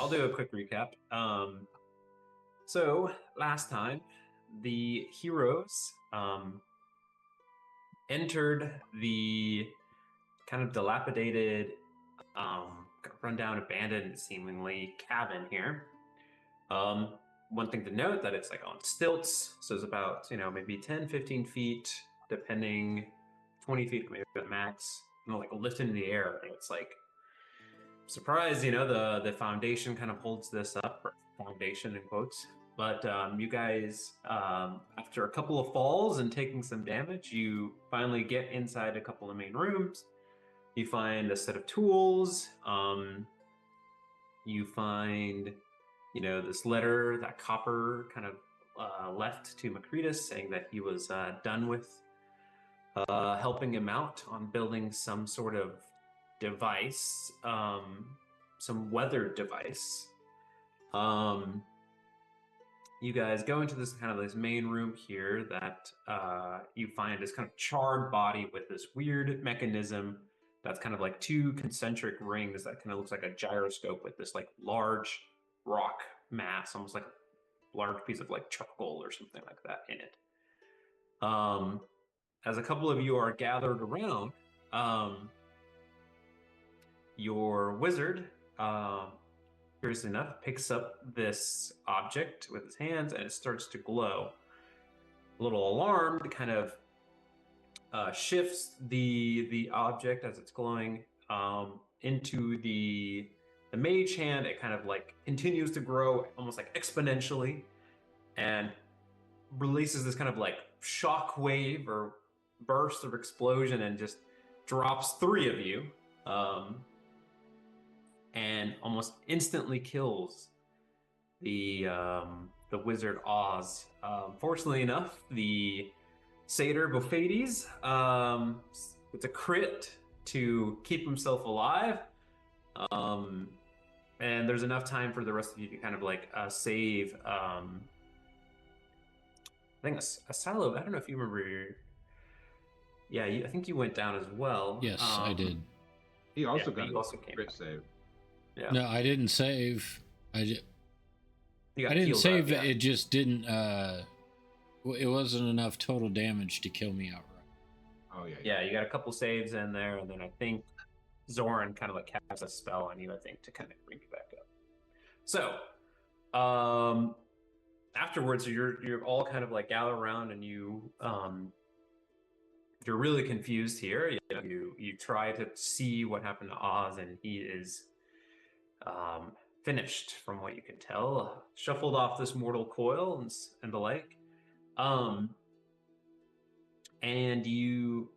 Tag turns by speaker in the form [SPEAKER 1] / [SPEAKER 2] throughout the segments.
[SPEAKER 1] I'll do a quick recap. So last time, the heroes entered the kind of dilapidated, rundown, abandoned, seemingly cabin here. Um, One thing to note that it's like on stilts, so it's about maybe 10, 15 feet, depending, 20 feet maybe at max. Like lifted in the air. And it's like surprise, the foundation kind of holds this up, or foundation in quotes. But you guys, after a couple of falls and taking some damage, you finally get inside a couple of main rooms. You find a set of tools. You find, this letter that Copper kind of left to Macretus, saying that he was done with helping him out on building some sort of device, some weather device. You guys go into this main room here that you find this kind of charred body with this weird mechanism that's kind of like two concentric rings that kind of looks like a gyroscope with this like large rock mass, almost like a large piece of like charcoal or something like that in it. As a couple of you are gathered around, your wizard, curiously enough, picks up this object with his hands and it starts to glow. A little alarmed, kind of shifts the object as it's glowing into the mage hand. It kind of like continues to grow almost like exponentially and releases this kind of like shock wave or burst of explosion and just drops three of you. And almost instantly kills the wizard Oz. Fortunately enough, the satyr Buffades, it's a crit to keep himself alive. And there's enough time for the rest of you to kind of like save. I think a silo. I don't know if you remember. Yeah, I think you went down as well.
[SPEAKER 2] Yes, I did.
[SPEAKER 3] He also got
[SPEAKER 1] a crit
[SPEAKER 3] save.
[SPEAKER 2] Yeah. No, I didn't save. I didn't
[SPEAKER 1] Up,
[SPEAKER 2] save.
[SPEAKER 1] yeah.
[SPEAKER 2] It just didn't. It wasn't enough total damage to kill me outright.
[SPEAKER 3] Oh yeah.
[SPEAKER 1] Yeah, you got a couple saves in there, and then I think Zoran kind of like casts a spell on you, I think, to kind of bring you back up. So, afterwards, you're all kind of like gather around, and you're really confused here. You try to see what happened to Oz, and he is finished, from what you can tell. Shuffled off this mortal coil and the like. And you,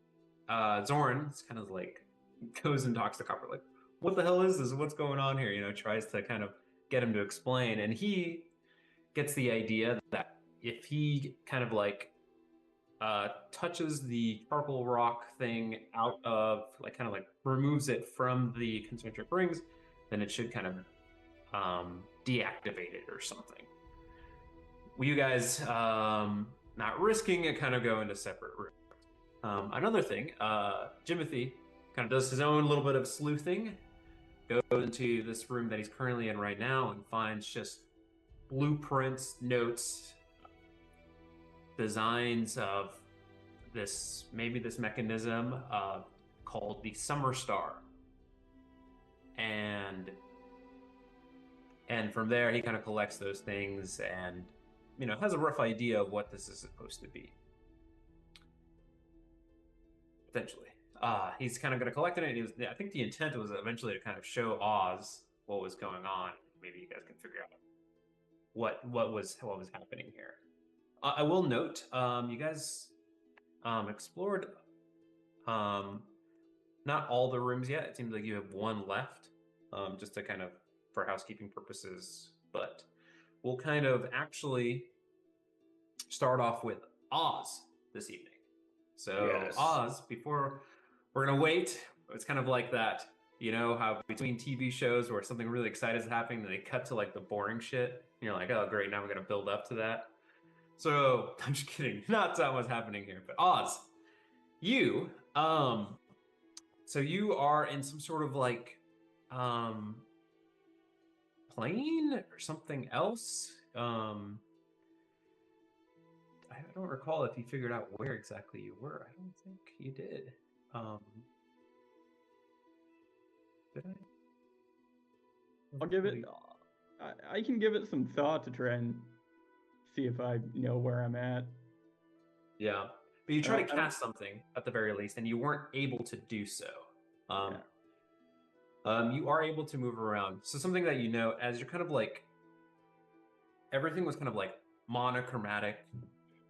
[SPEAKER 1] Zoran, kind of like goes and talks to Copper, like, what the hell is this? What's going on here? Tries to kind of get him to explain. And he gets the idea that if he kind of like touches the charcoal rock thing out of, like, kind of like removes it from the concentric rings, then it should kind of deactivate it or something. You guys, not risking it, kind of go into separate rooms. Another thing, Jimothy kind of does his own little bit of sleuthing, goes into this room that he's currently in right now and finds just blueprints, notes, designs of this mechanism called the Summer Star. And from there, he kind of collects those things and, has a rough idea of what this is supposed to be. Potentially. He's kind of going to collect it, and I think the intent was eventually to kind of show Oz what was going on. Maybe you guys can figure out what was happening here. I will note, you guys explored not all the rooms yet. It seems like you have one left, just to kind of for housekeeping purposes. But we'll kind of actually start off with Oz this evening. So yes. Oz, before we're gonna wait. It's kind of like that, how between TV shows where something really exciting is happening, and they cut to like the boring shit. And you're like, oh great, now we're gonna build up to that. So I'm just kidding. Not what's happening here. But Oz, you, so you are in some sort of like plane or something else. I don't recall if you figured out where exactly you were. I don't think you did. Did I?
[SPEAKER 4] I'll give it. I can give it some thought to try and see if I know where I'm at.
[SPEAKER 1] Yeah, but you try to cast something at the very least, and you weren't able to do so. You are able to move around. So something that you know, as you're kind of like, everything was kind of like monochromatic,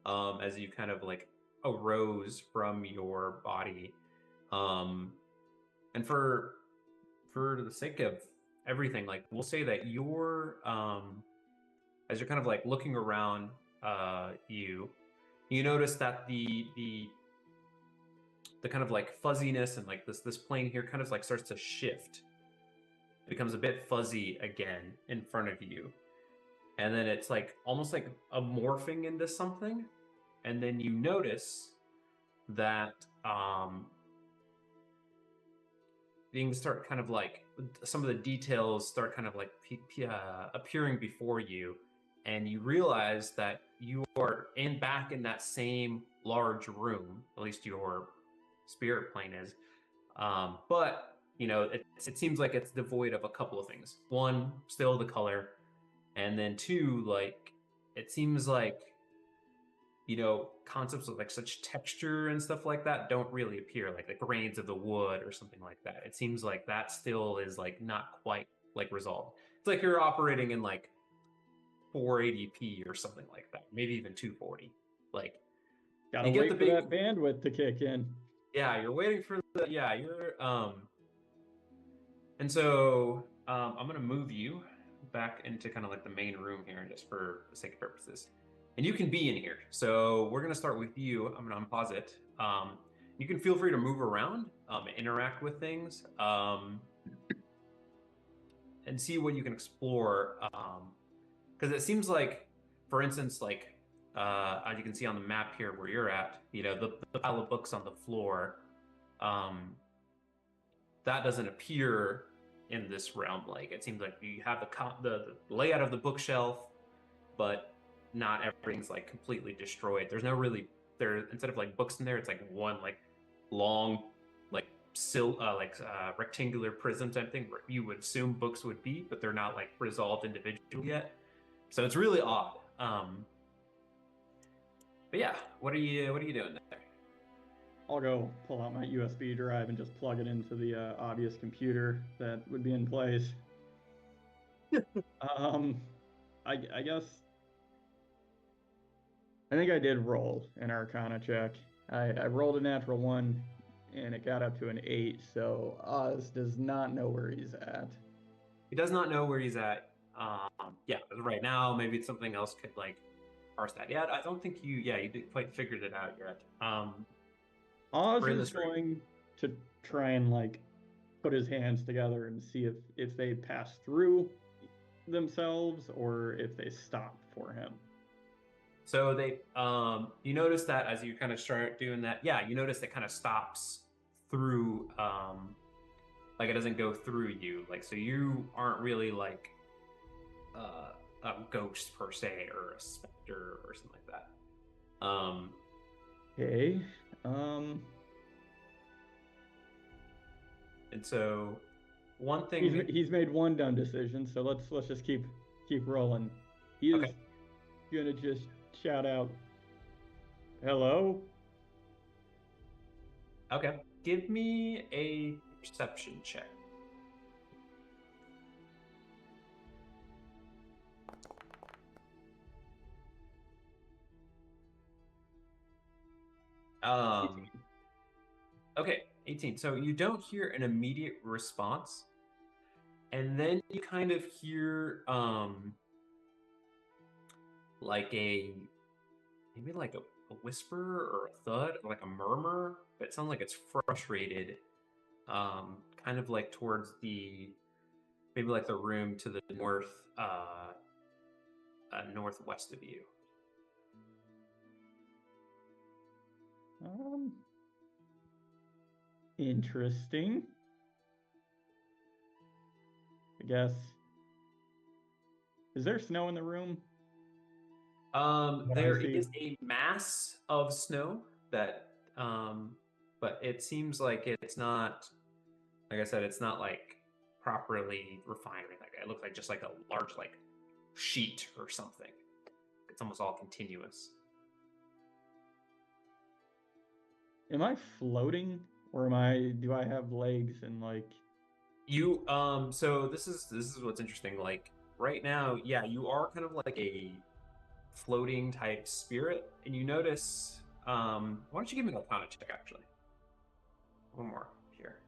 [SPEAKER 1] as you kind of like arose from your body, and for the sake of everything, like we'll say that you're, as you're kind of like looking around, you notice that the kind of like fuzziness and like this plane here kind of like starts to shift. It becomes a bit fuzzy again in front of you. And then it's like almost like a morphing into something. And then you notice that things start kind of like, some of the details start kind of like appearing before you. And you realize that you are back in that same large room, at least your spirit plane is. But it seems like it's devoid of a couple of things. One, still the color, and then two, like it seems like concepts of like such texture and stuff like that don't really appear, like the grains of the wood or something like that. It seems like that still is like not quite like resolved. It's like you're operating in like 480p or something like that, maybe even 240. Like
[SPEAKER 4] gotta wait for that bandwidth to kick in.
[SPEAKER 1] Yeah, you're waiting for the you're and so I'm gonna move you back into kind of like the main room here, just for the sake of purposes. And you can be in here. So we're gonna start with you. I'm gonna unpause it. You can feel free to move around, interact with things, and see what you can explore. Because it seems like, for instance, like as you can see on the map here where you're at, the pile of books on the floor, that doesn't appear in this realm. Like it seems like you have the layout of the bookshelf, but not everything's like completely destroyed. There's no really instead of like books in there, it's like one like long like rectangular prism type thing where you would assume books would be, but they're not like resolved individually yet. So it's really odd. But yeah, what are you doing there?
[SPEAKER 4] I'll go pull out my USB drive and just plug it into the obvious computer that would be in place. I guess I think I did roll an Arcana check. I rolled a natural 1, and it got up to an 8. So Oz does not know where he's at.
[SPEAKER 1] He does not know where he's at. Yeah, right now maybe it's something else could like parse that. Yeah, I don't think you didn't quite figured it out yet.
[SPEAKER 4] Oz is going to try and like put his hands together and see if they pass through themselves or if they stop for him.
[SPEAKER 1] So they, you notice that as you kind of start doing that, you notice it kind of stops through, like it doesn't go through you. Like, so you aren't really like a ghost per se, or a specter or something like that.
[SPEAKER 4] Okay.
[SPEAKER 1] And so one thing
[SPEAKER 4] he's made one dumb decision, so let's just keep rolling. He is gonna just shout out, "Hello."
[SPEAKER 1] Okay, give me a perception check. Okay, 18. So you don't hear an immediate response, and then you kind of hear like maybe like a whisper or a thud, or like a murmur, but it sounds like it's frustrated, kind of like towards maybe like the room to the northwest of you.
[SPEAKER 4] Interesting. I guess Is there snow in the room?
[SPEAKER 1] There is a mass of snow that, but it seems like it's not, like I said, it's not like properly refined or anything like that. It looks like just like a large like sheet or something. It's almost all continuous.
[SPEAKER 4] Am I floating, or do I have legs and like?
[SPEAKER 1] You so this is what's interesting. Like right now, yeah, you are kind of like a floating type spirit, and you notice. Why don't you give me an Arcana check actually? One more here.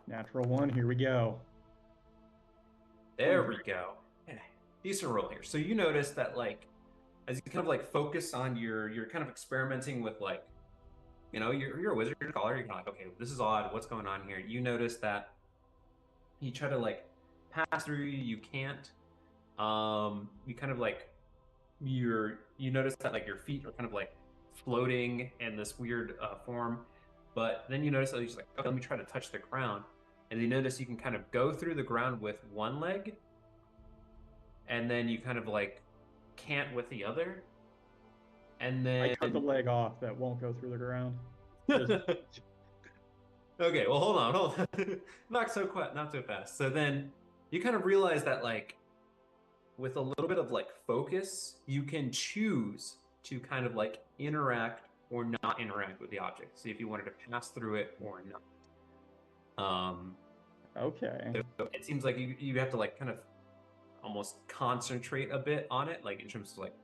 [SPEAKER 4] Natural 1. Here we go.
[SPEAKER 1] There we go. Yeah, decent roll here. So you notice that like as you kind of like focus on you're kind of experimenting with like, you know, you're a wizard, you're a scholar, you're kind of like, okay, this is odd, what's going on here? You notice that you try to like pass through, you can't. You kind of like you notice that like your feet are kind of like floating in this weird form, but then you notice that you're just like, okay, let me try to touch the ground, and you notice you can kind of go through the ground with one leg, and then you kind of like can't with the other, and then
[SPEAKER 4] I cut the leg off that won't go through the ground.
[SPEAKER 1] Okay, well, hold on. Not so quick, not so fast. So then you kind of realize that like with a little bit of like focus, you can choose to kind of like interact or not interact with the object. See if you wanted to pass through it or not.
[SPEAKER 4] Okay.
[SPEAKER 1] So it seems like you have to like kind of almost concentrate a bit on it, like in terms of like,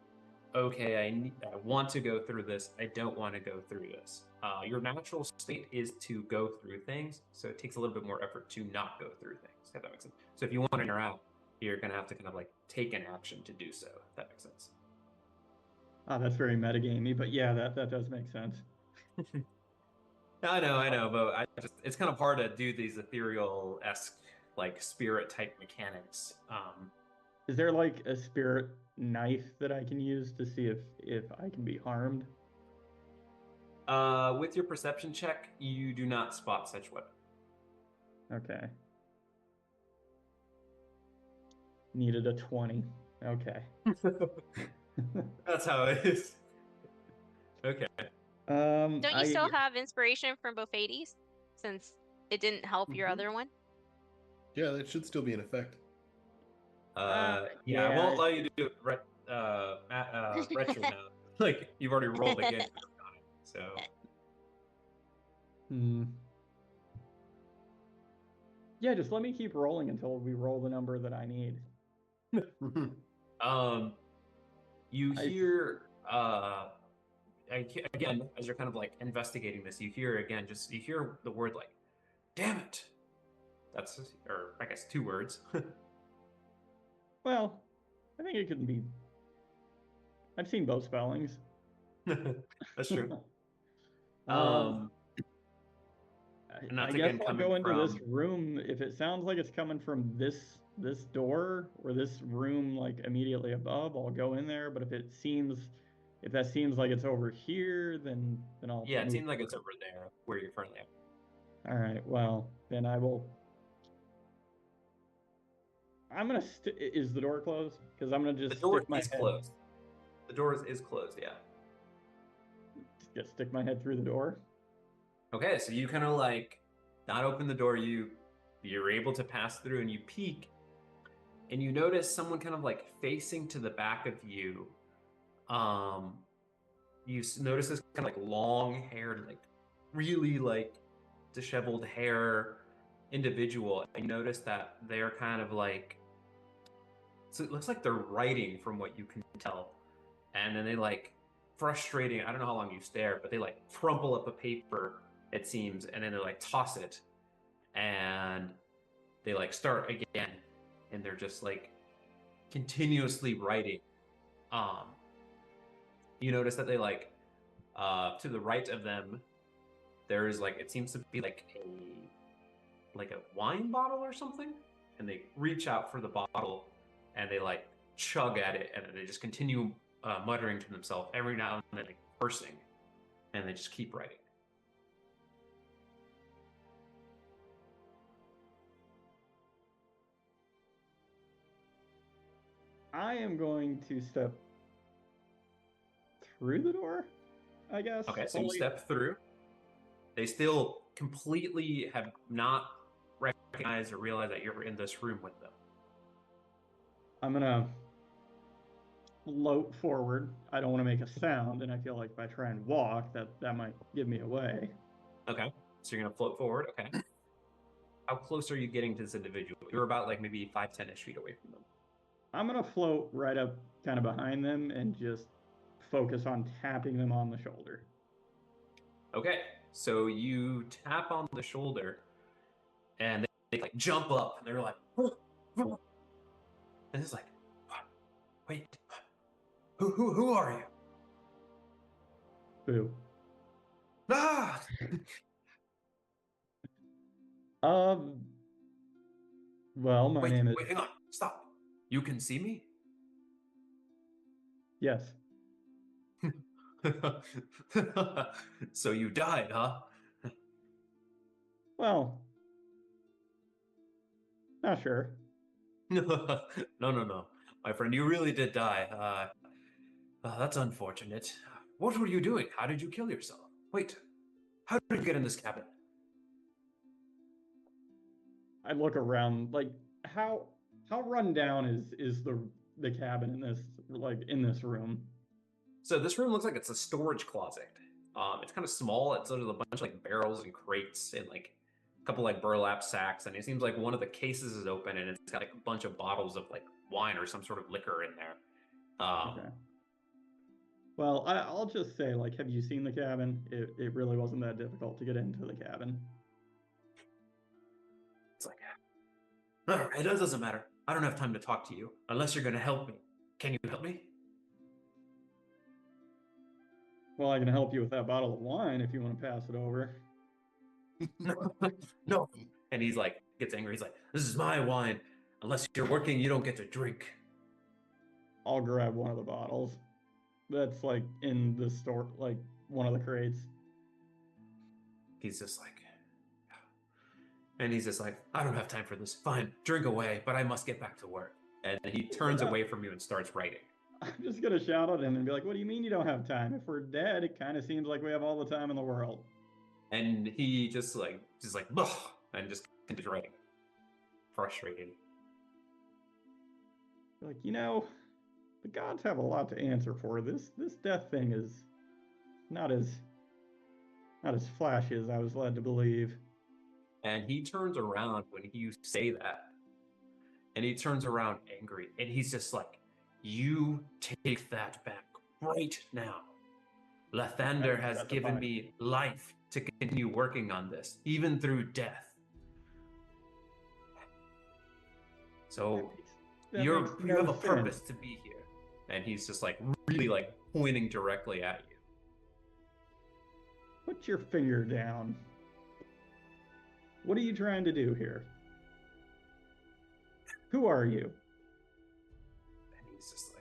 [SPEAKER 1] okay, I want to go through this. I don't want to go through this. Your natural state is to go through things, so it takes a little bit more effort to not go through things, if that makes sense. So if you want to interact, you're going to have to kind of like take an action to do so, if that makes sense.
[SPEAKER 4] That's very metagamey, but yeah, that does make sense.
[SPEAKER 1] I know, but it's kind of hard to do these ethereal-esque, like spirit-type mechanics.
[SPEAKER 4] Is there like a spirit knife that I can use to see if I can be harmed?
[SPEAKER 1] With your perception check, you do not spot such weapon.
[SPEAKER 4] Okay. Needed a 20. Okay.
[SPEAKER 1] That's how it is. Okay.
[SPEAKER 5] Don't you still have inspiration from Bophades, since it didn't help your other one?
[SPEAKER 6] Yeah, that should still be in effect.
[SPEAKER 1] Yeah, I won't allow you to do it retro now. Like you've already rolled again on it, so.
[SPEAKER 4] Yeah, just let me keep rolling until we roll the number that I need.
[SPEAKER 1] You hear again as you're kind of like investigating this. You hear the word like, "Damn it!" That's, or I guess 2 words.
[SPEAKER 4] Well, I think it could be. I've seen both spellings.
[SPEAKER 1] That's true.
[SPEAKER 4] I guess I'll go into this room. If it sounds like it's coming from this door or this room like immediately above, I'll go in there. But if that seems like it's over here, then I'll.
[SPEAKER 1] Yeah, it seems like it's over there where you're currently at.
[SPEAKER 4] All right. Well, then I will. I'm gonna. Is the door closed? Because I'm gonna just.
[SPEAKER 1] The door is closed. The door is closed. Yeah.
[SPEAKER 4] Just stick my head through the door.
[SPEAKER 1] Okay, so you kind of like not open the door. You're able to pass through, and you peek, and you notice someone kind of like facing to the back of you. You notice this kind of like long-haired, like really like disheveled hair individual, and you notice that they're kind of like. So it looks like they're writing from what you can tell. And then they like frustrating, I don't know how long you stare, but they like crumple up a paper, it seems, and then they like toss it. And they like start again. And they're just like continuously writing. You notice that they like to the right of them, there is like, it seems to be like a wine bottle or something. And they reach out for the bottle. And they like chug at it, and they just continue muttering to themselves every now and then, like cursing, and they just keep writing.
[SPEAKER 4] I am going to step through the door, I guess.
[SPEAKER 1] Okay, so you step through. They still completely have not recognized or realized that you're in this room with them.
[SPEAKER 4] I'm gonna float forward. I don't want to make a sound, and I feel like if I try and walk, that might give me away.
[SPEAKER 1] Okay, so you're gonna float forward. Okay. How close are you getting to this individual? You're about like maybe 5-10-ish feet away from them.
[SPEAKER 4] I'm gonna float right up kind of behind them and just focus on tapping them on the shoulder.
[SPEAKER 1] Okay, so you tap on the shoulder and they like jump up and they're like, and it's like, what? Wait, who are you?
[SPEAKER 4] Boo.
[SPEAKER 1] Ah!
[SPEAKER 4] Well, my name is...
[SPEAKER 1] Wait, hang on, stop. You can see me?
[SPEAKER 4] Yes.
[SPEAKER 1] So you died, huh?
[SPEAKER 4] Well, not sure.
[SPEAKER 1] No. My friend, you really did die. That's unfortunate. What were you doing? How did you kill yourself? Wait, how did you get in this cabin?
[SPEAKER 4] I look around, like, how run down is the cabin in this room?
[SPEAKER 1] So this room looks like it's a storage closet. It's kind of small. It's there's a bunch of like barrels and crates and like a couple like burlap sacks, and it seems like one of the cases is open and it's got like a bunch of bottles of like wine or some sort of liquor in there.
[SPEAKER 4] Okay. Well, I'll just say, like, have you seen the cabin? It really wasn't that difficult to get into the cabin.
[SPEAKER 1] It's like, all right, it doesn't matter. I don't have time to talk to you unless you're going to help me. Can you help me?
[SPEAKER 4] Well, I can help you with that bottle of wine if you want to pass it over.
[SPEAKER 1] No. And he's like, gets angry. He's like, this is my wine. Unless you're working, you don't get to drink.
[SPEAKER 4] I'll grab one of the bottles. That's like in the store, like one of the crates.
[SPEAKER 1] He's just like, I don't have time for this. Fine, drink away, but I must get back to work. And he turns away from you and starts writing.
[SPEAKER 4] I'm just gonna shout at him and be like, what do you mean you don't have time? If we're dead, it kind of seems like we have all the time in the world.
[SPEAKER 1] And he just like, Ugh, and just continues writing. Frustrated.
[SPEAKER 4] Like, the gods have a lot to answer for. This death thing is not as flashy as I was led to believe.
[SPEAKER 1] And he turns around when you say that. And he turns around angry. And he's just like, you take that back right now. Lathander has given me life to continue working on this, even through death. So you have a purpose to be here. And he's just like really like pointing directly at you.
[SPEAKER 4] Put your finger down. What are you trying to do here? Who are you?
[SPEAKER 1] And he's just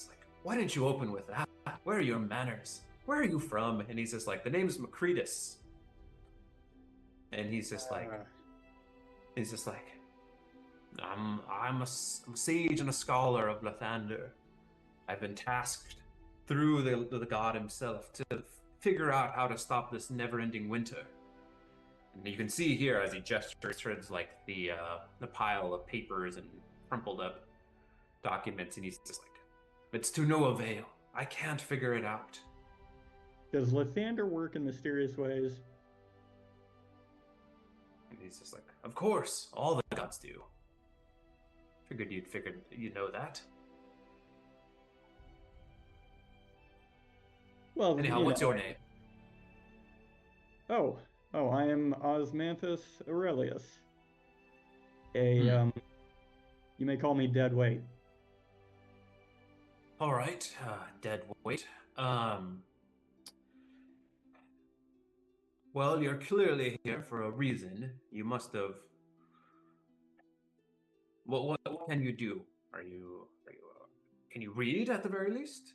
[SPEAKER 1] like, why didn't you open with that? Where are your manners? Where are you from? And he's just like, the name's Macretus. And he's just like, I'm a sage and a scholar of Lathander. I've been tasked through the god himself to figure out how to stop this never-ending winter. And you can see here as he gestures towards like the pile of papers and crumpled up documents, and he's just like, it's to no avail. I can't figure it out.
[SPEAKER 4] Does Lathander work in mysterious ways?
[SPEAKER 1] And he's just like, of course, all the gods do. Figured you'd know that.
[SPEAKER 4] Well,
[SPEAKER 1] anyhow, what's your name?
[SPEAKER 4] Oh, I am Osmanthus Aurelius. You may call me Dead Weight.
[SPEAKER 1] All right, Dead Weight. Well, you're clearly here for a reason. You must have. What can you do? Can you read at the very least?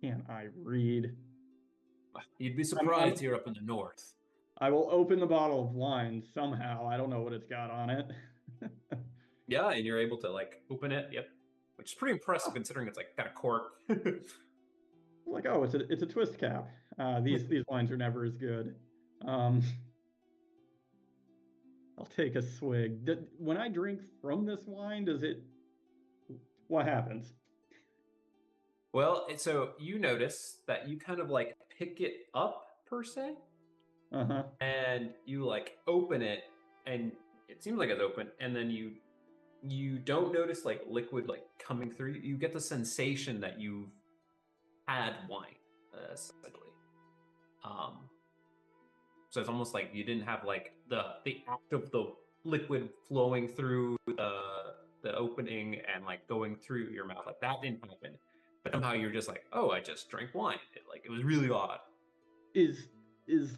[SPEAKER 4] Can I read?
[SPEAKER 1] You'd be surprised here up in the north.
[SPEAKER 4] I will open the bottle of wine somehow. I don't know what it's got on it.
[SPEAKER 1] Yeah, and you're able to like open it. Yep, which is pretty impressive considering it's like got a cork.
[SPEAKER 4] Like, oh, it's a twist cap. These wines are never as good. I'll take a swig. When I drink from this wine, what happens?
[SPEAKER 1] Well, so you notice that you kind of like pick it up per se, and you like open it, and it seems like it's open, and then you don't notice like liquid like coming through. You get the sensation that you've had wine, essentially. So it's almost like you didn't have like the act of the liquid flowing through the opening and like going through your mouth. Like that didn't happen. But somehow you're just like, oh, I just drank wine. It was really odd.
[SPEAKER 4] Is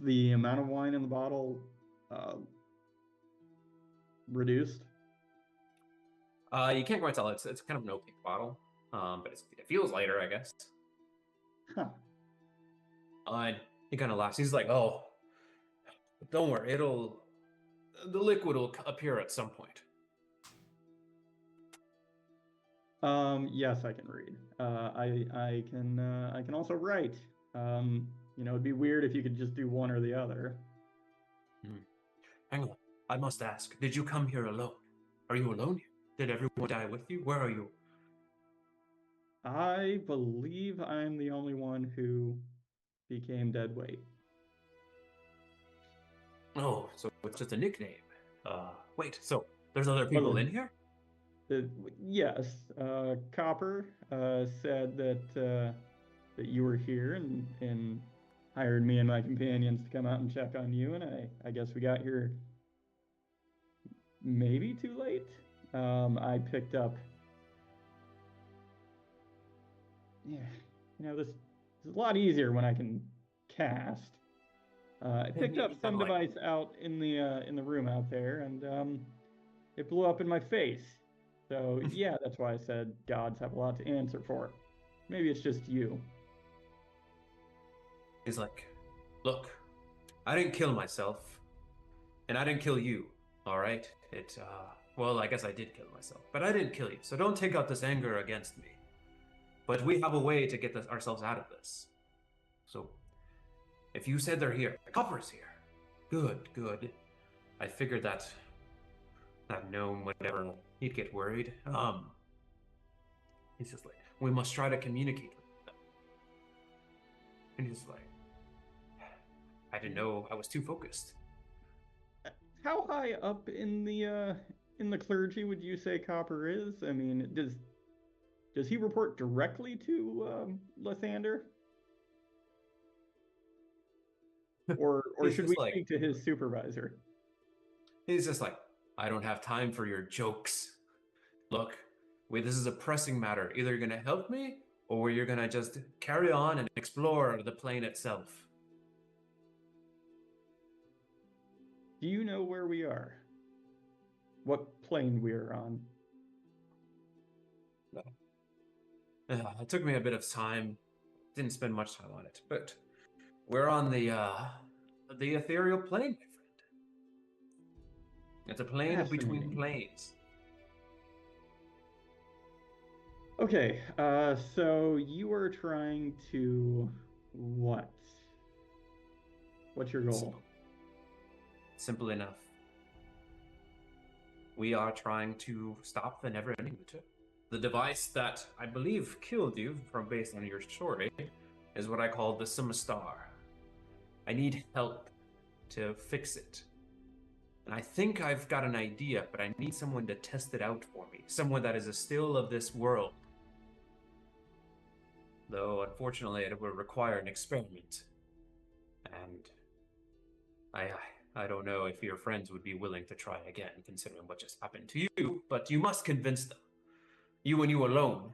[SPEAKER 4] the amount of wine in the bottle reduced?
[SPEAKER 1] You can't quite tell. It's kind of an opaque bottle, but it feels lighter, I guess.
[SPEAKER 4] Huh.
[SPEAKER 1] And he kind of laughs. He's like, "Oh, don't worry. The liquid will appear at some point."
[SPEAKER 4] Yes, I can read. I can also write. It'd be weird if you could just do one or the other.
[SPEAKER 1] Hang on. I must ask, did you come here alone? Are you alone here? Did everyone die with you? Where are you?
[SPEAKER 4] I believe I'm the only one who became dead weight.
[SPEAKER 1] Oh, so it's just a nickname. Wait, so there's other people in here?
[SPEAKER 4] Yes. Copper said that you were here and hired me and my companions to come out and check on you, and I guess we got here maybe too late. I picked up. Yeah, this is a lot easier when I can cast. I picked up some device out in the room out there, and it blew up in my face. So yeah, that's why I said gods have a lot to answer for. Maybe it's just you.
[SPEAKER 1] He's like, look, I didn't kill myself, and I didn't kill you. All right, well, I guess I did kill myself, but I didn't kill you. So don't take out this anger against me. But we have a way to get ourselves out of this. So, if you said they're here, Copper's here. Good. I figured that gnome would never, he'd get worried. He's just like, we must try to communicate with them. And he's like, I didn't know, I was too focused.
[SPEAKER 4] How high up in the clergy would you say Copper is? I mean, does he report directly to Lathander? Or should we speak to his supervisor?
[SPEAKER 1] He's just like, I don't have time for your jokes. Look, this is a pressing matter. Either you're going to help me, or you're going to just carry on and explore the plane itself.
[SPEAKER 4] Do you know where we are? What plane we are on?
[SPEAKER 1] No. It took me a bit of time. Didn't spend much time on it, but we're on the ethereal plane, my friend. It's a plane between planes.
[SPEAKER 4] Okay, so you are trying to what? What's your goal?
[SPEAKER 1] Simple enough. We are trying to stop the never-ending return. The device that I believe killed you, based on your story, is what I call the Simastar. I need help to fix it. And I think I've got an idea, but I need someone to test it out for me. Someone that is still of this world. Though, unfortunately, it will require an experiment. And I don't know if your friends would be willing to try again, considering what just happened to you, but you must convince them. You and you alone.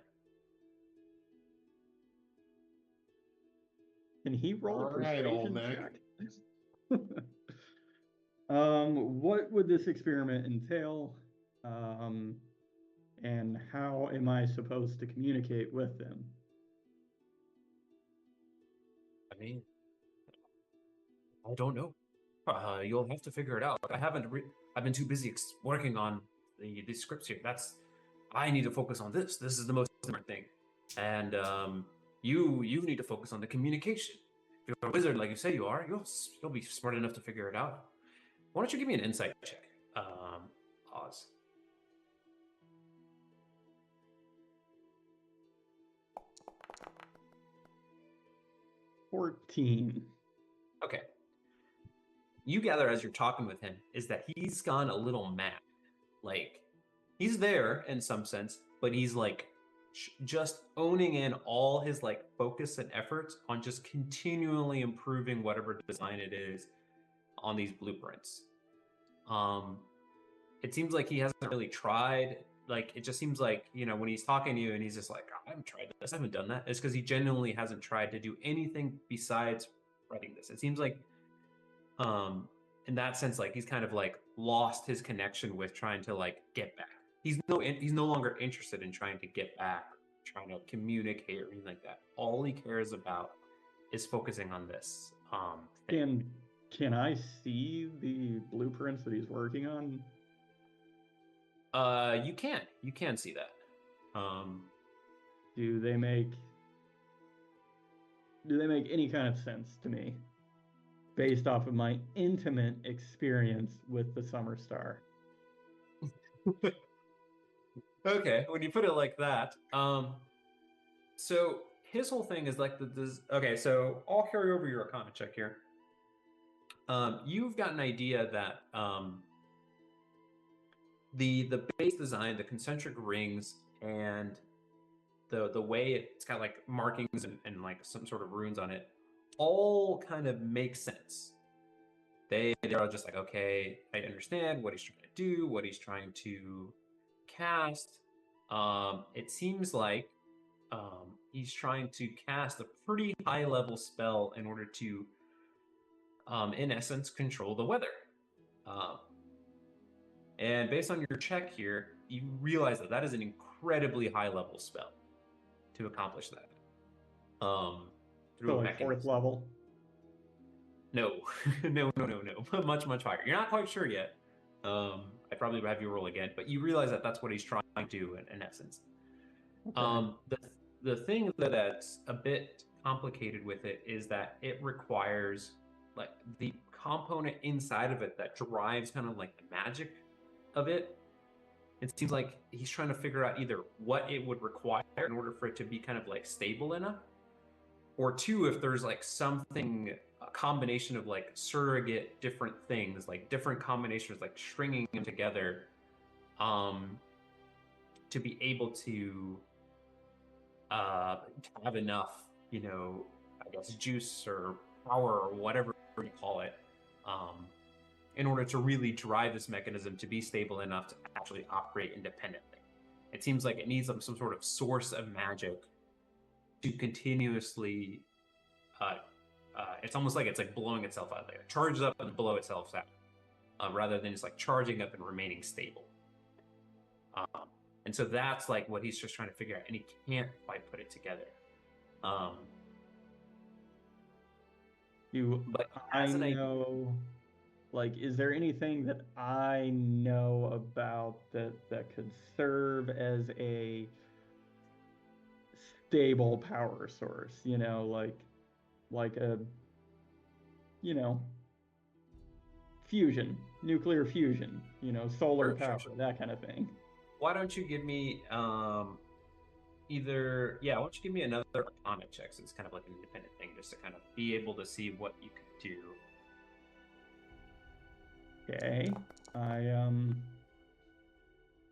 [SPEAKER 4] Can he roll a persuasion check?
[SPEAKER 6] Mac.
[SPEAKER 4] What would this experiment entail? And how am I supposed to communicate with them?
[SPEAKER 1] I mean, I don't know. You'll have to figure it out. I've been too busy working on the scripts here. I need to focus on this. This is the most important thing. And you need to focus on the communication. If you're a wizard like you say you are, you'll be smart enough to figure it out. Why don't you give me an insight check, Oz?
[SPEAKER 4] $14.
[SPEAKER 1] Okay. You gather as you're talking with him is that he's gone a little mad. Like, he's there in some sense, but he's like just owning in all his like focus and efforts on just continually improving whatever design it is on these blueprints. It seems like he hasn't really tried. Like, it just seems like, when he's talking to you and he's just like, I haven't tried this, I haven't done that. It's because he genuinely hasn't tried to do anything besides writing this. It seems like, in that sense, like he's kind of like lost his connection with trying to like get back. He's no longer interested in trying to get back, trying to communicate or anything like that. All he cares about is focusing on this.
[SPEAKER 4] Can I see the blueprints that he's working on?
[SPEAKER 1] You can see that.
[SPEAKER 4] Do they make any kind of sense to me based off of my intimate experience with the Summer Star?
[SPEAKER 1] Okay, when you put it like that, so his whole thing is like okay, so I'll carry over your Arcana check here. You've got an idea that the base design, the concentric rings, and the way it's got like markings and like some sort of runes on it, all kind of make sense. They're all just like, okay, I understand what he's trying to do, what he's trying to cast. It seems like he's trying to cast a pretty high level spell in order to, in essence, control the weather. And based on your check here, you realize that is an incredibly high level spell to accomplish that. Through
[SPEAKER 4] so like fourth level?
[SPEAKER 1] No, no, much higher. You're not quite sure yet. I probably have you roll again, but you realize that that's what he's trying to do in essence. Okay. The thing that's a bit complicated with it is that it requires like the component inside of it that drives kind of like the magic of it. It seems like he's trying to figure out either what it would require in order for it to be kind of like stable enough, or two, if there's like something, a combination of like surrogate different things, like different combinations, like stringing them together, to be able to have enough, I guess juice or power or whatever you call it, in order to really drive this mechanism to be stable enough to actually operate independently. It seems like it needs some sort of source of magic to continuously, it's almost like it's like blowing itself out there. It charges up and blow itself out, rather than just like charging up and remaining stable. And so that's like what he's just trying to figure out, and he can't quite put it together.
[SPEAKER 4] Like, is there anything that I know about that could serve as a stable power source? Like a, fusion, nuclear fusion, solar power, that kind of thing.
[SPEAKER 1] Why don't you give me why don't you give me another Arcana check? So it's kind of like an independent thing, just to kind of be able to see what you could do.
[SPEAKER 4] Okay, I am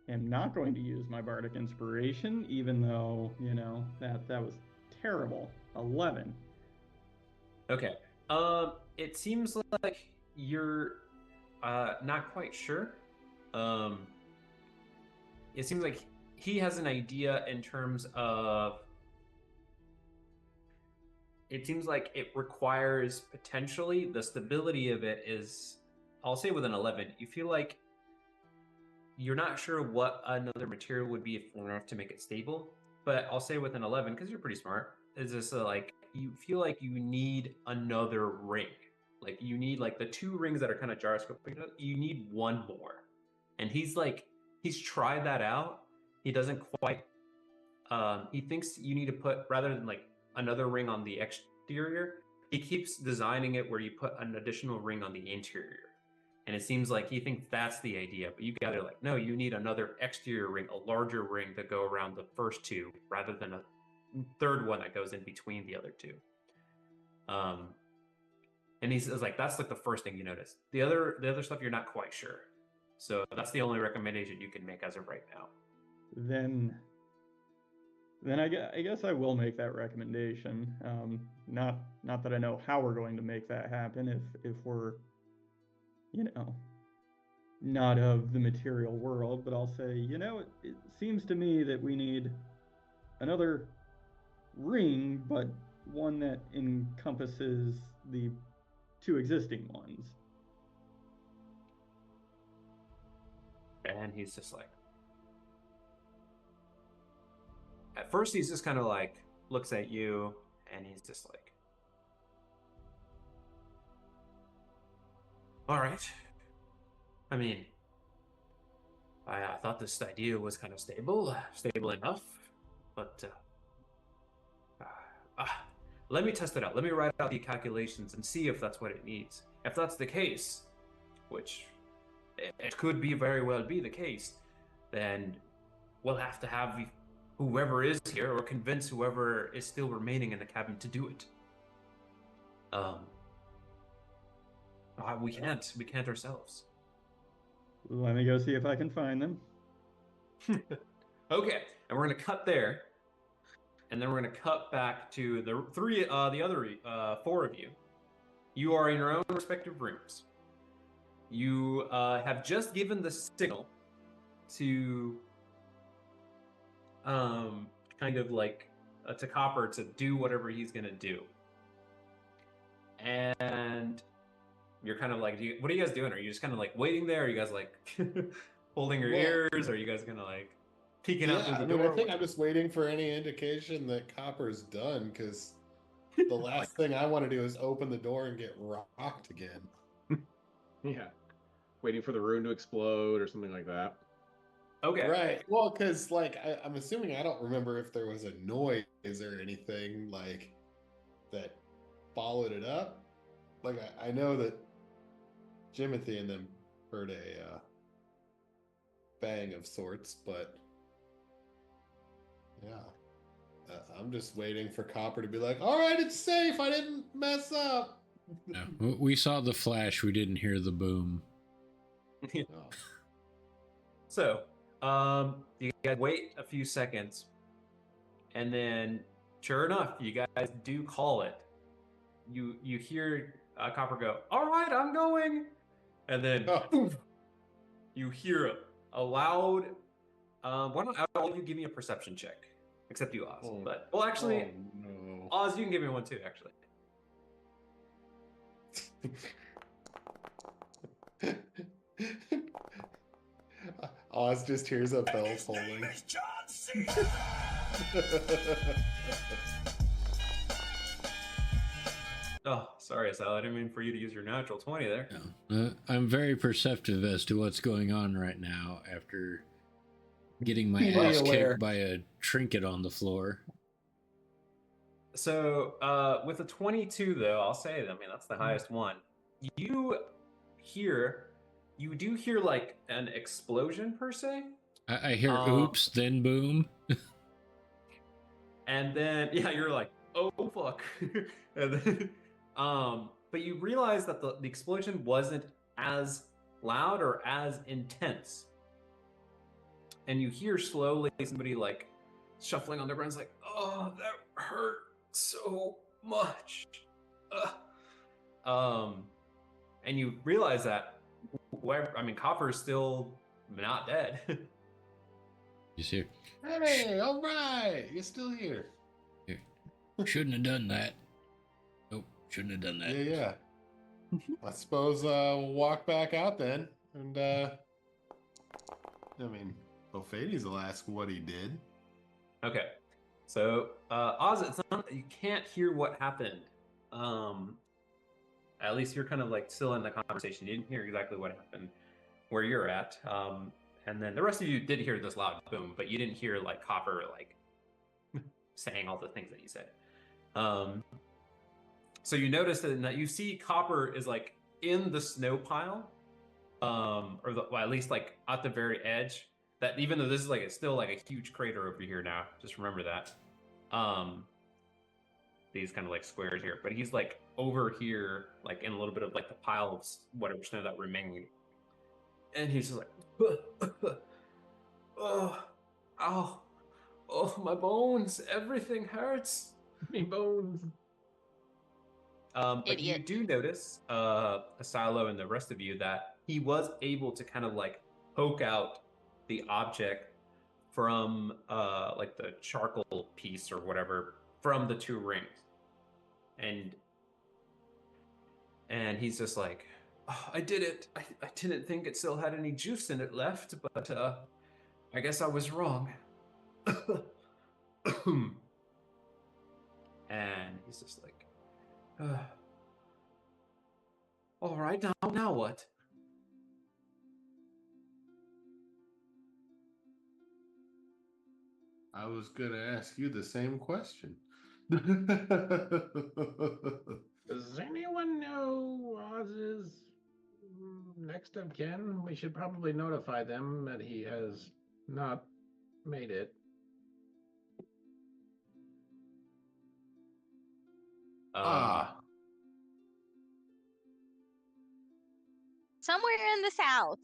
[SPEAKER 4] not going to use my bardic inspiration, even though that was terrible. 11.
[SPEAKER 1] Okay. It seems like you're not quite sure. It seems like he has an idea in terms of. It seems like it requires potentially the stability of it is. I'll say with an 11, you feel like you're not sure what another material would be enough to make it stable. But I'll say with an 11, because you're pretty smart, is this like you feel like you need another ring. Like you need like the two rings that are kind of gyroscoping. You need one more. And he's like he's tried that out. He doesn't quite. He thinks you need to put, rather than like another ring on the exterior, he keeps designing it where you put an additional ring on the interior. And it seems like he thinks that's the idea, but you guys are like, no, you need another exterior ring, a larger ring to go around the first two, rather than a third one that goes in between the other two. And he says like that's like the first thing you notice. The other stuff you're not quite sure. So that's the only recommendation you can make as of right now.
[SPEAKER 4] Then I guess I will make that recommendation. Not that I know how we're going to make that happen if we're, not of the material world, but I'll say, it seems to me that we need another ring, but one that encompasses the two existing ones.
[SPEAKER 1] And he's just like, at first he's just kind of like looks at you and he's just like, all right. I mean, I thought this idea was kind of stable enough, but let me test it out. Let me write out the calculations and see if that's what it needs. If that's the case, which it could be very well be the case, then we'll have to have whoever is here or convince whoever is still remaining in the cabin to do it. We can't ourselves.
[SPEAKER 4] Let me go see if I can find them.
[SPEAKER 1] Okay, and we're gonna cut there, and then we're gonna cut back to the other four of you. You are in your own respective rooms. You have just given the signal to kind of like to Copper to do whatever he's gonna do, and you're kind of like, what are you guys doing? Are you just kind of like waiting there? Are you guys like holding your ears? Are you guys gonna like peeking out through the door?
[SPEAKER 7] I think I'm just waiting for any indication that Copper's done, because the last thing I want to do is open the door and get rocked again.
[SPEAKER 3] Yeah. Waiting for the room to explode or something like that.
[SPEAKER 1] Okay.
[SPEAKER 7] Right. Well, because like I'm assuming, I don't remember if there was a noise or anything like that followed it up. Like I know that Jimothy and them heard a bang of sorts, but yeah, I'm just waiting for Copper to be like, all right, it's safe, I didn't mess up.
[SPEAKER 2] No, we saw the flash, we didn't hear the boom.
[SPEAKER 1] Oh. So you guys wait a few seconds, and then sure enough, you guys do call it. You hear Copper go, all right, I'm going, and then you hear a loud why don't all of you give me a perception check, except you, Oz. But well, actually,
[SPEAKER 7] no.
[SPEAKER 1] Oz, you can give me one too, actually.
[SPEAKER 7] Oz just hears a bell tolling.
[SPEAKER 1] Oh, sorry, Sal. I didn't mean for you to use your natural 20 there.
[SPEAKER 2] No. I'm very perceptive as to what's going on right now after getting my ass kicked by a trinket on the floor.
[SPEAKER 1] So with a 22, though, I'll say, I mean, that's the highest one. You do hear like an explosion per se.
[SPEAKER 2] I hear oops, then boom.
[SPEAKER 1] And then, yeah, you're like, oh, fuck. And then, but you realize that the explosion wasn't as loud or as intense. And you hear slowly somebody like shuffling on their ground, like, oh, that hurt so much. And you realize that Copper's still not dead.
[SPEAKER 2] You see?
[SPEAKER 7] Hey, all right, you're still here.
[SPEAKER 2] Shouldn't have done that. Nope, shouldn't have done that.
[SPEAKER 7] Yeah. I suppose we'll walk back out then, and I mean, Bophades will ask what he did.
[SPEAKER 1] Okay, so Oz, it's not that you can't hear what happened. At least you're kind of like still in the conversation. You didn't hear exactly what happened where you're at. And then the rest of you did hear this loud boom, but you didn't hear like Copper like saying all the things that he said. So you notice that you see Copper is like in the snow pile, well, at least like at the very edge. That even though this is like it's still like a huge crater over here now, just remember that. These kind of like squares here, but he's like over here, like in a little bit of like the pile of whatever snow that remained, and he's just like, oh, ow, oh, my bones, everything hurts,
[SPEAKER 3] me bones.
[SPEAKER 1] But you do notice, Asilo and the rest of you, that he was able to kind of like poke out the object from like the charcoal piece or whatever from the two rings. And he's just like, oh, I did it. I didn't think it still had any juice in it left, but I guess I was wrong. And he's just like, all right, now what?
[SPEAKER 7] I was gonna ask you the same question.
[SPEAKER 3] Does anyone know Oz's next of kin? We should probably notify them that he has not made it.
[SPEAKER 5] Somewhere in the south.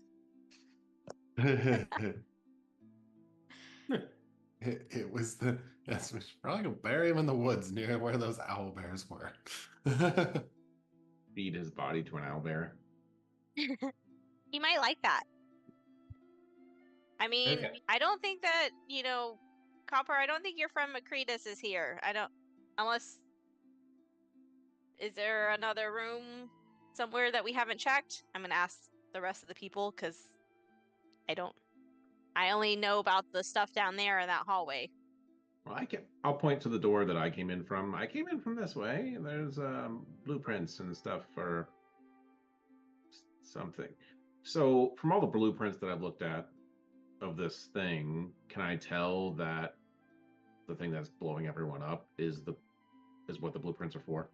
[SPEAKER 7] It was yes, we should probably go bury him in the woods near where those owl bears were.
[SPEAKER 3] Feed his body to an owl bear.
[SPEAKER 5] He might like that. I mean, okay. I don't think that, Copper, I don't think you're from Macretus is here. Unless, is there another room somewhere that we haven't checked? I'm going to ask the rest of the people because I only know about the stuff down there in that hallway.
[SPEAKER 3] Well, I'll point to the door that I came in from. I came in from this way. There's blueprints and stuff for something. So from all the blueprints that I've looked at of this thing, can I tell that the thing that's blowing everyone up is what the blueprints are for?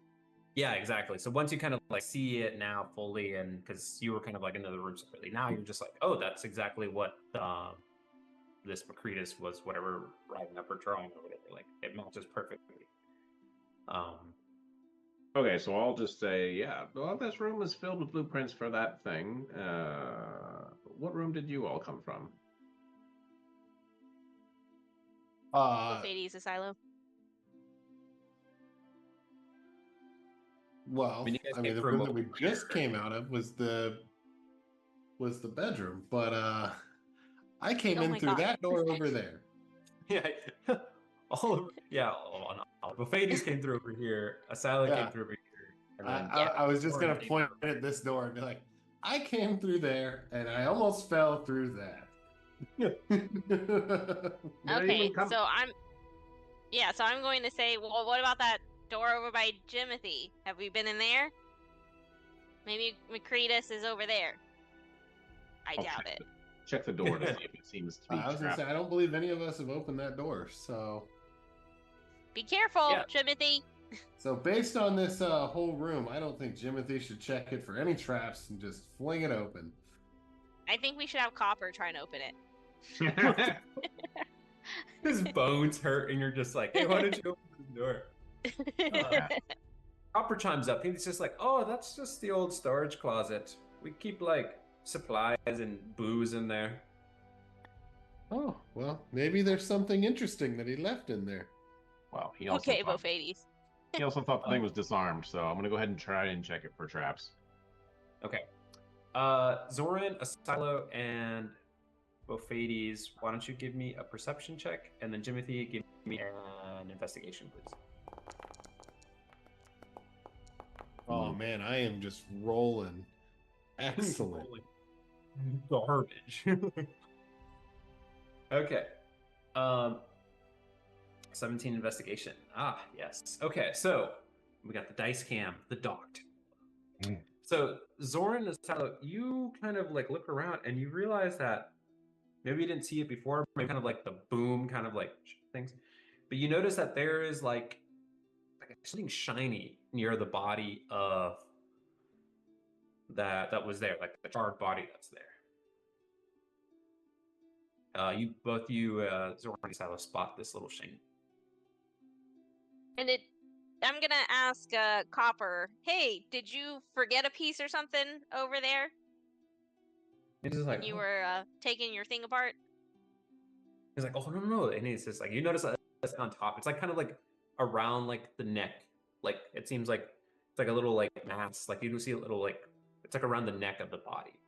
[SPEAKER 1] Yeah, exactly. So once you kind of like see it now fully, and because you were kind of like into the room separately, now you're just like, oh, that's exactly what this Macretus was, whatever, writing up or drawing or whatever. Like it matches perfectly.
[SPEAKER 3] Okay, so I'll just say, yeah, well, this room is filled with blueprints for that thing. What room did you all come from?
[SPEAKER 5] Hades Asylum.
[SPEAKER 7] Well, I mean, the room that we just came out of was the bedroom, but I came in through that door over there.
[SPEAKER 1] Yeah, Hades came through over here. Asylum came through over here. And then,
[SPEAKER 7] I was just gonna point at this door and be like, I came through there, and I almost fell through that.
[SPEAKER 5] Okay, so I'm going to say, well, what about that door over by Jimothy? Have we been in there? Maybe Macretus is over there. I doubt it.
[SPEAKER 3] Check the door to see if it seems to be
[SPEAKER 7] I was
[SPEAKER 3] trapped.
[SPEAKER 7] gonna say, I don't believe any of us have opened that door, so...
[SPEAKER 5] Be careful, Jimothy!
[SPEAKER 7] So based on this whole room, I don't think Jimothy should check it for any traps and just fling it open.
[SPEAKER 5] I think we should have Copper try and open it.
[SPEAKER 1] His bones hurt, and you're just like, hey, why don't you open this door? Copper chimes up. He's just like, oh, that's just the old storage closet. We keep, like, supplies and booze in there.
[SPEAKER 7] Oh, well, maybe there's something interesting that he left in there.
[SPEAKER 3] Well, he also
[SPEAKER 5] Bophades.
[SPEAKER 3] He also thought the thing was disarmed, so I'm going to go ahead and try and check it for traps.
[SPEAKER 1] Okay. Zoran, Asilo, and Bophades, why don't you give me a perception check, and then Jimothy, give me an investigation, please.
[SPEAKER 7] Oh, man, I am just rolling. Excellent.
[SPEAKER 1] Garbage. Okay. 17 investigation. Ah, yes. Okay, so we got the dice cam, the docked. So Zoran, you kind of like look around and you realize that maybe you didn't see it before, maybe kind of like the boom kind of like things. But you notice that there is like something shiny near the body of that was there, like the charred body that's there. Both you Zoran have spot this little shiny.
[SPEAKER 5] And I'm gonna ask Copper, hey, did you forget a piece or something over there? When you were taking your thing apart?
[SPEAKER 1] He's like, oh no. And he's just like, you notice that it's on top. It's like kind of like around like the neck. Like it seems like it's like a little like mass. Like you do see a little like it's like around the neck of the body.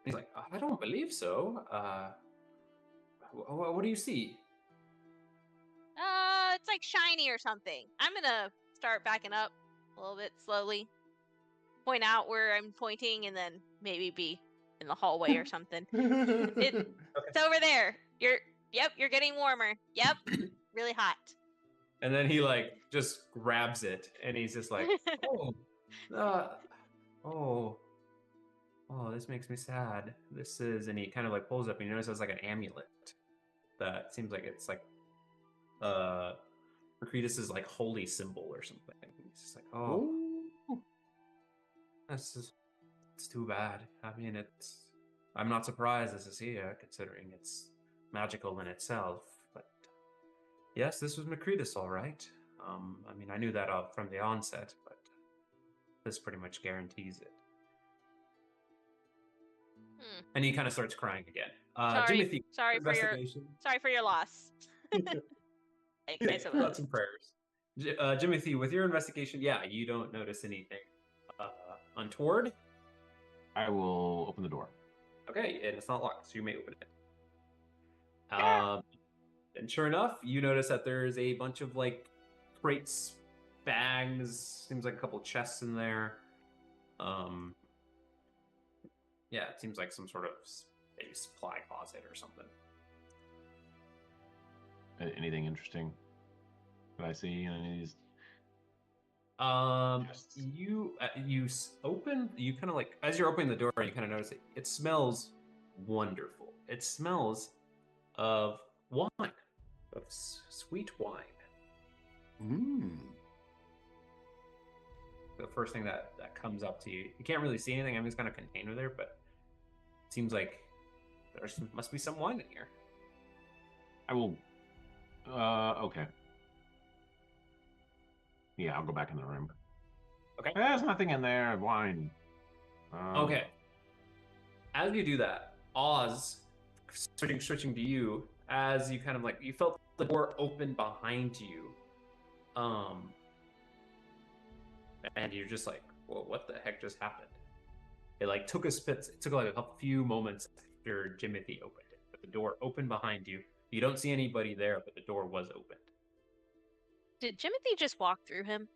[SPEAKER 1] He's like, I don't believe so. What do you see?
[SPEAKER 5] It's like shiny or something. I'm gonna start backing up a little bit slowly. Point out where I'm pointing and then maybe be in the hallway or something. It's over there. You're getting warmer. Yep. Really hot.
[SPEAKER 1] And then he like just grabs it and he's just like, oh, this makes me sad. This is, and he kind of like pulls up and you notice it's like an amulet that seems like it's like Mercurius's like holy symbol or something. He's just like, oh, it's too bad. I mean, I'm not surprised this is here, considering it's magical in itself. But yes, this was Mercurius, all right. I mean, I knew that from the onset, but this pretty much guarantees it. And he kind of starts crying again.
[SPEAKER 5] Sorry for your loss.
[SPEAKER 1] Thoughts and prayers. Jimothy, with your investigation, you don't notice anything untoward.
[SPEAKER 3] I will open the door.
[SPEAKER 1] Okay, and it's not locked, so you may open it. And sure enough, you notice that there's a bunch of like crates, bags, seems like a couple chests in there. It seems like some sort of maybe supply closet or something.
[SPEAKER 3] Anything interesting that I see in any of these?
[SPEAKER 1] You open, you kind of like, as you're opening the door, you kind of notice it smells wonderful. It smells of wine, of sweet wine. The first thing that comes up to you, you can't really see anything. I mean, it's kind of container there, but it seems like there must be some wine in here.
[SPEAKER 3] I will. Okay. Yeah, I'll go back in the room.
[SPEAKER 1] Okay.
[SPEAKER 3] There's nothing in there. Wine.
[SPEAKER 1] Okay. As you do that, Oz, switching to you, as you kind of like, you felt the door open behind you. And you're just like, well, what the heck just happened? It like took like a few moments after Jimothy opened it. But the door opened behind you. You don't see anybody there, but the door was opened.
[SPEAKER 5] Did Jimothy just walk through him?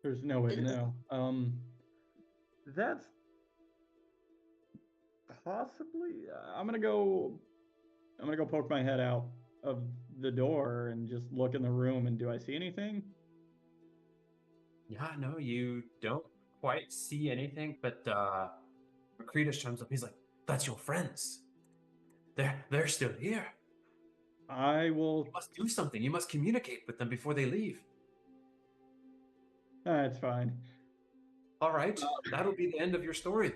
[SPEAKER 4] There's no way to know. That's possibly. I'm gonna go poke my head out of the door and just look in the room. And do I see anything?
[SPEAKER 1] Yeah, no, you don't quite see anything. But Mercurius chimes up. He's like, "That's your friends. They're still here. You must do something. You must communicate with them before they leave."
[SPEAKER 4] That's fine.
[SPEAKER 1] All right, that'll be the end of your story.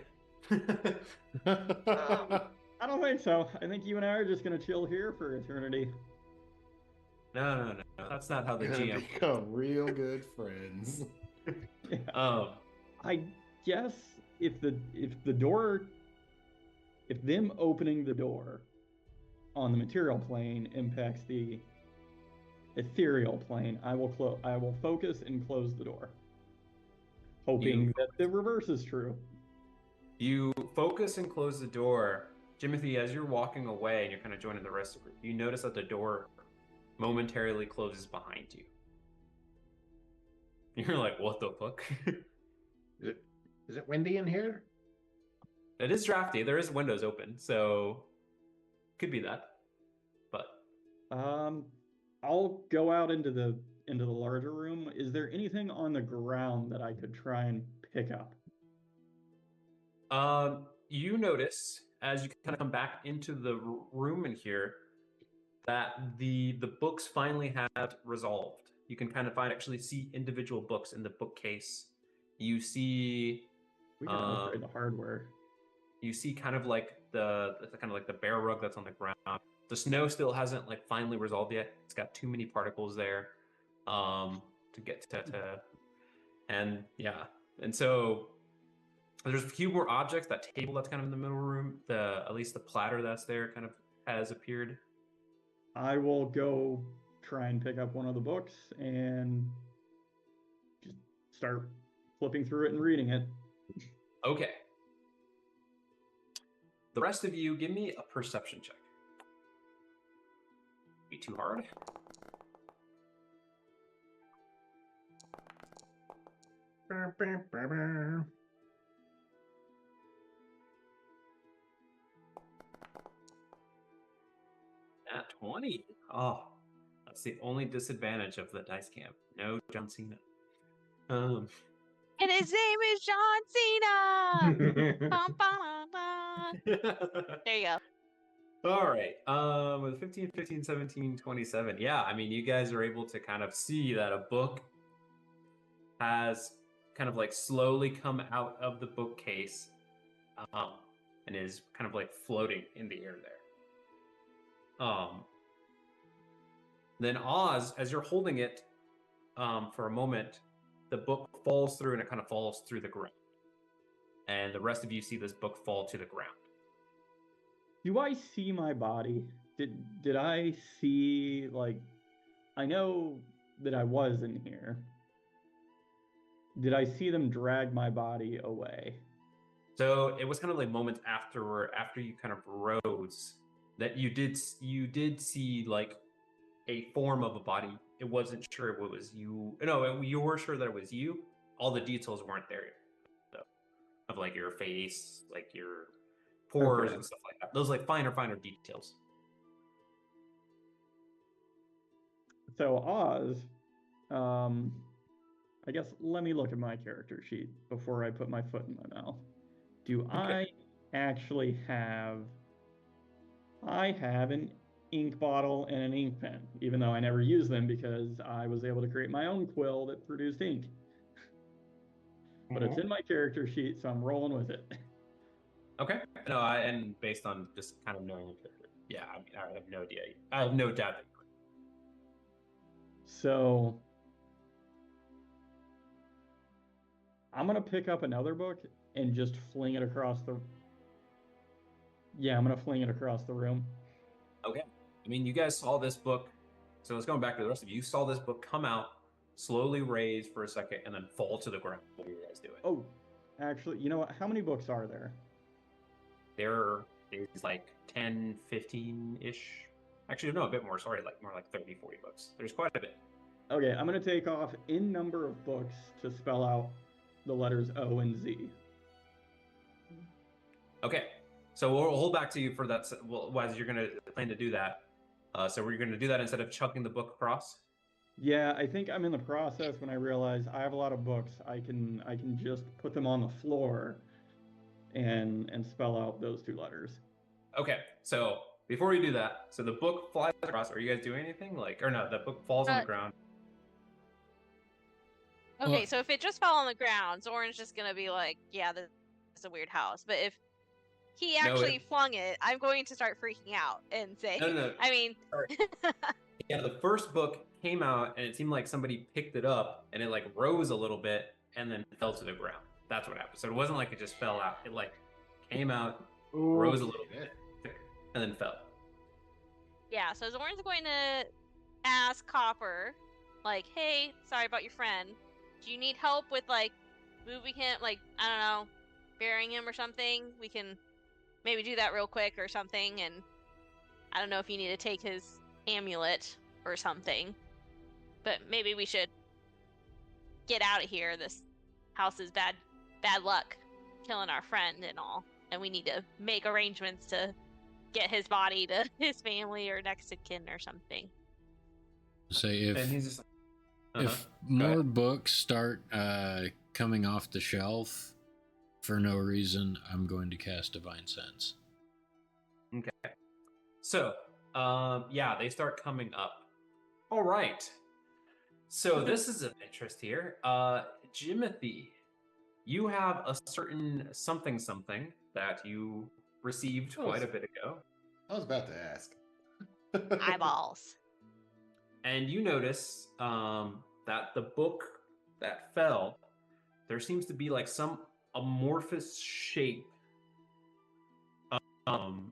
[SPEAKER 4] I don't think so. I think you and I are just gonna chill here for eternity.
[SPEAKER 1] No. That's not how the GM
[SPEAKER 7] become real good friends.
[SPEAKER 4] Yeah. I guess if them opening the door on the material plane impacts the ethereal plane, I will focus and close the door, hoping that the reverse is true.
[SPEAKER 1] You focus and close the door. Jimothy, as you're walking away and you're kind of joining the rest of the group, you notice that the door momentarily closes behind you. You're like, what the fuck?
[SPEAKER 3] Is it windy in here?
[SPEAKER 1] It is drafty. There is windows open, so could be that. But
[SPEAKER 4] I'll go out into the larger room. Is there anything on the ground that I could try and pick up?
[SPEAKER 1] you notice as you kind of come back into the room in here that the books finally have resolved. You can kind of actually see individual books in the bookcase. You see
[SPEAKER 4] we can upgrade the hardware.
[SPEAKER 1] You see kind of like the bear rug that's on the ground. The snow still hasn't like finally resolved yet. It's got too many particles there to get to and yeah. And so there's a few more objects. That table that's kind of in the middle room, at least the platter that's there kind of has appeared.
[SPEAKER 4] I will go try and pick up one of the books and just start flipping through it and reading it.
[SPEAKER 1] Okay. The rest of you, give me a perception check. Be too hard. At 20. Oh, that's the only disadvantage of the dice camp. No John Cena.
[SPEAKER 5] And his name is John Cena. Bum, bum, bum. There you go.
[SPEAKER 1] All right. With 15, 15, 17, 27. Yeah, I mean, you guys are able to kind of see that a book has kind of like slowly come out of the bookcase and is kind of like floating in the air there. Then Oz, as you're holding it for a moment, the book falls through and it kind of falls through the ground. And the rest of you see this book fall to the ground.
[SPEAKER 4] Do I see my body? Did I see, like, I know that I was in here. Did I see them drag my body away?
[SPEAKER 1] So it was kind of like moments after you kind of rose that you did see like a form of a body. It wasn't sure if it was you. No, you were sure that it was you. All the details weren't there, though, of like your face, like your pores and stuff like that. Those like finer details.
[SPEAKER 4] So Oz, I guess let me look at my character sheet before I put my foot in my mouth. Do I actually have... I have an ink bottle and an ink pen, even though I never use them because I was able to create my own quill that produced ink. But it's in my character sheet, so I'm rolling with it.
[SPEAKER 1] Okay. No, and based on just kind of knowing, yeah, I mean, I have no idea. I have no doubt that you would.
[SPEAKER 4] So I'm gonna pick up another book and just fling it across the... Yeah, I'm gonna fling it across the room.
[SPEAKER 1] Okay. I mean, you guys saw this book. So let's go back to the rest of you. You saw this book come out, slowly raise for a second, and then fall to the ground. What are you guys doing?
[SPEAKER 4] Oh, actually, you know what? How many books are there?
[SPEAKER 1] There is like 10, 15-ish. Actually, no, a bit more. Sorry, like more like 30, 40 books. There's quite a bit.
[SPEAKER 4] Okay, I'm going to take off in number of books to spell out the letters O and Z.
[SPEAKER 1] Okay, so we'll hold back to you for that. Well, as you're going to plan to do that. So we're going to do that instead of chucking the book across?
[SPEAKER 4] Yeah, I think I'm in the process when I realize I have a lot of books. I can just put them on the floor and spell out those two letters.
[SPEAKER 1] Okay, so before we do that, so the book flies across. Are you guys doing anything? Or no, the book falls on the ground.
[SPEAKER 5] Okay, so if it just fell on the ground, Zoran's just gonna be like, yeah, this is a weird house. But if he actually flung it, I'm going to start freaking out and say,
[SPEAKER 1] No.
[SPEAKER 5] I mean...
[SPEAKER 1] Yeah, the first book came out and it seemed like somebody picked it up and it like rose a little bit and then fell to the ground. That's what happened. So it wasn't like it just fell out. It like came out, rose a little bit, and then fell.
[SPEAKER 5] Yeah, so Zoran's going to ask Copper, like, hey, sorry about your friend. Do you need help with like moving him, like, I don't know, burying him or something? We can maybe do that real quick or something. And I don't know if you need to take his amulet or something, but maybe we should get out of here. This house is bad luck, killing our friend and all, and we need to make arrangements to get his body to his family or next of kin or something.
[SPEAKER 2] Say
[SPEAKER 1] And he's just like,
[SPEAKER 2] if more books start coming off the shelf for no reason, I'm going to cast Divine Sense.
[SPEAKER 1] Okay. So, yeah, they start coming up. All right. So this is of interest here. Jimothy, you have a certain something that you received quite a bit ago.
[SPEAKER 7] I was about to ask.
[SPEAKER 5] Eyeballs.
[SPEAKER 1] And you notice that the book that fell, there seems to be like some amorphous shape kind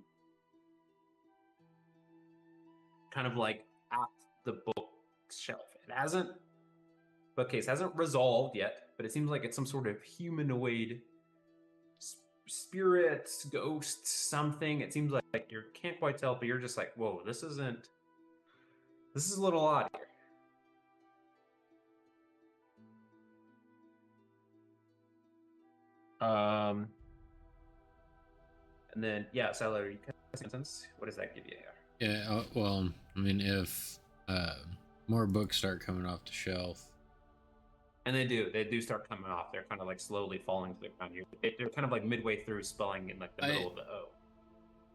[SPEAKER 1] of like at the bookshelf. Bookcase hasn't resolved yet, but it seems like it's some sort of humanoid spirits, ghosts, something. It seems like you can't quite tell, but you're just like, whoa, this is a little odd here. And then, yeah, Sailor, you can sentence. What does that give you here?
[SPEAKER 2] Yeah, well, I mean, if more books start coming off the shelf.
[SPEAKER 1] And they do start coming off. They're kind of like slowly falling to the ground. They're kind of like midway through spelling in like the middle of the O.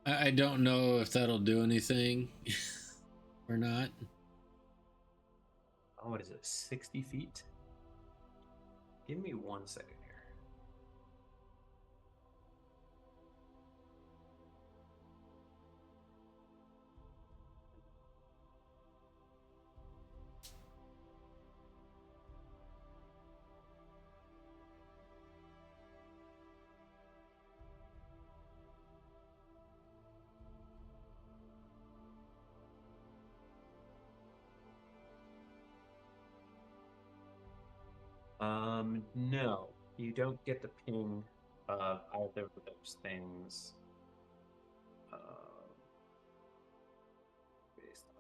[SPEAKER 2] I don't know if that'll do anything or not.
[SPEAKER 1] Oh, what is it? 60 feet? Give me 1 second here. No, you don't get the ping of either of those things. Based on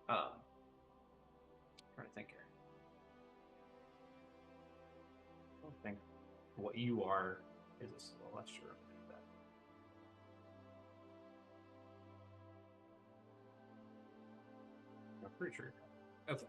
[SPEAKER 1] that, I don't think. Trying to think here. I don't think what you are is a celestial. I'm pretty sure. Okay.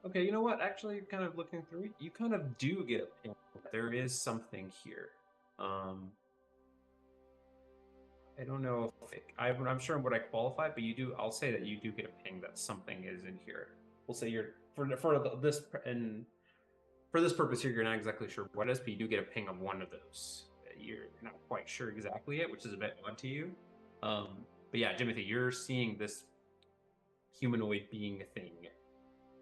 [SPEAKER 1] Okay, you know what? Actually, kind of looking through it, you kind of do get a ping. There is something here. I don't know if I'm sure what I qualify, but you do. I'll say that you do get a ping that something is in here. We'll say you're for this and for this purpose here, you're not exactly sure what it is, but you do get a ping of one of those. You're not quite sure exactly yet, which is a bit odd to you. But yeah, Jimothy, you're seeing this humanoid being a thing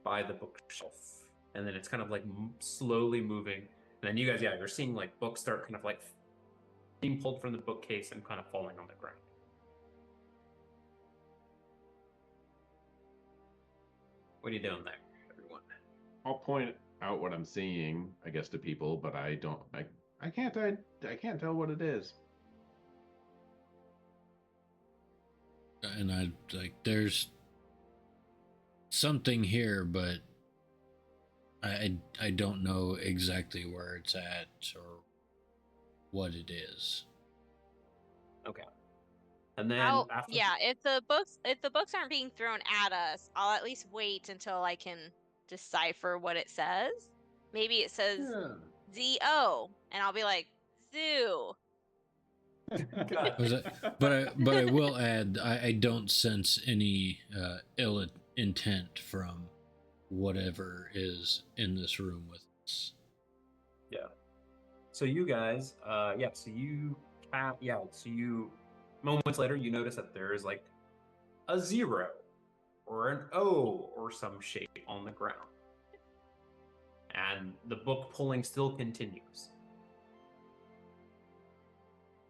[SPEAKER 1] by the bookshelf, and then it's kind of like slowly moving. And then you guys, yeah, you're seeing like books start kind of like being pulled from the bookcase and kind of falling on the ground. What are you doing there, everyone?
[SPEAKER 3] I'll point out what I'm seeing, I guess, to people, but I can't tell what it is.
[SPEAKER 2] And I like there's something here, but I don't know exactly where it's at or what it is.
[SPEAKER 1] Okay. And then after
[SPEAKER 5] if the books aren't being thrown at us, I'll at least wait until I can decipher what it says. Maybe it says Z-O, and I'll be like, zoo.
[SPEAKER 2] But I will add, I don't sense any ill intent from whatever is in this room with us.
[SPEAKER 1] Yeah. So you guys, so you moments later you notice that there is like a 0 or an O or some shape on the ground. And the book pulling still continues.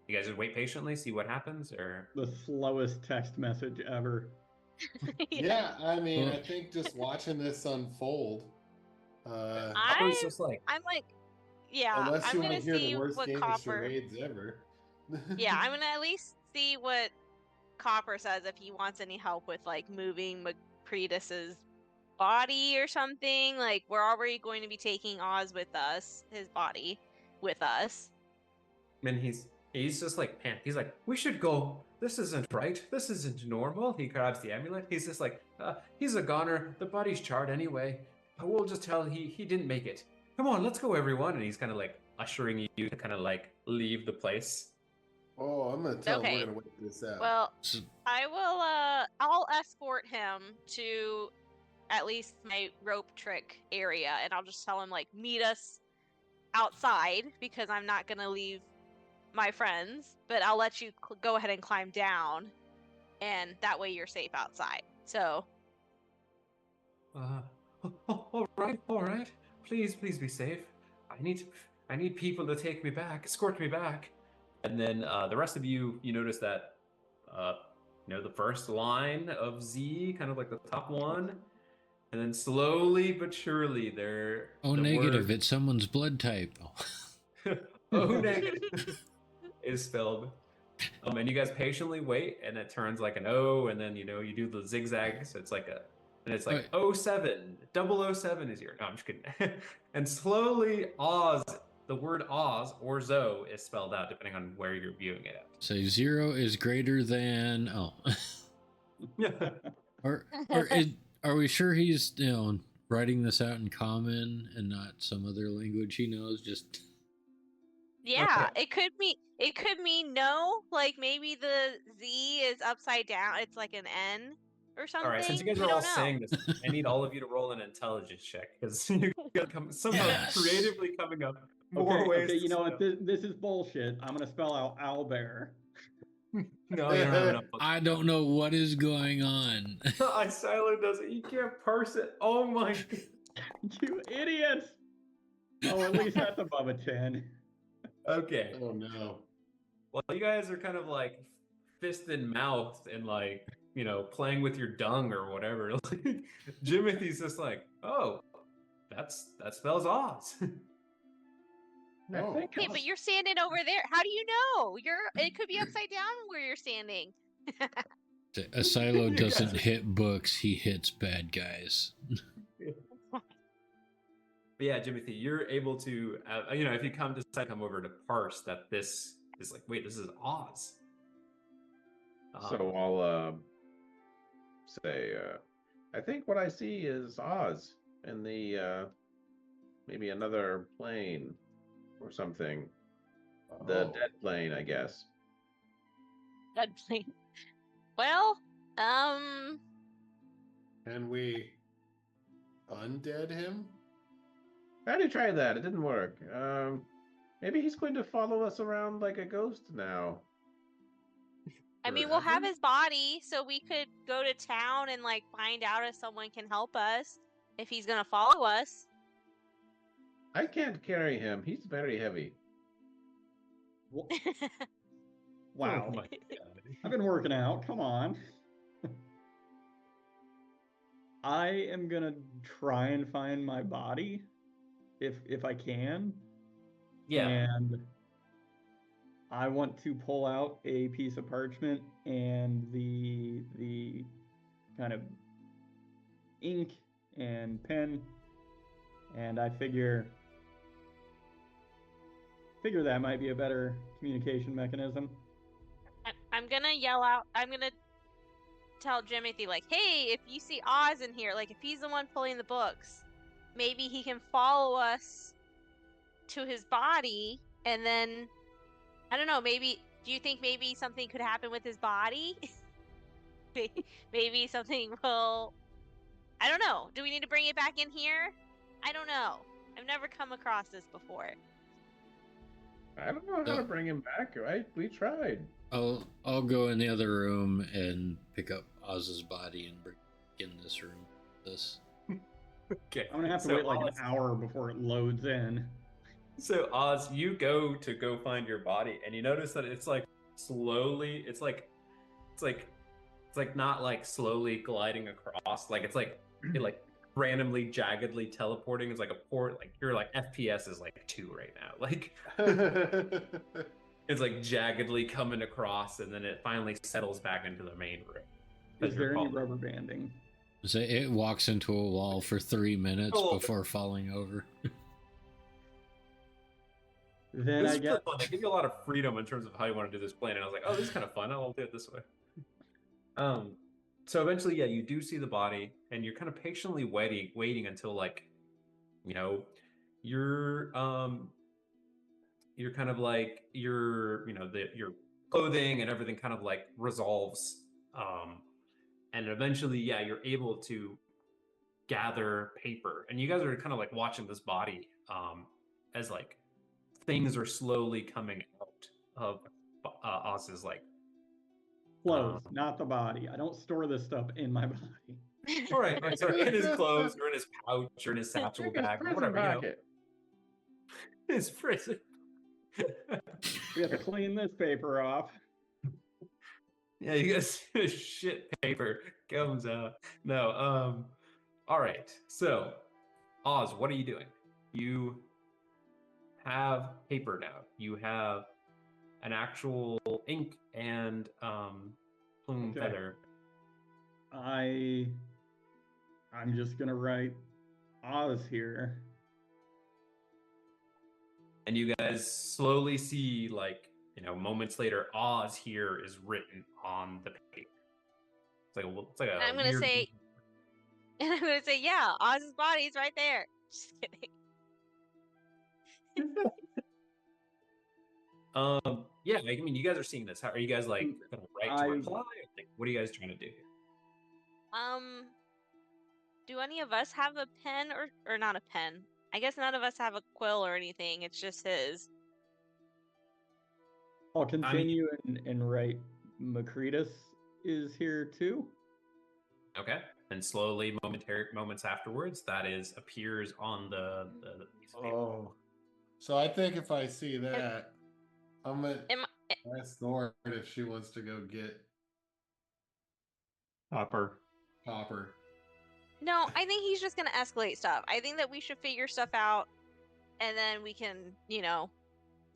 [SPEAKER 1] You guys just wait patiently, see what happens, or
[SPEAKER 4] the slowest text message ever.
[SPEAKER 7] Yeah, I mean, I think just watching this unfold.
[SPEAKER 5] I'm like, yeah.
[SPEAKER 7] Unless you want to hear the worst game of
[SPEAKER 5] Copper...
[SPEAKER 7] charades ever.
[SPEAKER 5] Yeah, I'm gonna at least see what Copper says if he wants any help with like moving Macretus's body or something? Like, we're already going to be taking Oz with us, his body with us.
[SPEAKER 1] And he's just like he's like, we should go. This isn't right. This isn't normal. He grabs the amulet. He's just like, he's a goner. The body's charred anyway. We'll just tell he didn't make it. Come on, let's go, everyone. And he's kind of like ushering you to kind of like leave the place.
[SPEAKER 7] Oh, I'm gonna tell him
[SPEAKER 5] Okay.
[SPEAKER 7] we're gonna wait this out.
[SPEAKER 5] Well, I will. I'll escort him to at least my rope trick area, and I'll just tell him like, meet us outside because I'm not gonna leave my friends, but I'll let you go ahead and climb down, and that way you're safe outside. So.
[SPEAKER 1] All right. Please be safe. I need people to take me back, escort me back. And then the rest of you notice that, the first line of Z, kind of like the top one, and then slowly but surely there.
[SPEAKER 2] Oh, negative! It's someone's blood type.
[SPEAKER 1] O negative is spelled. And you guys patiently wait, and it turns like an O, and then you do the zigzag, so it's like and it's like 07, 007 is here. No, I'm just kidding. And slowly Oz, the word Oz or Zo is spelled out depending on where you're viewing it at.
[SPEAKER 2] So 0 is greater than are we sure he's writing this out in common and not some other language he knows? Just
[SPEAKER 5] yeah, okay. It could mean no, like maybe the Z is upside down. It's like an N or something.
[SPEAKER 1] All right, since you guys are all saying this, I need all of you to roll an intelligence check because you got somehow creatively coming up more ways.
[SPEAKER 4] Okay, you know what? This is bullshit. I'm gonna spell out owlbear.
[SPEAKER 1] No, you don't have enough.
[SPEAKER 2] I don't know what is going on.
[SPEAKER 1] Silo doesn't. You can't parse it. Oh my god!
[SPEAKER 4] You idiots! Oh, at least that's above a 10.
[SPEAKER 1] Okay.
[SPEAKER 7] Oh no.
[SPEAKER 1] Well, you guys are kind of like fist in mouth and like playing with your dung or whatever. Jimothy's just like, oh, that spells Oz.
[SPEAKER 7] No.
[SPEAKER 5] Okay, but you're standing over there. How do you know? It could be upside down where you're standing.
[SPEAKER 2] A Silo doesn't hit books; he hits bad guys.
[SPEAKER 1] But yeah, Jimothy, you're able to, if you decide to come over to parse that this is like, wait, this is Oz.
[SPEAKER 3] So I'll say, I think what I see is Oz in the maybe another plane or something. The dead plane, I guess.
[SPEAKER 5] Dead plane. Well,
[SPEAKER 7] Can we undead him?
[SPEAKER 3] I already tried that. It didn't work. Maybe he's going to follow us around like a ghost now.
[SPEAKER 5] I mean, we'll have his body, so we could go to town and like find out if someone can help us, if he's gonna follow us.
[SPEAKER 3] I can't carry him. He's very heavy.
[SPEAKER 4] Wow.
[SPEAKER 1] Oh my god.
[SPEAKER 4] I've been working out. Come on. I am gonna try and find my body if I can.
[SPEAKER 1] Yeah.
[SPEAKER 4] And I want to pull out a piece of parchment and the kind of ink and pen, and I figure that might be a better communication mechanism.
[SPEAKER 5] I'm gonna yell out. I'm gonna tell Jimothy, like, hey, if you see Oz in here, like if he's the one pulling the books, maybe he can follow us to his body, and then I don't know, maybe do you think maybe something could happen with his body? Maybe something will, I don't know. Do we need to bring it back in here? I don't know. I've never come across this before.
[SPEAKER 3] I don't know how to bring him back, right? We tried.
[SPEAKER 2] I'll go in the other room and pick up Oz's body and bring it in this room.
[SPEAKER 1] Okay.
[SPEAKER 4] I'm gonna have to wait like an hour before it loads in.
[SPEAKER 1] So Oz, you go find your body, and you notice that it's like slowly. It's like not like slowly gliding across. Like it's like it like randomly jaggedly teleporting. It's like a port. Like your like FPS is like 2 right now. Like it's like jaggedly coming across, and then it finally settles back into the main room.
[SPEAKER 4] Is there any rubber banding?
[SPEAKER 2] So it walks into a wall for 3 minutes before falling over.
[SPEAKER 4] Then
[SPEAKER 1] this
[SPEAKER 4] I
[SPEAKER 1] is
[SPEAKER 4] guess
[SPEAKER 1] fun. They give you a lot of freedom in terms of how you want to do this plan, and I was like, oh, this is kind of fun. I'll do it this way. So eventually, yeah, you do see the body, and you're kind of patiently waiting until, like, you know, you're kind of like your clothing and everything kind of like resolves, and eventually, yeah, you're able to gather paper, and you guys are kind of like watching this body, as like things are slowly coming out of Oz's like
[SPEAKER 4] clothes, not the body. I don't store this stuff in my body.
[SPEAKER 1] all right, sorry, in his clothes or in his pouch or in his satchel bag, or whatever, his prison.
[SPEAKER 4] We have to clean this paper off.
[SPEAKER 1] Yeah, you guys, shit paper comes out. No, all right. So, Oz, what are you doing? You have paper now. You have an actual ink and plume feather.
[SPEAKER 4] I'm just gonna write Oz here.
[SPEAKER 1] And you guys slowly see, like, moments later, Oz here is written on the paper. It's like a
[SPEAKER 5] I'm gonna say, yeah, Oz's body's right there. Just kidding.
[SPEAKER 1] Yeah, I mean, you guys are seeing this. How are you guys like gonna write to reply? Like, what are you guys trying to do here?
[SPEAKER 5] Do any of us have a pen or not a pen? I guess none of us have a quill or anything. It's just his.
[SPEAKER 4] I'll continue and write. Makritis is here too.
[SPEAKER 1] Okay, and slowly, moments afterwards, that appears on the piece of paper.
[SPEAKER 7] Oh, so I think if I see that, I'm gonna ask Lauren if she wants to go get
[SPEAKER 3] Hopper.
[SPEAKER 5] No, I think he's just gonna escalate stuff. I think that we should figure stuff out, and then we can,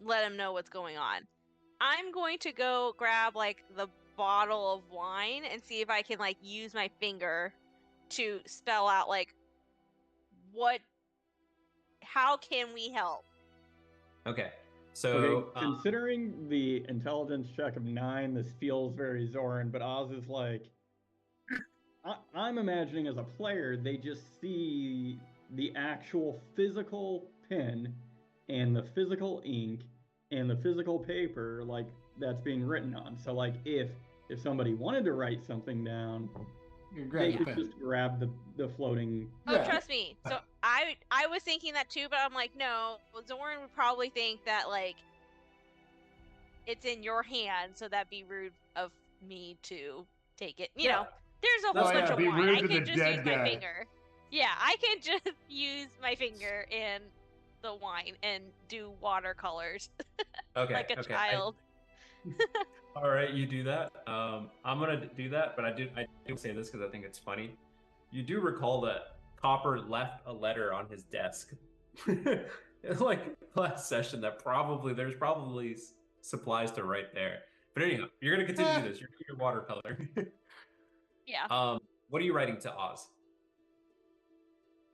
[SPEAKER 5] let him know what's going on. I'm going to go grab like the bottle of wine and see if I can like use my finger to spell out like how can we help?
[SPEAKER 1] Okay. So
[SPEAKER 4] considering the intelligence check of 9, this feels very Zoran, but Oz is like, I'm imagining as a player, they just see the actual physical pen and the physical ink and the physical paper like that's being written on. So like if somebody wanted to write something down, they could just grab the floating.
[SPEAKER 5] Trust me. So I was thinking that too, but I'm like, no, Zoran would probably think that like it's in your hand, so that'd be rude of me to take it. You know, there's a whole bunch of wine. I can just use my finger. Yeah, I can just use my finger in the wine and do watercolors.
[SPEAKER 1] Okay.
[SPEAKER 5] Like a child.
[SPEAKER 1] All right, you do that. I'm gonna do that, but I do say this because I think it's funny. You do recall that Copper left a letter on his desk, like last session. That there's probably supplies to write there. But anyhow, you're gonna continue to do this. You're doing your watercolor.
[SPEAKER 5] Yeah.
[SPEAKER 1] What are you writing to Oz?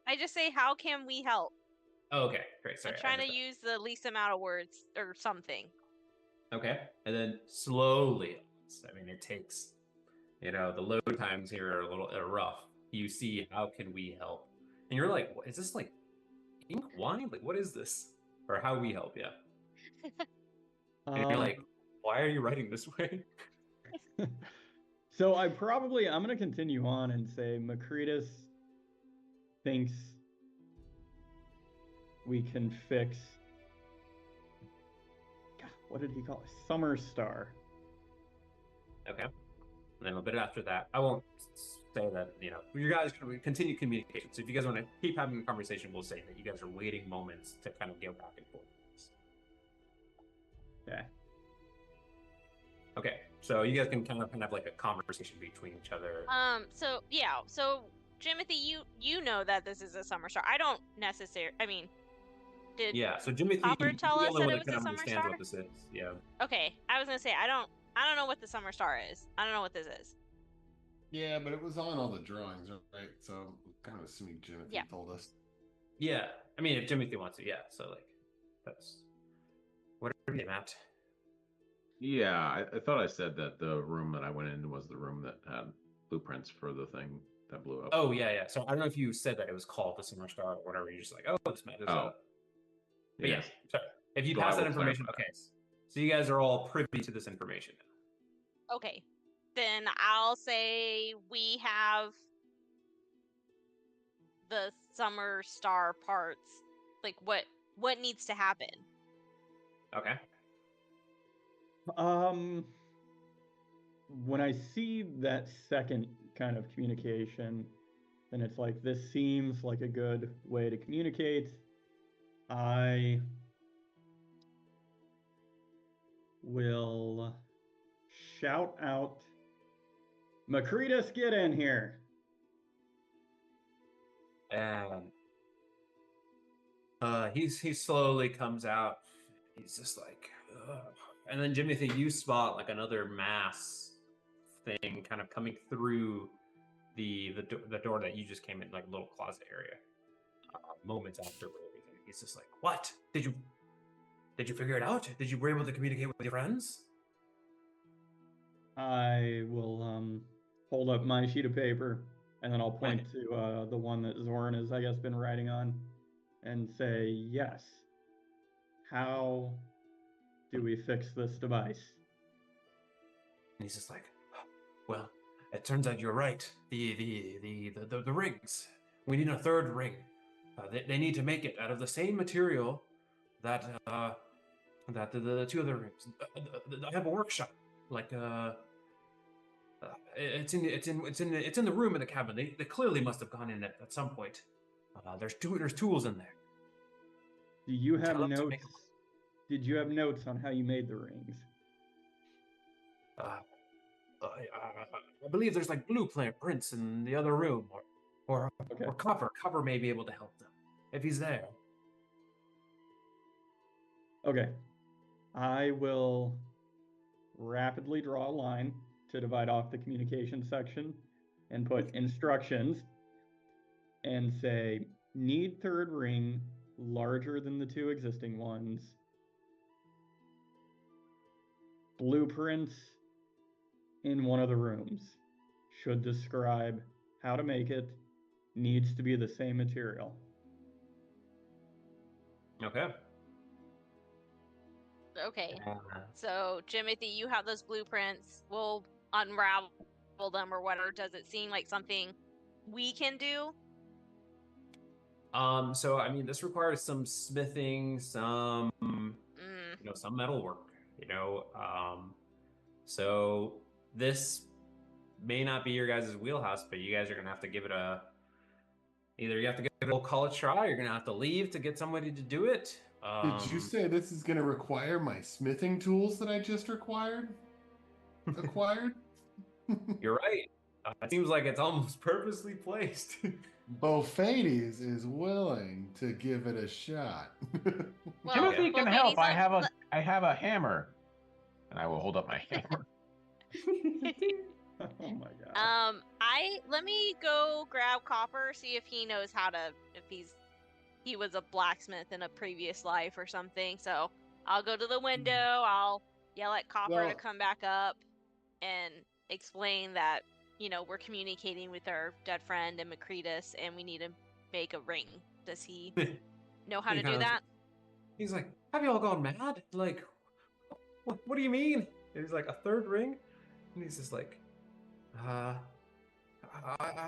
[SPEAKER 5] I just say, how can we help?
[SPEAKER 1] Oh, okay, great. Sorry.
[SPEAKER 5] I'm trying to use the least amount of words or something.
[SPEAKER 1] Okay, and then slowly, I mean, it takes, the load times here are a little rough. You see, how can we help? And you're like, is this like ink wine? Like, what is this? Or how we help? Yeah. And you're like, why are you writing this way?
[SPEAKER 4] So I'm going to continue on and say Makritis thinks we can fix, what did he call it? Summer Star.
[SPEAKER 1] Okay. And then a bit after that, I won't say that, you guys can continue communication. So if you guys want to keep having a conversation, we'll say that you guys are waiting moments to kind of go back and forth.
[SPEAKER 4] Yeah.
[SPEAKER 1] Okay. So you guys can kind of have like a conversation between each other.
[SPEAKER 5] So Jimothy, you know that this is a summer star. I don't necessarily. I mean, did
[SPEAKER 1] so Jimothy,
[SPEAKER 5] Copper tell us that it was a summer star?
[SPEAKER 1] What this is. Yeah.
[SPEAKER 5] Okay, I was gonna say I don't know what the summer star is. I don't know what this is.
[SPEAKER 7] Yeah, but it was on all the drawings, right? So I'm kind of assuming Jimothy told us.
[SPEAKER 1] Yeah, I mean, if Jimothy wants to, yeah. So like, that's whatever you Matt.
[SPEAKER 3] Yeah, I thought I said that the room that I went in was the room that had blueprints for the thing that blew up.
[SPEAKER 1] Oh yeah. So I don't know if you said that it was called the Summer Star or whatever. You're just like, oh, this man is up. But yes. So if you
[SPEAKER 3] So
[SPEAKER 1] pass that information, okay. So you guys are all privy to this information.
[SPEAKER 5] Okay. Then I'll say we have the Summer Star parts. Like what needs to happen?
[SPEAKER 1] Okay.
[SPEAKER 4] When I see that second kind of communication, then it's like, this seems like a good way to communicate. I will shout out, Makritas, get in here.
[SPEAKER 1] And he slowly comes out. He's just like, ugh. And then Jimothy, you spot like another mass thing kind of coming through the door that you just came in, like a little closet area. Moments after everything, he's just like, "What? Did you figure it out? Did you were able to communicate with your friends?"
[SPEAKER 4] I will hold up my sheet of paper, and then I'll point to the one that Zoran has, I guess, been writing on, and say, yes. How do we fix this device?
[SPEAKER 1] And he's just like, well, it turns out you're right. The rings. We need a third ring. They need to make it out of the same material that the two other rings. I have a workshop. Like it's in the room in the cabin. They clearly must have gone in at some point. There's tools in there.
[SPEAKER 4] Do you have notes? Did you have notes on how you made the rings?
[SPEAKER 1] I believe there's like blueprints in the other room, or Copper. Copper may be able to help them if he's there.
[SPEAKER 4] Okay, I will rapidly draw a line to divide off the communication section and put instructions and say, need third ring larger than the two existing ones. Blueprints in one of the rooms. Should describe how to make it. Needs to be the same material.
[SPEAKER 1] Okay.
[SPEAKER 5] Okay. So, Jimothy, you have those blueprints. We'll unravel them or whatever. Does it seem like something we can do?
[SPEAKER 1] So I mean, this requires some smithing, some some metal work. So this may not be your guys' wheelhouse, but you guys are gonna have to give it either you have to give it a college try, or you're gonna have to leave to get somebody to do it.
[SPEAKER 7] Did you say this is gonna require my smithing tools that I just acquired?
[SPEAKER 1] You're right. It seems like it's almost purposely placed.
[SPEAKER 6] Bofades is willing to give it a shot.
[SPEAKER 3] Well, Jimothy can help. I have a hammer, and I will hold up my hammer.
[SPEAKER 4] Oh my god.
[SPEAKER 5] Let me go grab Copper, see if he knows if he was a blacksmith in a previous life or something. So I'll go to the window. I'll yell at Copper to come back up and explain that, we're communicating with our dead friend and Makritas, and we need to make a ring. Does he know how to do that?
[SPEAKER 1] He's like, have you all gone mad? Like, what do you mean? And he's like, a third ring? And he's just like, I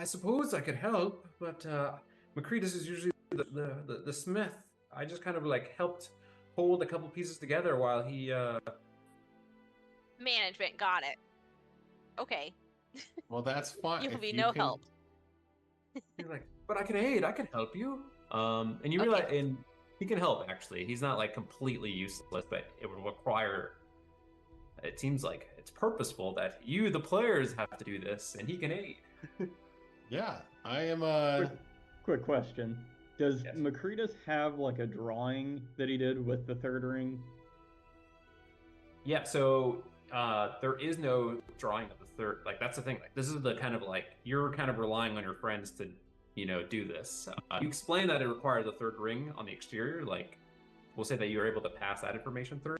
[SPEAKER 1] suppose I could help, but Makritas is usually the smith. I just kind of like helped hold a couple pieces together while he
[SPEAKER 5] Management got it. Okay.
[SPEAKER 7] Well, that's fine.
[SPEAKER 5] You'll be no help.
[SPEAKER 1] You're like, but I can aid. I can help you. And you realize, and he can help actually. He's not like completely useless, but it would require. It seems like it's purposeful that you, the players, have to do this, and he can aid.
[SPEAKER 7] Yeah, I am.
[SPEAKER 4] Quick question: does Makritas have like a drawing that he did with the third ring?
[SPEAKER 1] Yeah. So there is no drawing of the third. Like that's the thing. Like this is the kind of like you're kind of relying on your friends to, do this. You explain that it requires a third ring on the exterior. Like we'll say that you're able to pass that information through.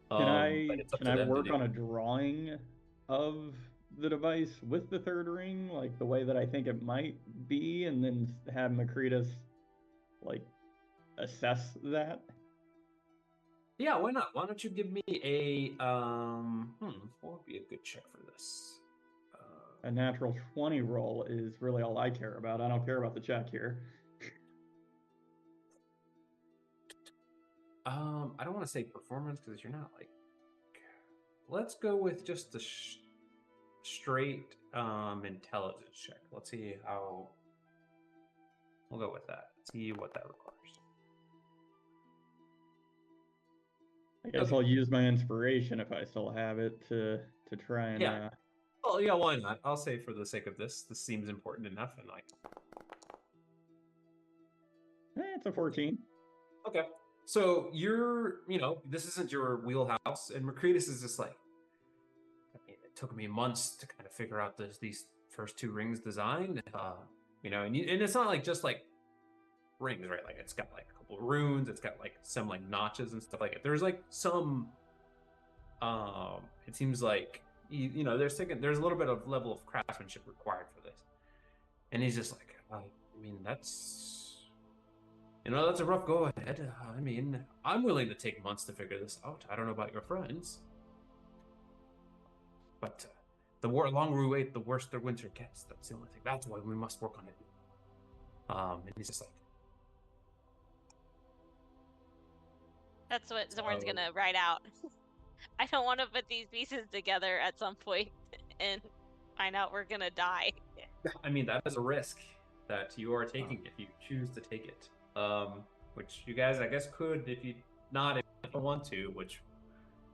[SPEAKER 1] But it's up
[SPEAKER 4] Can
[SPEAKER 1] to
[SPEAKER 4] I
[SPEAKER 1] them to
[SPEAKER 4] work
[SPEAKER 1] do.
[SPEAKER 4] on a drawing of the device with the third ring, like the way that I think it might be, and then have Makritas like assess that?
[SPEAKER 1] Yeah, why not? Why don't you give me a what would be a good check for this?
[SPEAKER 4] A natural 20 roll is really all I care about. I don't care about the check here.
[SPEAKER 1] I don't want to say performance because you're not like. Let's go with just the straight intelligence check. Let's see how. We'll go with that. See what that requires.
[SPEAKER 4] I guess I'll use my inspiration if I still have it to try and.
[SPEAKER 1] Yeah. Well, yeah. Why not? I'll say for the sake of this seems important enough, and like.
[SPEAKER 4] It's a 14.
[SPEAKER 1] Okay. So you're, this isn't your wheelhouse, and Mercurius is just like. I mean, it took me months to kind of figure out these first two rings design. And it's not like just like rings, right? Like it's got like a couple of runes, it's got like some like notches and stuff like it. There's like some it seems like there's a little bit of level of craftsmanship required for this. And he's just like, I mean, that's a rough go ahead. I mean, I'm willing to take months to figure this out. I don't know about your friends. But the longer we wait, the worse their winter gets. That's the only thing. That's why we must work on it. And he's just like,
[SPEAKER 5] that's what Zorn's gonna write out. I don't want to put these pieces together at some point and find out we're gonna die.
[SPEAKER 1] I mean, that is a risk that you are taking if you choose to take it. Which you guys, I guess, could if you want to, which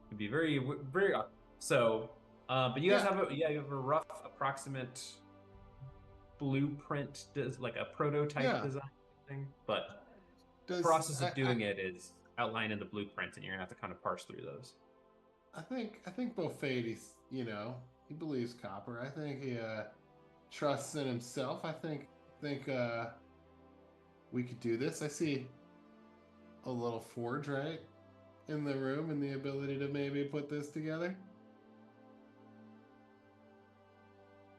[SPEAKER 1] would be very, very. So, but you guys have a rough approximate blueprint, like a prototype design thing, but the process of doing it is outlined in the blueprint, and you're gonna have to kind of parse through those.
[SPEAKER 7] I think Bofades, he believes Copper. I think he trusts in himself. I think we could do this. I see a little forge right in the room and the ability to maybe put this together.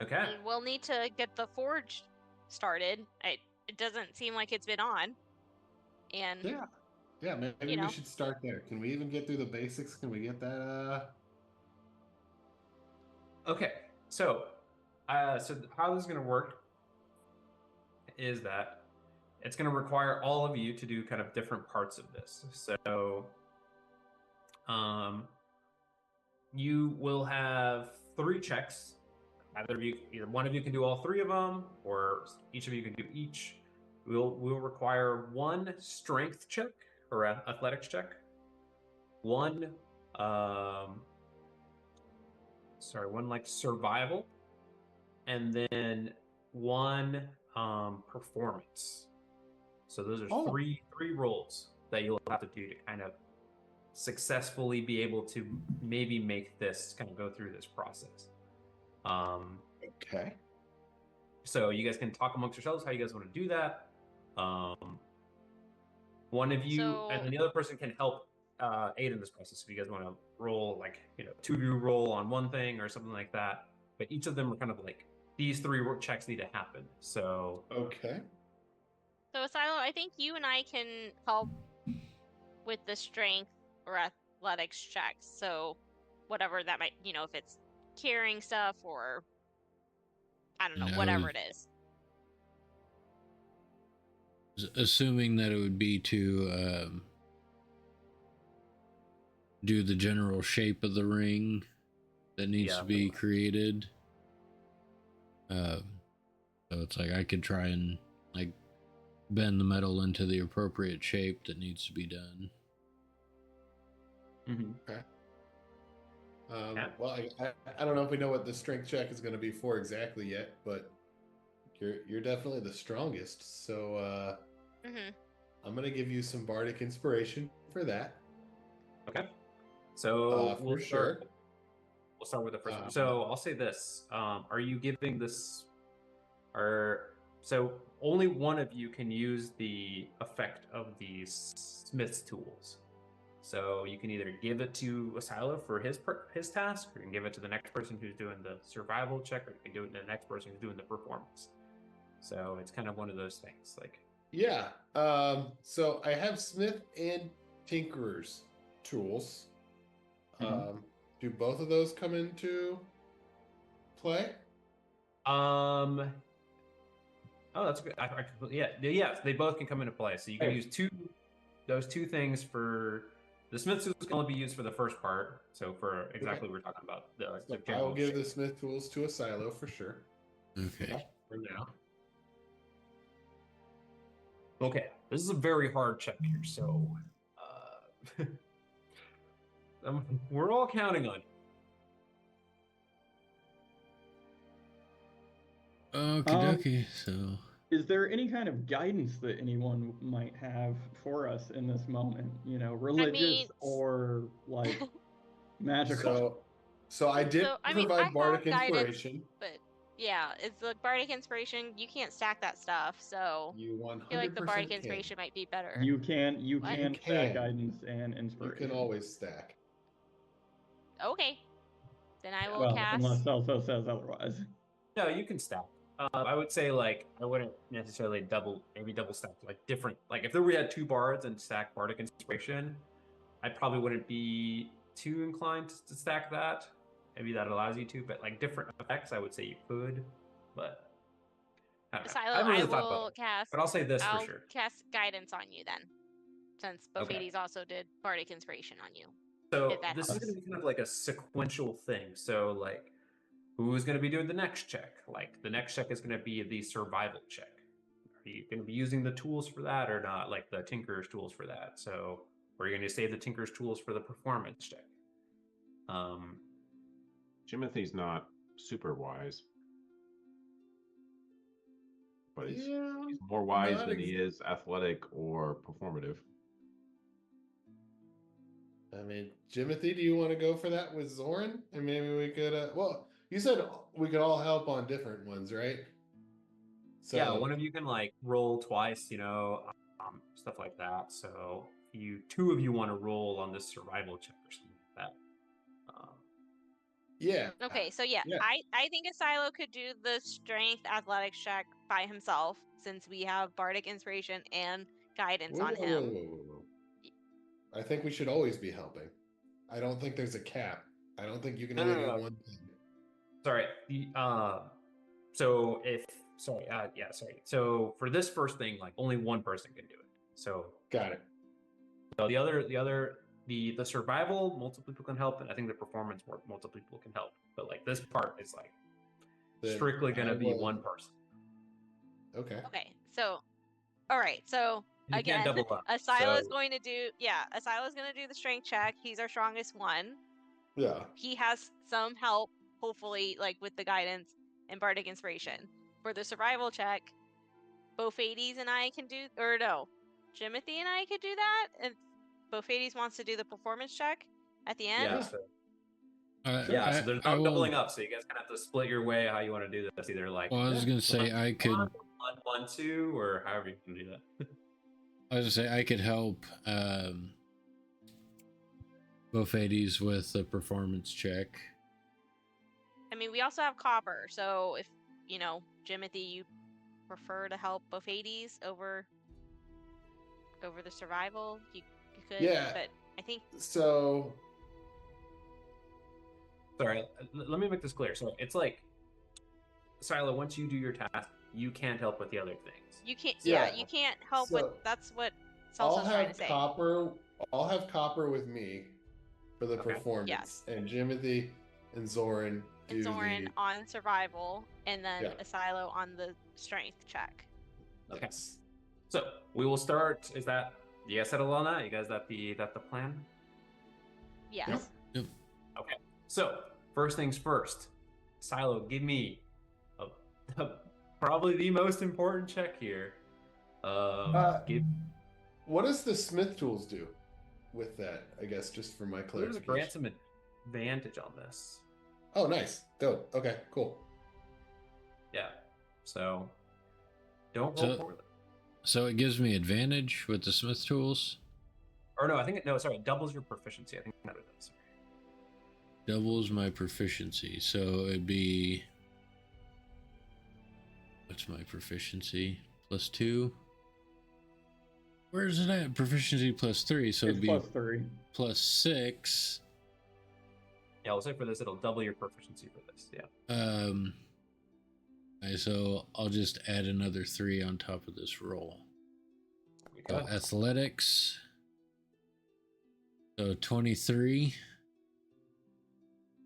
[SPEAKER 5] Okay. And we'll need to get the forge started. It doesn't seem like it's been on. And
[SPEAKER 7] yeah, maybe we should start there. Can we even get through the basics? Can we get that?
[SPEAKER 1] Okay, so how this is going to work is that it's going to require all of you to do kind of different parts of this. So, you will have 3 checks. Either one of you can do all 3 of them, or each of you can do each. We'll require 1 strength check or athletics check, one like survival, and then 1 performance. So those are three rolls that you'll have to do to kind of successfully be able to maybe make this kind of go through this process.
[SPEAKER 7] Okay.
[SPEAKER 1] So you guys can talk amongst yourselves how you guys want to do that. One of you and then the other person can help aid in this process. If you guys want to roll, like 2 of you roll on one thing or something like that. But each of them are kind of like these 3 checks need to happen. So
[SPEAKER 7] okay.
[SPEAKER 5] So Silo, I think you and I can help with the strength or athletics checks. So whatever that might, if it's carrying stuff or I don't know, whatever it is.
[SPEAKER 2] Assuming that it would be to do the general shape of the ring that needs to be created. So it's like I could try and like bend the metal into the appropriate shape that needs to be done.
[SPEAKER 7] Okay. Well, I don't know if we know what the strength check is going to be for exactly yet, but you're definitely the strongest. So I'm going to give you some bardic inspiration for that.
[SPEAKER 1] Okay. So
[SPEAKER 7] we'll
[SPEAKER 1] We'll start with the first one. So I'll say this: are you giving this? So only one of you can use the effect of these Smith's tools. So you can either give it to Asilo for his task, or you can give it to the next person who's doing the survival check, or you can do it to the next person who's doing the performance. So it's kind of one of those things. Like,
[SPEAKER 7] yeah. So I have Smith and Tinkerer's tools. Do both of those come into play?
[SPEAKER 1] Oh, that's good. Yeah, they both can come into play. So you can use those two things for the Smith tools can only be used for the first part. So for exactly what we're talking about.
[SPEAKER 7] I will give the Smith tools to Asilo for sure.
[SPEAKER 2] Okay.
[SPEAKER 1] For now. Okay, this is a very hard check here. So we're all counting on you.
[SPEAKER 2] Okie dokie. So,
[SPEAKER 4] is there any kind of guidance that anyone might have for us in this moment? You know, religious or like magical?
[SPEAKER 7] So I did provide bardic inspiration,
[SPEAKER 5] but yeah, it's the bardic inspiration. You can't stack that stuff, so
[SPEAKER 7] you 100%
[SPEAKER 5] I feel like the bardic inspiration might be better.
[SPEAKER 4] You can stack guidance and inspiration.
[SPEAKER 7] You can always stack.
[SPEAKER 5] Okay, then I will cast.
[SPEAKER 4] Unless Celso says otherwise.
[SPEAKER 1] No, you can stack. I would say like I wouldn't necessarily double stack like different. Like if we had two bards and stack bardic inspiration, I probably wouldn't be too inclined to stack that. Maybe that allows you to, but like different effects, I would say you could. But I don't know.
[SPEAKER 5] Silo,
[SPEAKER 1] I haven't really
[SPEAKER 5] I
[SPEAKER 1] thought
[SPEAKER 5] will
[SPEAKER 1] about it,
[SPEAKER 5] cast.
[SPEAKER 1] but I'll say this
[SPEAKER 5] I'll
[SPEAKER 1] for sure.
[SPEAKER 5] Cast guidance on you then, since Bofades also did bardic inspiration on you.
[SPEAKER 1] So this is going to be kind of like a sequential thing. So like, who's going to be doing the next check? Like the next check is going to be the survival check. Are you going to be using the tools for that or not? Like the Tinker's tools for that. So, or are you going to save the Tinker's tools for the performance check?
[SPEAKER 3] Jimothy's not super wise, but he's more wise than he is athletic or performative.
[SPEAKER 7] I mean, Jimothy, do you want to go for that with Zoran? And maybe we could, well, you said we could all help on different ones, right?
[SPEAKER 1] So yeah, one of you can like roll twice, stuff like that. So two of you want to roll on this survival check or something like that.
[SPEAKER 7] Yeah.
[SPEAKER 5] Okay, so yeah. I think Asilo could do the strength athletics check by himself since we have bardic inspiration and guidance on him.
[SPEAKER 7] Whoa. I think we should always be helping. I don't think there's a cap. I don't think you can only do one thing.
[SPEAKER 1] Sorry. So for this first thing, like only one person can do it. So
[SPEAKER 7] got it.
[SPEAKER 1] So the survival, multiple people can help, and I think the performance multiple people can help. But like this part is like strictly going to be one person.
[SPEAKER 7] Okay.
[SPEAKER 5] Okay. So, all right. So
[SPEAKER 1] you
[SPEAKER 5] again,
[SPEAKER 1] can't double up.
[SPEAKER 5] Asilo is going to do the strength check. He's our strongest one.
[SPEAKER 7] Yeah.
[SPEAKER 5] He has some help, hopefully, like with the guidance and bardic inspiration. For the survival check, Bofades and I can do, or no, Jimothy and I could do that. And Bofades wants to do the performance check at the end.
[SPEAKER 1] Yeah. So there's no doubling up. So you guys kind of have to split your way how you want to do this. Either like.
[SPEAKER 2] Well, I was gonna say I could
[SPEAKER 1] 1, 2, or however you can do that.
[SPEAKER 2] I was gonna say I could help Bofades with the performance check.
[SPEAKER 5] I mean, we also have Copper, so if Jimothy, you prefer to help Bofades over the survival, you could.
[SPEAKER 7] Yeah.
[SPEAKER 5] But I think
[SPEAKER 7] so.
[SPEAKER 1] Sorry, let me make this clear. So it's like, Silo, once you do your task, you can't help with the other things.
[SPEAKER 5] You can't. Yeah, you can't help with. That's what Celso's trying to say.
[SPEAKER 7] I'll have Copper with me for the performance.
[SPEAKER 5] Yes.
[SPEAKER 7] And Jimothy and Zoran do
[SPEAKER 5] on survival, and then Asilo on the strength check.
[SPEAKER 1] Okay. So we will start. Is that you guys settled on that? You guys that the plan?
[SPEAKER 5] Yes.
[SPEAKER 2] Yep.
[SPEAKER 1] Okay. So first things first, Silo, give me probably the most important check here.
[SPEAKER 7] What does the Smith tools do with that? I guess just for my clarification.
[SPEAKER 1] Grant some advantage on this.
[SPEAKER 7] Oh, nice. Dope. Okay, cool.
[SPEAKER 1] Yeah. So don't roll poorly.
[SPEAKER 2] So it gives me advantage with the smith tools?
[SPEAKER 1] Or no, sorry, it doubles your proficiency. I think that it does.
[SPEAKER 2] Doubles my proficiency. So it'd be... What's my proficiency? +2? Where is it at? Proficiency +3. So it'd be
[SPEAKER 4] +3.
[SPEAKER 2] +6.
[SPEAKER 1] Yeah, we'll say for this, it'll double your proficiency for this. Yeah.
[SPEAKER 2] Okay, so I'll just add another 3 on top of this roll. So athletics. So 23.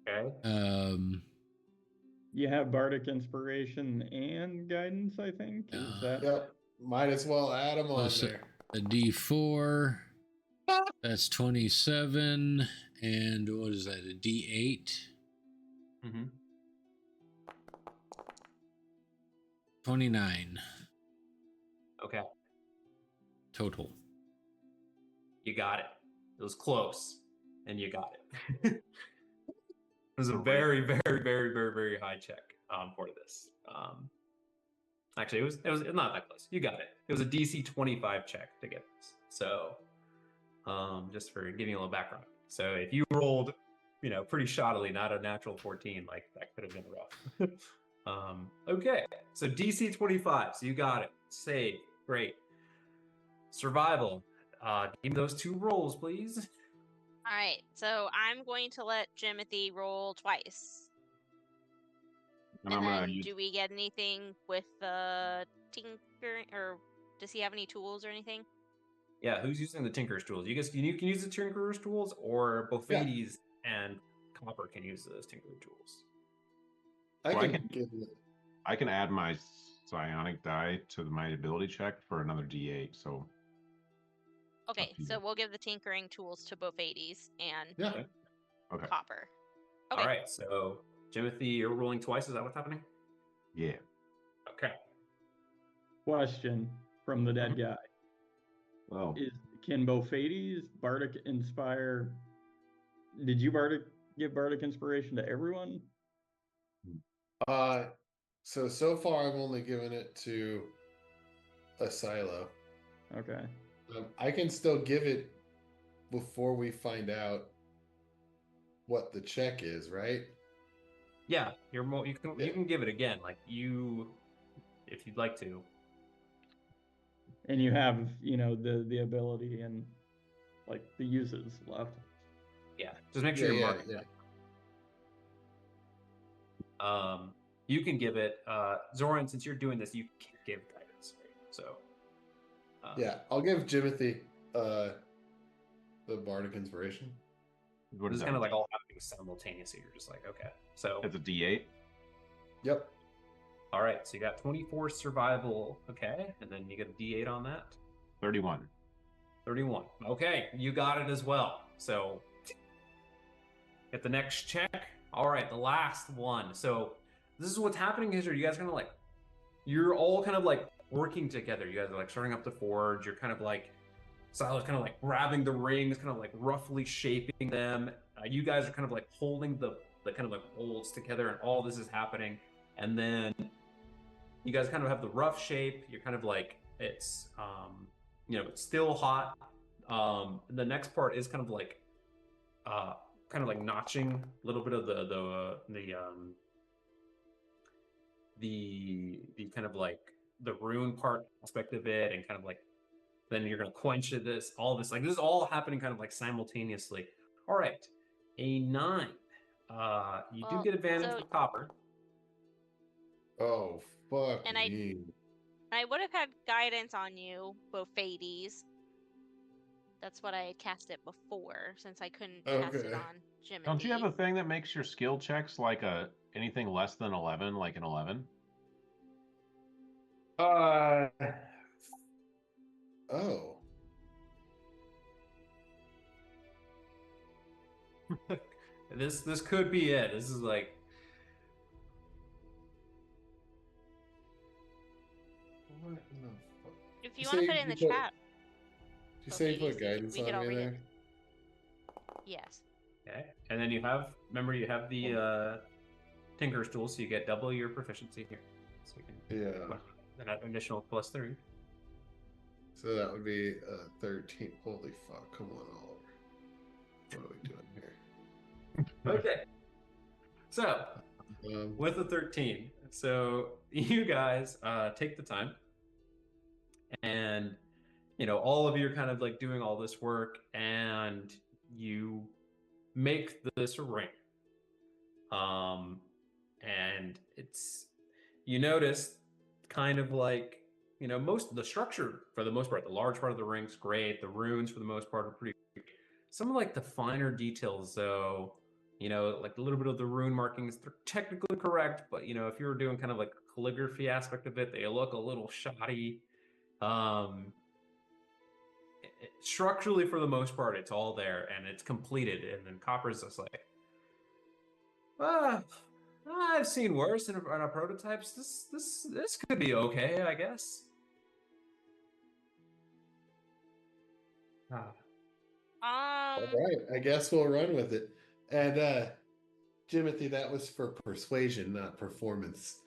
[SPEAKER 1] Okay.
[SPEAKER 4] You have bardic inspiration and guidance, I think. Is that?
[SPEAKER 7] Yep. Might as well add them on there.
[SPEAKER 2] A D4. That's 27. And what is that? A D8.
[SPEAKER 1] Mm-hmm.
[SPEAKER 2] 29.
[SPEAKER 1] Okay.
[SPEAKER 2] Total.
[SPEAKER 1] You got it. It was close, and you got it. It was a very, very, very, very, very high check for this. Actually, it was not that close. You got it. It was a DC 25 check to get this. So, just for giving you a little background. So, if you rolled, pretty shoddily, not a natural 14, like that could have been rough. Okay, so DC 25. So you got it. Save. Great. Survival. Give me those 2 rolls, please.
[SPEAKER 5] All right, so I'm going to let Jimothy roll twice. And then, do we get anything with the tinker, or does he have any tools or anything?
[SPEAKER 1] Yeah, who's using the Tinker's tools? You can use the Tinker's tools, or both Hades and Copper can use those Tinker's tools.
[SPEAKER 3] I can add my psionic die to my ability check for another D8. So.
[SPEAKER 5] Okay, so we'll give the tinkering tools to both Hades and
[SPEAKER 3] Okay.
[SPEAKER 5] Copper. Okay.
[SPEAKER 1] All right, so Jimothy, you're rolling twice. Is that what's happening?
[SPEAKER 3] Yeah.
[SPEAKER 1] Okay.
[SPEAKER 4] Question from the dead guy.
[SPEAKER 3] Oh.
[SPEAKER 4] Can both Hades, bardic inspire? Did you give bardic inspiration to everyone?
[SPEAKER 7] So far I've only given it to Asilo.
[SPEAKER 4] Okay.
[SPEAKER 7] I can still give it before we find out what the check is, right?
[SPEAKER 1] Yeah, you can give it again, like if you'd like to.
[SPEAKER 4] And you have, the ability and like the uses left.
[SPEAKER 1] Yeah, just make sure you're marking that. You can give it, Zoran, since you're doing this, you can give guidance, right? So.
[SPEAKER 7] Yeah, I'll give Jimothy the bardic inspiration.
[SPEAKER 1] This is kind of like all happening simultaneously. You're just like, okay. So
[SPEAKER 3] it's a D8?
[SPEAKER 7] Yep.
[SPEAKER 1] All right, so you got 24 survival, okay, and then you get a D8 on that.
[SPEAKER 3] 31.
[SPEAKER 1] 31. Okay, you got it as well. So get the next check. All right, the last one. So this is what's happening is you guys you're all kind of like working together. You guys are like starting up the forge. You're kind of like, Silas kind of like grabbing the rings, kind of like roughly shaping them. You guys are kind of like holding the kind of like molds together, and all this is happening. And then you guys kind of have the rough shape. You're kind of like, it's, it's still hot. The next part is kind of like notching a little bit of the kind of like the rune part aspect of it, and kind of like, then you're going to quench this, all this, like this is all happening kind of like simultaneously. All right, a 9. You do get advantage with Copper.
[SPEAKER 7] Oh, fuck
[SPEAKER 5] and
[SPEAKER 7] me.
[SPEAKER 5] I would have had guidance on you, Bophades. That's what I had cast it before, since I couldn't cast it on Jimothy.
[SPEAKER 3] Don't you have a thing that makes your skill checks like anything less than 11, like an 11?
[SPEAKER 7] Oh.
[SPEAKER 1] This could be it. This is like,
[SPEAKER 7] what in the fuck?
[SPEAKER 5] If you want to put it in the chat.
[SPEAKER 7] Did you say you put guidance on me there?
[SPEAKER 5] Yes.
[SPEAKER 1] Okay, and then you have the Tinker's tool, so you get double your proficiency here. So you can an additional +3.
[SPEAKER 7] So that would be 13. Holy fuck! Come on, Oliver. What are we doing here?
[SPEAKER 1] Okay. So with the 13, so you guys take the time, and all of you are kind of like doing all this work, and you make this ring. And you notice kind of like, most of the structure, for the most part, the large part of the ring's great. The runes, for the most part, are pretty great. Some of like the finer details, though, like a little bit of the rune markings, they're technically correct, but if you were doing kind of like a calligraphy aspect of it, they look a little shoddy. Structurally, for the most part, it's all there and it's completed. And then Copper's just like, I've seen worse in our prototypes. This could be okay, I guess.
[SPEAKER 7] All right, I guess we'll run with it. And Jimothy, that was for persuasion, not performance.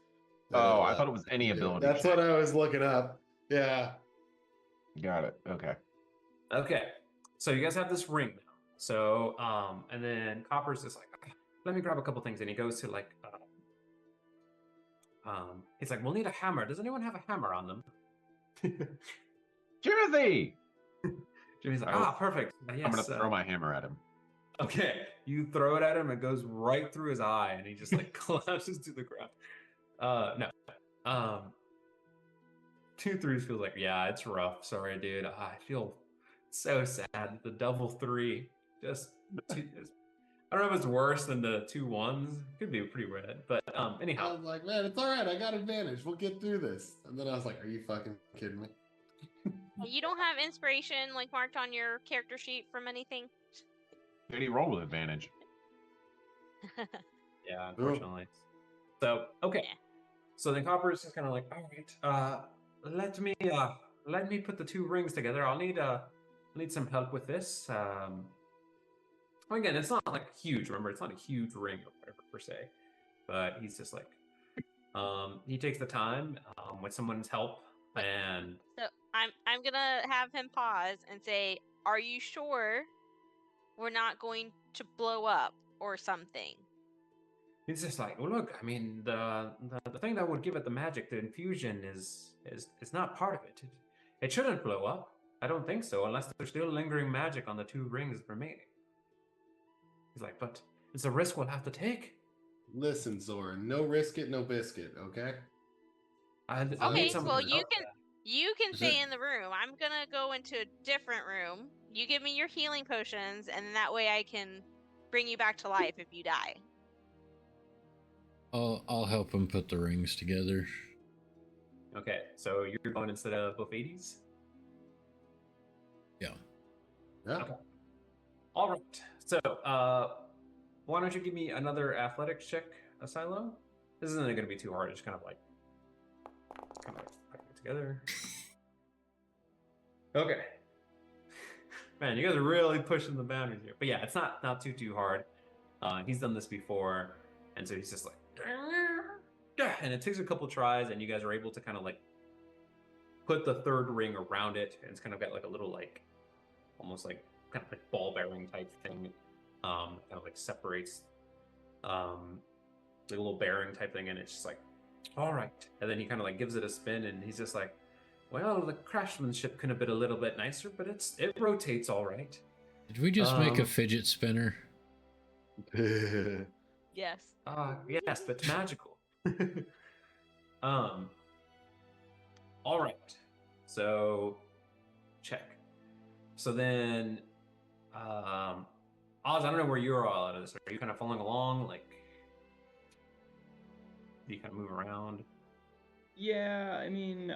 [SPEAKER 3] Oh, I thought it was any ability.
[SPEAKER 7] That's what I was looking up. Yeah.
[SPEAKER 3] Got it. Okay.
[SPEAKER 1] Okay. So you guys have this ring now. So, and then Copper's just like, let me grab a couple things, and he goes to like, he's like, we'll need a hammer. Does anyone have a hammer on them?
[SPEAKER 3] Jimothy!
[SPEAKER 1] Jimmy's like, perfect. Yes,
[SPEAKER 3] I'm gonna throw my hammer at him.
[SPEAKER 1] Okay, you throw it at him, it goes right through his eye, and he just like collapses to the ground. No. 2 3s feels like, yeah, it's rough. Sorry, dude. I feel so sad. The double 3, just I don't know if it's worse than the 2 1s. Could be pretty red, but anyhow.
[SPEAKER 7] I was like, man, it's all right. I got advantage. We'll get through this. And then I was like, are you fucking kidding me?
[SPEAKER 5] You don't have inspiration like marked on your character sheet from anything?
[SPEAKER 3] Did he roll with advantage?
[SPEAKER 1] Yeah, unfortunately. So okay. Yeah. So then Copper is just kind of like, all right, let me put the 2 rings together. I'll need some help with this. Again, it's not like huge. Remember, it's not a huge ring or whatever per se, but he's just like, he takes the time with someone's help, and
[SPEAKER 5] so I'm gonna have him pause and say, "Are you sure we're not going to blow up or something?"
[SPEAKER 1] He's just like, well, look, I mean, the thing that would give it the magic, the infusion, is not part of it. It shouldn't blow up. I don't think so, unless there's still lingering magic on the 2 rings remaining. He's like, but it's a risk we'll have to take.
[SPEAKER 7] Listen, Zoran, no risk it, no biscuit, okay?
[SPEAKER 5] Okay, well, you can stay in the room. I'm gonna go into a different room. You give me your healing potions, and that way I can bring you back to life if you die.
[SPEAKER 2] I'll help him put the rings together.
[SPEAKER 1] Okay, so you're going instead of both 80s?
[SPEAKER 2] Yeah.
[SPEAKER 1] Okay. All right. So, why don't you give me another athletics check, Asilo? This isn't going to be too hard. It's kind of putting it together. Okay. Man, you guys are really pushing the boundaries here. But yeah, it's not too hard. He's done this before, and so he's just like, and it takes a couple tries, and you guys are able to kind of like put the 3rd ring around it, and it's kind of got like a little like, almost like kind of like ball bearing type thing, kind of like separates, like a little bearing type thing, and it's just like, all right. And then he kind of like gives it a spin, and he's just like, well, the craftsmanship could have been a little bit nicer, but it rotates all right.
[SPEAKER 2] Did we just make a fidget spinner?
[SPEAKER 5] Yes.
[SPEAKER 1] Yes, but it's magical. All right. So, check. So then, Oz, I don't know where you're all out of this. Are you kind of following along? Like, do you kind of move around?
[SPEAKER 4] Yeah, I mean,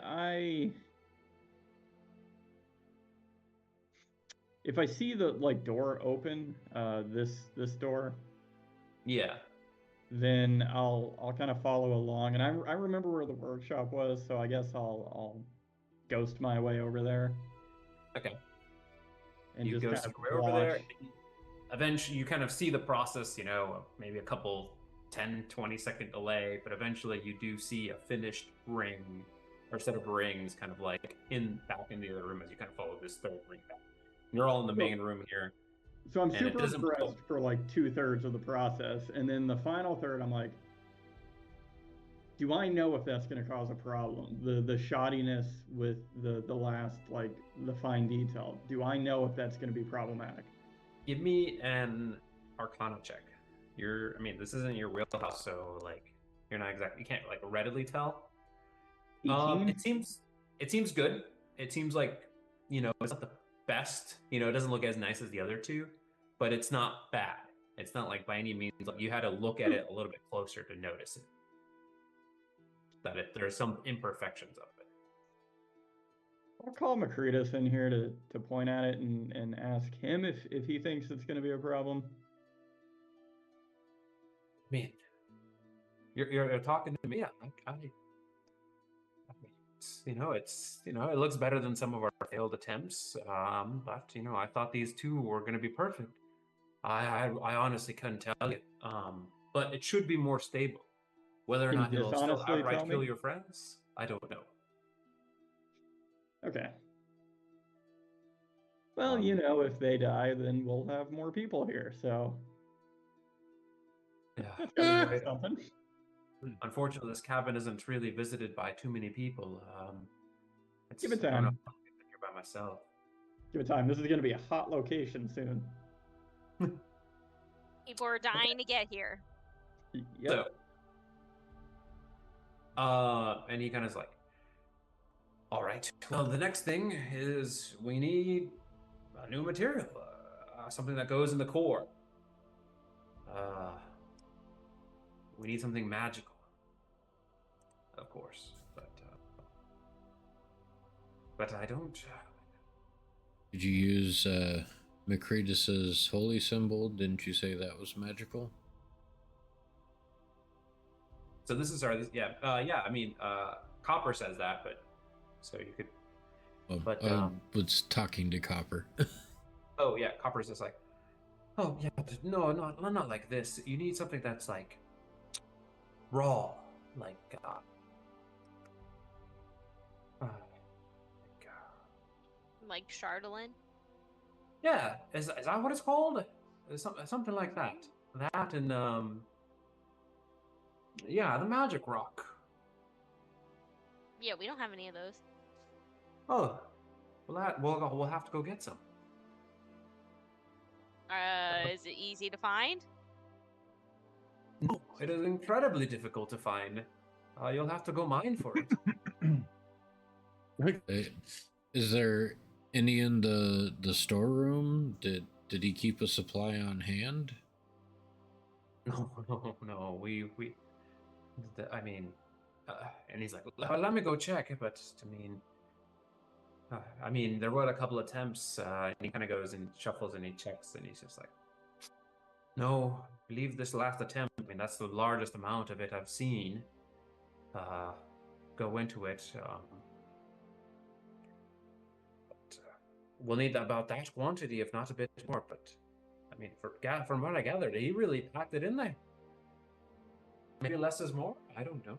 [SPEAKER 4] if I see the like door open, this door,
[SPEAKER 1] yeah,
[SPEAKER 4] then I'll kind of follow along. And I remember where the workshop was, so I guess I'll ghost my way over there.
[SPEAKER 1] Okay.
[SPEAKER 4] And
[SPEAKER 1] you
[SPEAKER 4] just
[SPEAKER 1] go over there. Eventually, you kind of see the process. Maybe a couple 10, 20-second delay, but eventually you do see a finished ring or set of rings kind of like back in the other room as you kind of follow this third ring back. You're all in the main room here.
[SPEAKER 4] So I'm super impressed for like 2/3 of the process, and then the final third, I'm like, do I know if that's going to cause a problem? The shoddiness with the last, like, the fine detail. Do I know if that's going to be problematic?
[SPEAKER 1] Give me an Arcana check. This isn't your wheelhouse, so like you can't like readily tell.
[SPEAKER 4] 18?
[SPEAKER 1] It seems good. It seems like, it's not the best. It doesn't look as nice as the other two, but it's not bad. It's not like by any means like you had to look at it a little bit closer to notice it. There are some imperfections of it.
[SPEAKER 4] I'll call Makritis in here to point at it and ask him if he thinks it's going to be a problem.
[SPEAKER 1] Man, you're talking to me. It looks better than some of our failed attempts. But I thought these two were going to be perfect. I honestly couldn't tell you. But it should be more stable. Whether or not he'll still outright kill your friends, I don't know.
[SPEAKER 4] Okay. Well, if they die, then we'll have more people here, so...
[SPEAKER 1] Yeah. Something. Unfortunately, this cabin isn't really visited by too many people.
[SPEAKER 4] Give it time.
[SPEAKER 1] I'm here by myself.
[SPEAKER 4] Give it time. This is going to be a hot location soon.
[SPEAKER 5] People are dying to get here.
[SPEAKER 4] Yep.
[SPEAKER 1] And he kind of is like, all right, well, the next thing is we need a new material, something that goes in the core. We need something magical, of course, but I don't.
[SPEAKER 2] Did you use Makritis' holy symbol? Didn't you say that was magical?
[SPEAKER 1] So this is Copper says that, but so you could.
[SPEAKER 2] I was talking to Copper.
[SPEAKER 1] Oh yeah, Copper's just like, oh yeah, but no, not like this. You need something that's like raw, like
[SPEAKER 5] like Chardolin.
[SPEAKER 1] Yeah, is that what it's called? Something like that. That and yeah, the magic rock.
[SPEAKER 5] Yeah, we don't have any of those.
[SPEAKER 1] Oh, well, we'll have to go get some.
[SPEAKER 5] Is it easy to find?
[SPEAKER 1] No, it is incredibly difficult to find. You'll have to go mine for it.
[SPEAKER 2] Is there any in the storeroom? Did he keep a supply on hand?
[SPEAKER 1] No. And he's like, let me go check. But there were a couple attempts. And he kind of goes and shuffles and he checks, and he's just like, no, I believe this last attempt. That's the largest amount of it I've seen. Go into it. We'll need about that quantity, if not a bit more. But from what I gathered, he really packed it in there. Maybe less is more. I don't know.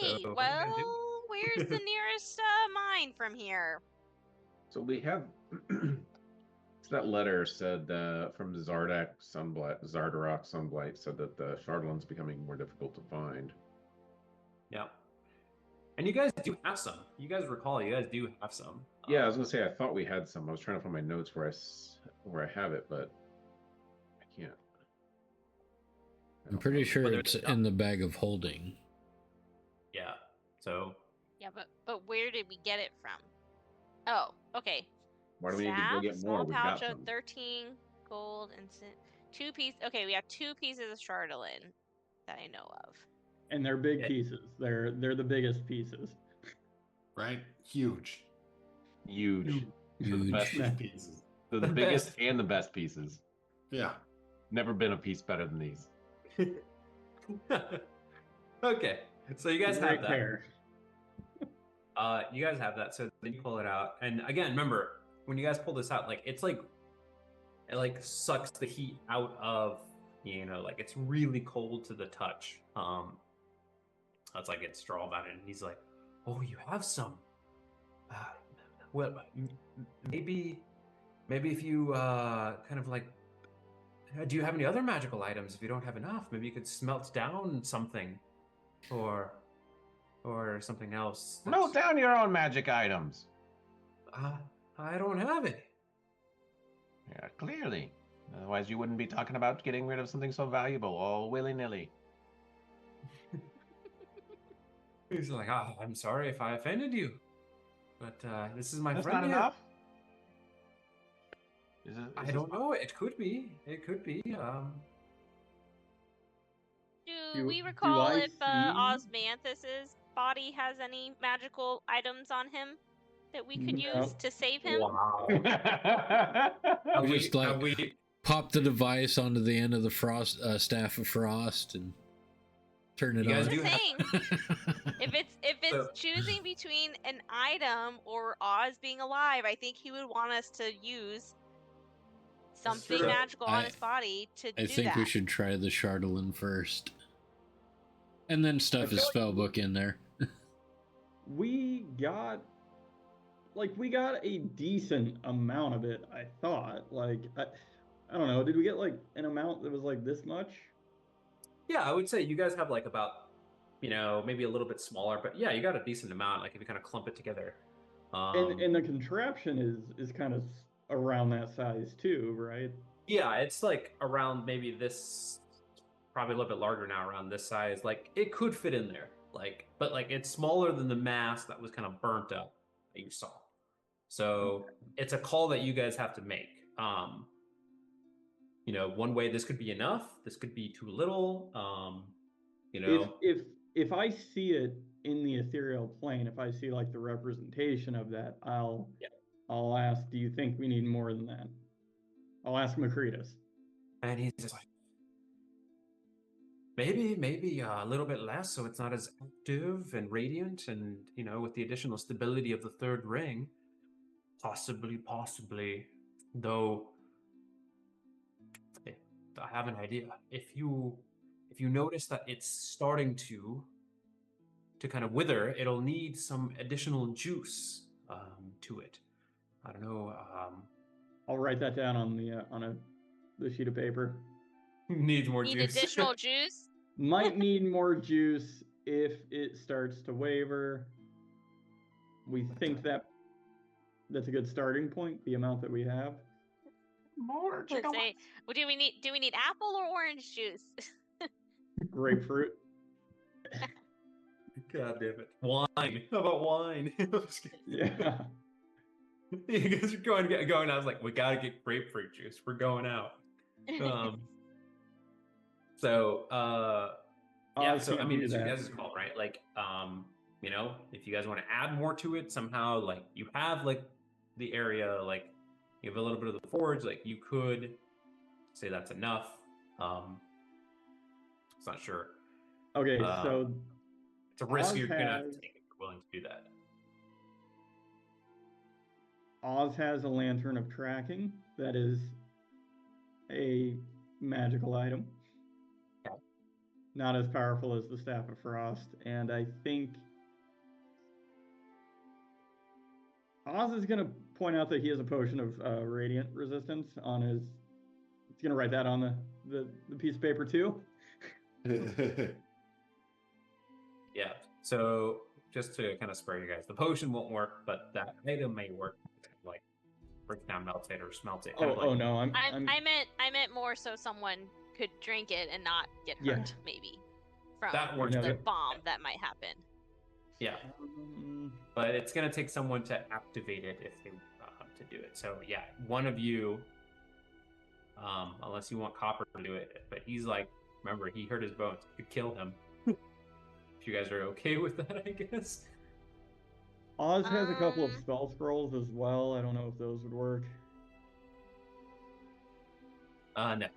[SPEAKER 5] Okay, well, where's the nearest mine from here?
[SPEAKER 3] So we have that letter said from Zardarok Sunblight said that the Chardollin's becoming more difficult to find.
[SPEAKER 1] Yeah. And you guys do have some. You guys recall, you guys do have some.
[SPEAKER 3] Yeah, I was gonna say I thought we had some. I was trying to find my notes where I have it, but I can't.
[SPEAKER 2] I'm pretty sure it's in the bag of holding.
[SPEAKER 1] Yeah. So.
[SPEAKER 5] Yeah, but where did we get it from? Oh, okay.
[SPEAKER 3] Why do we need to go get more?
[SPEAKER 5] Small pouch of 13 gold and 2 pieces. Okay, we have 2 pieces of Chardolin that I know of.
[SPEAKER 4] And they're big pieces. They're the biggest pieces.
[SPEAKER 6] Right? Huge.
[SPEAKER 3] The best pieces. They're the biggest and the best pieces.
[SPEAKER 6] Yeah.
[SPEAKER 3] Never been a piece better than these.
[SPEAKER 1] Okay, so you guys have that.
[SPEAKER 4] Care.
[SPEAKER 1] You guys have that. So then you pull it out, and again, remember when you guys pull this out, like it's like it like sucks the heat out of like it's really cold to the touch. That's like it's straw about it, and he's like, "Oh, you have some. Well, maybe if you kind of like, do you have any other magical items? If you don't have enough, maybe you could smelt down something, or something else.
[SPEAKER 3] Note down your own magic items.
[SPEAKER 1] I don't have any.
[SPEAKER 3] Yeah, clearly. Otherwise, you wouldn't be talking about getting rid of something so valuable all willy-nilly.
[SPEAKER 1] He's like, I'm sorry if I offended you, but this is my
[SPEAKER 3] That's
[SPEAKER 1] friend
[SPEAKER 3] not
[SPEAKER 1] here.
[SPEAKER 3] enough?
[SPEAKER 1] I don't know. It could be. It could be.
[SPEAKER 5] Do we recall if Osmanthus's body has any magical items on him that we could use to save him?
[SPEAKER 1] Wow.
[SPEAKER 2] we pop the device onto the end of the staff of frost and turn it on.
[SPEAKER 5] I'm just saying, if it's choosing between an item or Oz being alive, I think he would want us to use something magical on his body to do that.
[SPEAKER 2] I think we should try the Chardolin first. And then stuff his spellbook in there.
[SPEAKER 4] We got a decent amount of it, I thought. Like, I don't know, did we get like an amount that was like this much?
[SPEAKER 1] Yeah, I would say you guys have like about, maybe a little bit smaller, but yeah, you got a decent amount, like if you kind of clump it together.
[SPEAKER 4] And the contraption is kind of around that size too, right?
[SPEAKER 1] Yeah, it's like around maybe this, probably a little bit larger now, around this size. Like it could fit in there, but it's smaller than the mass that was kind of burnt up that you saw. So it's a call that you guys have to make. One way this could be enough, this could be too little.
[SPEAKER 4] If I see it in the ethereal plane, if I see like the representation of that, I'll ask, do you think we need more than that? I'll ask Makritas.
[SPEAKER 1] And he's just like, maybe a little bit less, so it's not as active and radiant, and with the additional stability of the third ring, possibly, though. I have an idea. If you notice that it's starting to kind of wither, it'll need some additional juice to it. I don't know.
[SPEAKER 4] I'll write that down on the sheet of paper.
[SPEAKER 1] Needs more juice.
[SPEAKER 5] Need additional juice?
[SPEAKER 4] Might need more juice if it starts to waver. We think that's a good starting point, the amount that we have.
[SPEAKER 3] More
[SPEAKER 5] chicken. Well, do we need apple or orange juice?
[SPEAKER 4] Grapefruit.
[SPEAKER 1] God damn it. Wine. How about wine?
[SPEAKER 4] Yeah.
[SPEAKER 1] You guys are going. I was like, we gotta get grapefruit juice. We're going out. So I mean, it's your guys' call, right? Like, if you guys want to add more to it somehow, like you have like the area, like you have a little bit of the forge, like you could say that's enough. It's not sure.
[SPEAKER 4] Okay, so
[SPEAKER 1] it's a risk you're gonna have to take if you're willing to do that.
[SPEAKER 4] Oz has a lantern of tracking that is a magical item.
[SPEAKER 1] Yeah.
[SPEAKER 4] Not as powerful as the Staff of Frost, and I think Oz is going to point out that he has a potion of radiant resistance on his. He's going to write that on the piece of paper too.
[SPEAKER 1] Yeah. So just to kind of spare you guys, the potion won't work, but that item may work. Like break down, melt it, or smelt it.
[SPEAKER 4] Oh no,
[SPEAKER 5] I meant more so someone could drink it and not get hurt, maybe from the bomb that might happen.
[SPEAKER 1] Yeah, but it's gonna take someone to activate it if they to do it. So yeah, one of you, unless you want Copper to do it, but he's like, remember, he hurt his bones. You could kill him. If you guys are okay with that, I guess.
[SPEAKER 4] Oz has a couple of spell scrolls as well. I don't know if those would work.
[SPEAKER 1] No,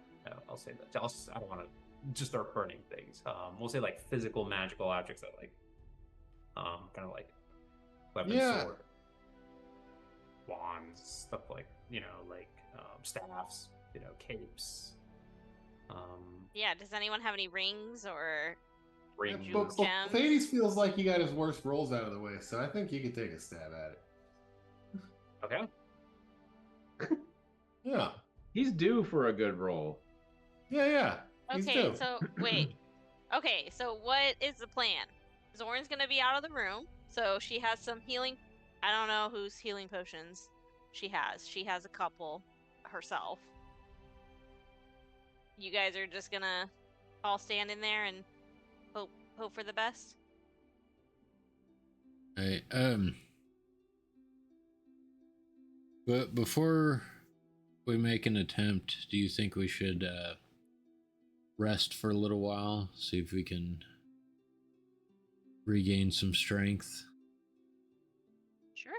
[SPEAKER 1] I'll say that. I don't want to just start burning things. We'll say like physical magical objects that like kind of like weapons, sword, wands, stuff like like staffs, capes.
[SPEAKER 5] Yeah, does anyone have any rings or
[SPEAKER 1] Rings?
[SPEAKER 5] gems?
[SPEAKER 7] Hades feels like he got his worst rolls out of the way, so I think you could take a stab at it.
[SPEAKER 1] Okay.
[SPEAKER 7] Yeah.
[SPEAKER 3] He's due for a good roll.
[SPEAKER 7] Yeah.
[SPEAKER 5] Okay, so wait. Okay, so what is the plan? Zoran's gonna be out of the room, so she has some healing. I don't know whose healing potions she has. She has a couple herself. You guys are just gonna all stand in there and hope for the best?
[SPEAKER 2] Right. But before we make an attempt, do you think we should rest for a little while, see if we can regain some strength?
[SPEAKER 5] Sure.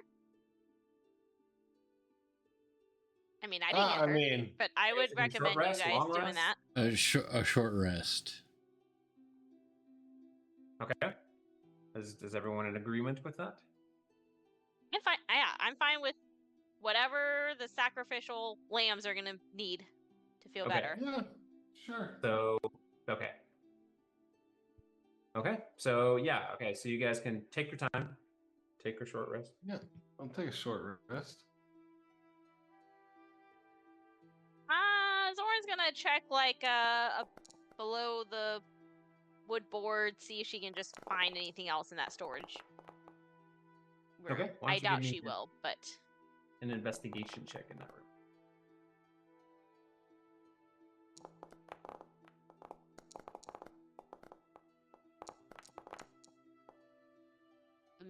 [SPEAKER 5] I mean, I didn't get hurt, but I would recommend you guys doing that.
[SPEAKER 2] A short rest.
[SPEAKER 1] Okay. Is everyone in agreement with that?
[SPEAKER 5] I'm fine. Yeah, I'm fine with whatever the sacrificial lambs are gonna need to feel better.
[SPEAKER 7] Yeah, sure.
[SPEAKER 1] So, okay. So yeah, okay. So you guys can take your time, take a short rest.
[SPEAKER 7] Yeah, I'll take a short rest.
[SPEAKER 5] Zoran's gonna check like below the wood board, see if she can just find anything else in that storage room.
[SPEAKER 1] Okay.
[SPEAKER 5] I doubt she will, but
[SPEAKER 1] an investigation check in that room.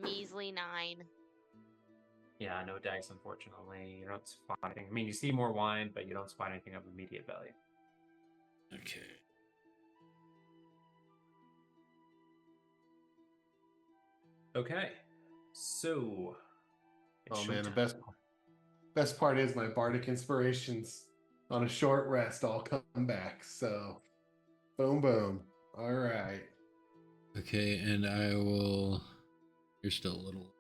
[SPEAKER 5] measly 9.
[SPEAKER 1] Yeah, no dice, unfortunately. You don't spot anything. I mean, you see more wine, but you don't spot anything of immediate value.
[SPEAKER 2] Okay.
[SPEAKER 1] Okay. So.
[SPEAKER 7] Oh man, the best part is my bardic inspirations on a short rest all come back. So, boom. All right.
[SPEAKER 2] Okay, and I will. You're still a little.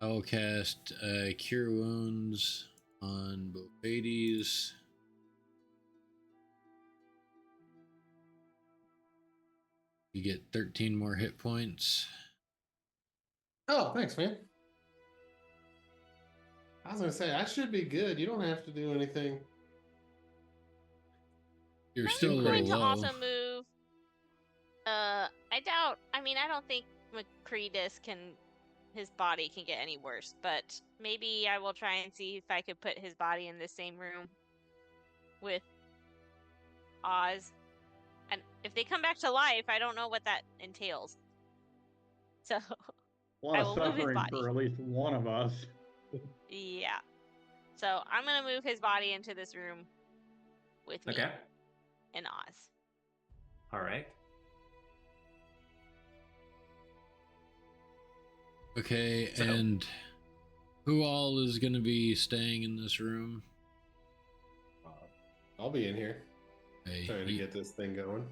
[SPEAKER 2] I will cast Cure Wounds on both Hades. You get 13 more hit points.
[SPEAKER 7] Oh, thanks, man. I was gonna say I should be good. You don't have to do anything.
[SPEAKER 2] You're still a little
[SPEAKER 5] going to
[SPEAKER 2] low.
[SPEAKER 5] also move. I doubt. I mean, I don't think Macretus his body can get any worse. But maybe I will try and see if I could put his body in the same room with Oz. And if they come back to life, I don't know what that entails. So
[SPEAKER 4] a lot of suffering for at least one of us.
[SPEAKER 5] Yeah. So I'm gonna move his body into this room with me and Oz.
[SPEAKER 1] All right.
[SPEAKER 2] Okay, so, and who all is going to be staying in this room?
[SPEAKER 7] I'll be in here. Hey, trying to get this thing going.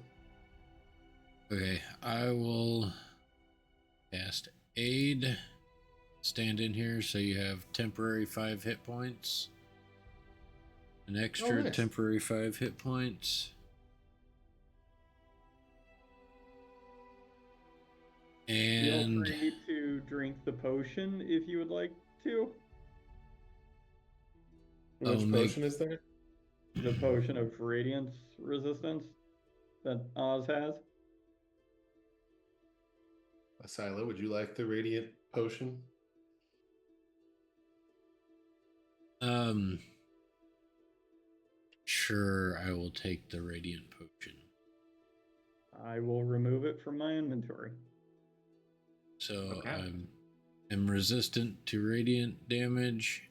[SPEAKER 2] Okay, I will cast Aid. Stand in here so you have temporary 5 hit points. An extra temporary 5 hit points. And
[SPEAKER 4] feel free to drink the potion if you would like to.
[SPEAKER 7] Which potion is there?
[SPEAKER 4] The potion of radiance resistance that Oz has.
[SPEAKER 7] Asila, would you like the radiant potion?
[SPEAKER 2] Sure, I will take the radiant potion.
[SPEAKER 4] I will remove it from my inventory.
[SPEAKER 2] So I'm resistant to radiant damage,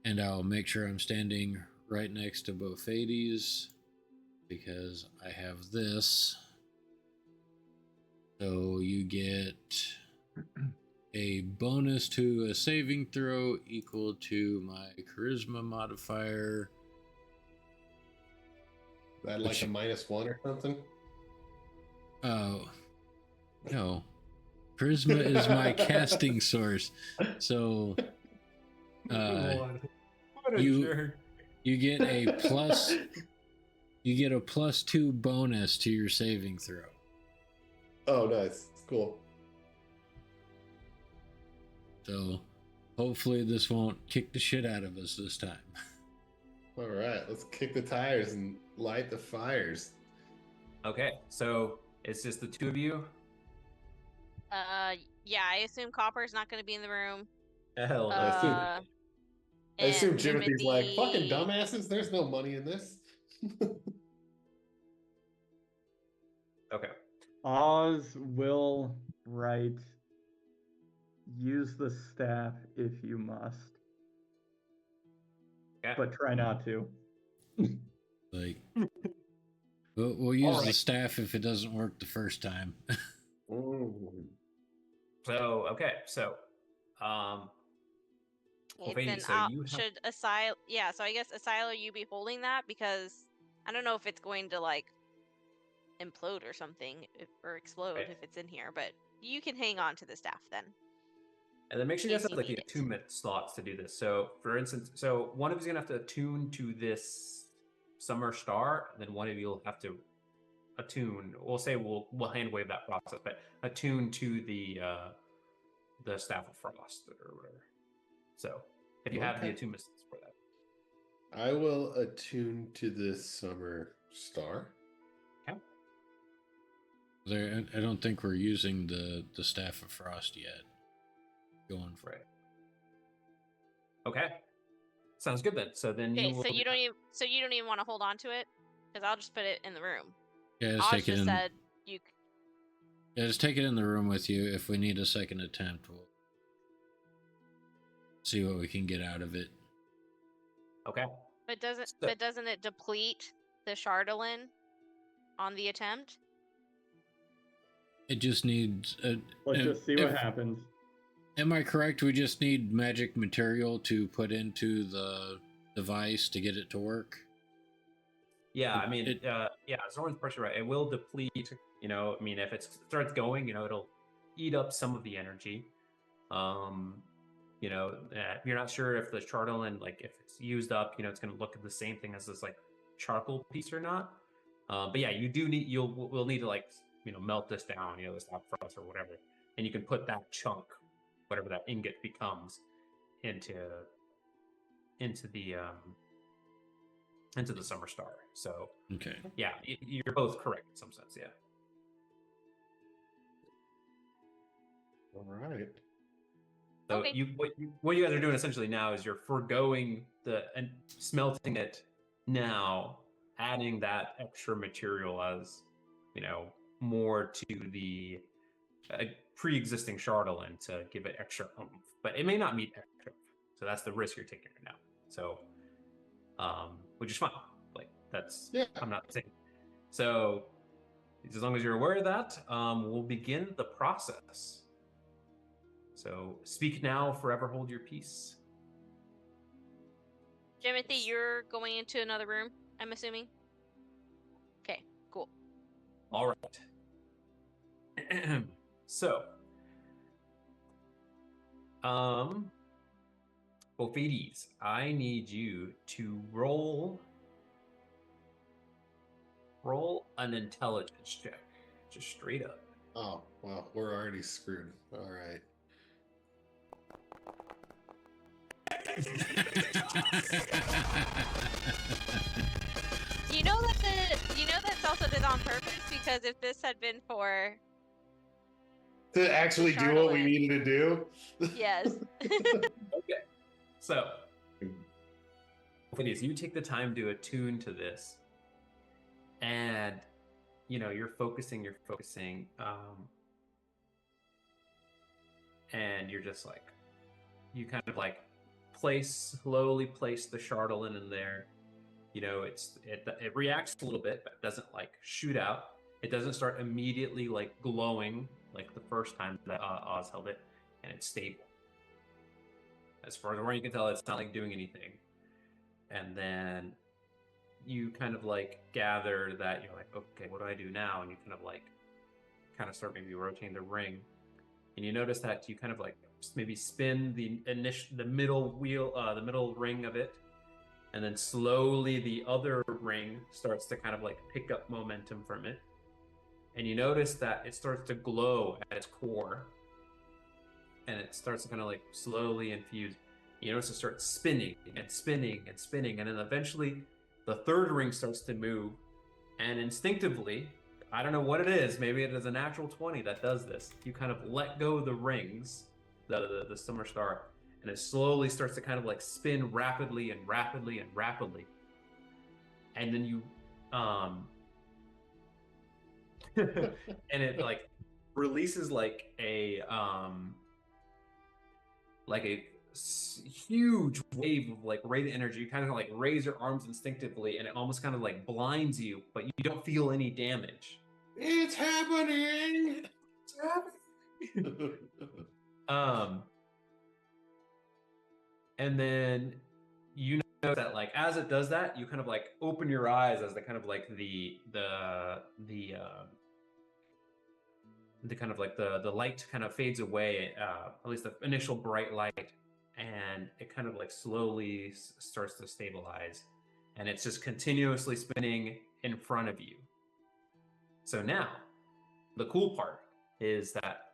[SPEAKER 2] and I'll make sure I'm standing right next to both Hades because I have this. So you get a bonus to a saving throw equal to my charisma modifier
[SPEAKER 7] That like a -1 or something?
[SPEAKER 2] Oh, no. Charisma is my casting source. So
[SPEAKER 1] What a
[SPEAKER 2] you
[SPEAKER 1] jerk.
[SPEAKER 2] you get a +2 bonus to your saving throw.
[SPEAKER 7] Oh, nice. Cool.
[SPEAKER 2] So hopefully this won't kick the shit out of us this time.
[SPEAKER 7] All right, let's kick the tires and light the fires.
[SPEAKER 1] Okay, so it's just the two of you?
[SPEAKER 5] Yeah, I assume Copper's not going to be in the room.
[SPEAKER 1] Hell no.
[SPEAKER 7] I assume
[SPEAKER 5] And
[SPEAKER 7] Timothy's like, fucking
[SPEAKER 5] Timothy-
[SPEAKER 7] dumbasses, there's no money in this.
[SPEAKER 1] Okay.
[SPEAKER 4] Oz will write, use the staff if you must,
[SPEAKER 1] Okay.
[SPEAKER 4] but try not to.
[SPEAKER 2] Like, we'll use the
[SPEAKER 1] Alright.
[SPEAKER 2] staff if it doesn't work the first time.
[SPEAKER 1] So, okay, so,
[SPEAKER 5] Okay, then
[SPEAKER 1] so you have...
[SPEAKER 5] should Asile... Yeah, so I guess Asilo, you be holding that, because I don't know if it's going to, like, implode or something, or explode
[SPEAKER 1] Right.
[SPEAKER 5] if it's in here, but you can hang on to the staff then.
[SPEAKER 1] And then make sure you guys
[SPEAKER 5] Case
[SPEAKER 1] have
[SPEAKER 5] you
[SPEAKER 1] like
[SPEAKER 5] need
[SPEAKER 1] a
[SPEAKER 5] it.
[SPEAKER 1] 2-minute slots to do this. So, for instance, one of you's gonna have to attune to this summer star, and then one of you will have to attune. We'll say we'll hand wave that process, but attune to the staff of frost or whatever. So, if you have the attunements for that,
[SPEAKER 7] I will attune to this summer star.
[SPEAKER 2] I don't think we're using the staff of frost yet. Going for it.
[SPEAKER 1] Okay, sounds good then. So then
[SPEAKER 5] Okay,
[SPEAKER 1] you will...
[SPEAKER 5] so you don't even want to hold on to it, because I'll just put it in the room.
[SPEAKER 2] Yeah, just
[SPEAKER 5] Oz
[SPEAKER 2] take it
[SPEAKER 5] just
[SPEAKER 2] in.
[SPEAKER 5] said you.
[SPEAKER 2] Yeah, just take it in the room with you. If we need a second attempt, we'll see what we can get out of it.
[SPEAKER 1] Okay.
[SPEAKER 5] But doesn't it deplete the Chardolin on the attempt?
[SPEAKER 2] It just needs.
[SPEAKER 4] Let's just see what happens.
[SPEAKER 2] Am I correct? We just need magic material to put into the device to get it to work.
[SPEAKER 1] Yeah, I mean, Zoran's pressure, right? It will deplete. You know, I mean, if it starts going, you know, it'll eat up some of the energy. You know, you're not sure if the Chardolin, like, if it's used up, you know, it's going to look the same thing as this like charcoal piece or not. But yeah, we'll need to, like, you know, melt this down, you know, this out for us or whatever, and you can put that chunk, whatever that ingot becomes, into the summer star. So
[SPEAKER 2] okay,
[SPEAKER 1] yeah, you're both correct in some sense. Yeah.
[SPEAKER 7] All right.
[SPEAKER 1] So
[SPEAKER 5] Okay.
[SPEAKER 1] what you guys are doing essentially now is you're foregoing and smelting it now, adding that extra material as, you know, more to the pre-existing Chardolin to give it extra oomph, but it may not meet extra. So that's the risk you're taking right now. So, which is fine. Like, that's, yeah. I'm not saying. So, as long as you're aware of that, we'll begin the process. So, speak now, forever hold your peace.
[SPEAKER 5] Timothy, you're going into another room, I'm assuming? Okay, cool.
[SPEAKER 1] All right. So, Ophides, I need you to roll an intelligence check, just straight up.
[SPEAKER 7] Oh, well, we're already screwed. All right.
[SPEAKER 5] You know that's also did on purpose, because if this had been for
[SPEAKER 7] to actually do what we needed to do.
[SPEAKER 5] Yes.
[SPEAKER 1] Okay. So, Ophides, you take the time to attune to this, and you know you're focusing, and you're just like, you kind of like slowly place the Chardolin in there. You know, it reacts a little bit, but it doesn't like shoot out. It doesn't start immediately like glowing like the first time that Oz held it, and it's stable. As far as where you can tell, it's not like doing anything. And then you kind of like gather that you're like, okay, what do I do now? And you kind of start maybe rotating the ring, and you notice that you kind of like maybe spin the middle wheel, the middle ring of it, and then slowly the other ring starts to kind of like pick up momentum from it, and you notice that it starts to glow at its core, and it starts to kind of like slowly infuse. You notice it starts spinning and spinning and spinning, and then eventually the third ring starts to move, and instinctively, I don't know what it is, maybe it is a natural 20 that does this. You kind of let go of the rings, the summer star, and it slowly starts to kind of like spin rapidly and rapidly and rapidly. And then you and it like releases like a huge wave of like radiant energy. You kind of like raise your arms instinctively, and it almost kind of like blinds you, but you don't feel any damage.
[SPEAKER 7] It's happening.
[SPEAKER 1] It's happening. And then you know that like as it does that, you kind of like open your eyes as the kind of like the kind of like the light kind of fades away, at least the initial bright light, and it kind of like slowly starts to stabilize, and it's just continuously spinning in front of you. So now the cool part is that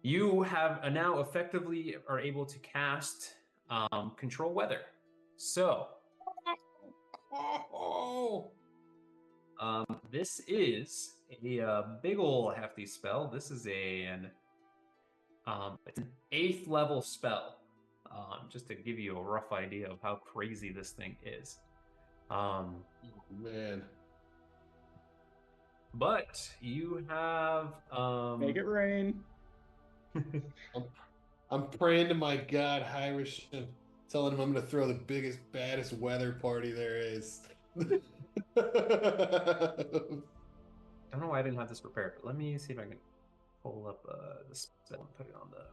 [SPEAKER 1] you have now effectively are able to cast control weather. So this is a big ol' hefty spell. This is it's an 8th level spell. Just to give you a rough idea of how crazy this thing is.
[SPEAKER 7] Man.
[SPEAKER 1] But you have
[SPEAKER 4] make it rain.
[SPEAKER 7] I'm praying to my god, Hirish, and telling him I'm going to throw the biggest, baddest weather party there is.
[SPEAKER 1] I don't know why I didn't have this prepared, but let me see if I can pull up the spell and put it on the...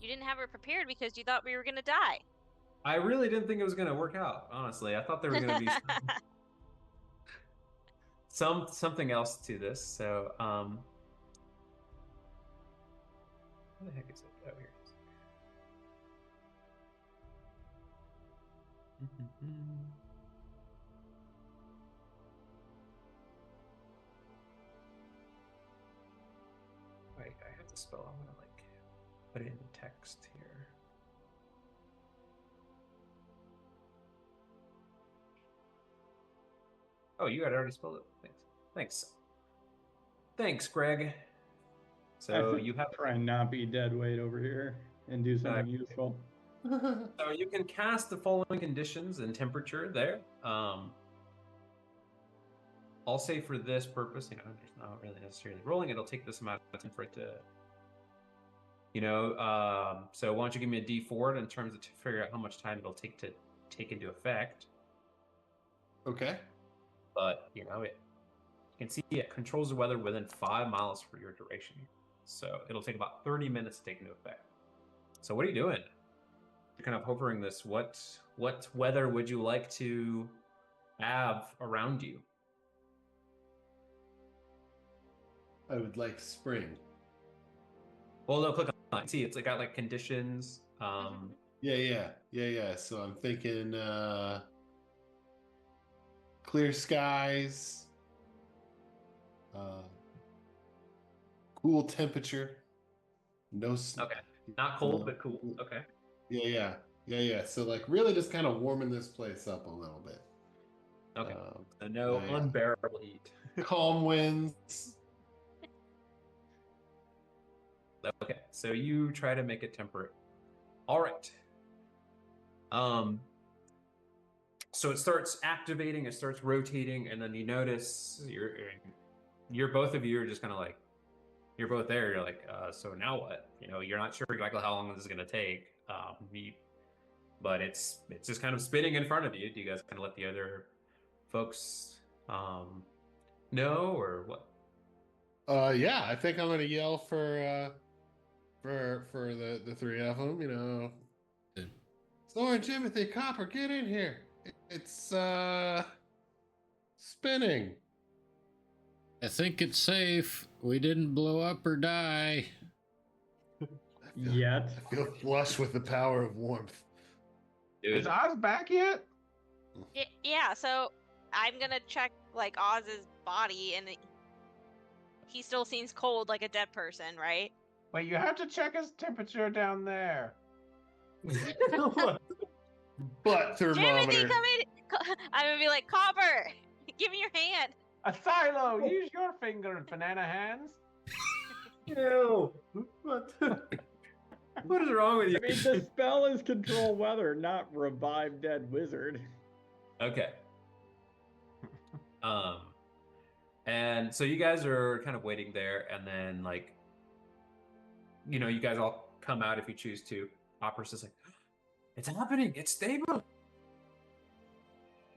[SPEAKER 5] You didn't have it prepared because you thought we were going to die.
[SPEAKER 1] I really didn't think it was going to work out, honestly. I thought there was going to be something else to this, so... Where the heck is it? Oh, here it is. Wait, I have the spell. I'm gonna like put it in text here. Oh, you had already spelled it. Thanks, Greg. So you have
[SPEAKER 4] try and not be dead weight over here and do something useful.
[SPEAKER 1] So you can cast the following conditions and temperature there. I'll say for this purpose, there's not really necessarily rolling. It'll take this amount of time for it to, so why don't you give me a D4 in terms of to figure out how much time it'll take to take into effect.
[SPEAKER 7] Okay.
[SPEAKER 1] But, you can see it controls the weather within 5 miles for your duration. So it'll take about 30 minutes to take into effect. So what are you doing? You're kind of hovering this. What weather would you like to have around you?
[SPEAKER 7] I would like spring.
[SPEAKER 1] Well, no, click on it. See, it's got like conditions.
[SPEAKER 7] Yeah. So I'm thinking clear skies, cool temperature, no snow.
[SPEAKER 1] Okay, not cold, but cool. Okay.
[SPEAKER 7] Yeah. So like really just kind of warming this place up a little bit.
[SPEAKER 1] Okay. So no unbearable heat.
[SPEAKER 7] Calm winds.
[SPEAKER 1] Okay, so you try to make it temperate. All right. So it starts activating, it starts rotating, and then you notice you're both of you are just kind of like, you're both there. You're like, so now what? You're not sure exactly how long this is going to take. But it's just kind of spinning in front of you. Do you guys kind of let the other folks know, or what?
[SPEAKER 7] Yeah, I think I'm going to yell for the three of them. Lauren, Timothy, Copper, get in here. It's spinning.
[SPEAKER 2] I think it's safe. We didn't blow up or die.
[SPEAKER 4] Yet.
[SPEAKER 7] I feel flush with the power of warmth.
[SPEAKER 1] Dude.
[SPEAKER 3] Is Oz back yet?
[SPEAKER 5] Yeah, so I'm gonna check like Oz's body, and he still seems cold like a dead person, right?
[SPEAKER 3] Wait, you have to check his temperature down there.
[SPEAKER 7] Butt thermometer.
[SPEAKER 5] Timothy, come in! I'm gonna be like, Copper, give me your hand.
[SPEAKER 3] Silo, use your finger and banana hands.
[SPEAKER 1] Ew. What is wrong with you?
[SPEAKER 4] I mean, the spell is control weather, not revive dead wizard.
[SPEAKER 1] Okay. And so you guys are kind of waiting there, and then like, you know, you guys all come out if you choose to. Opera's just like, it's happening, it's stable.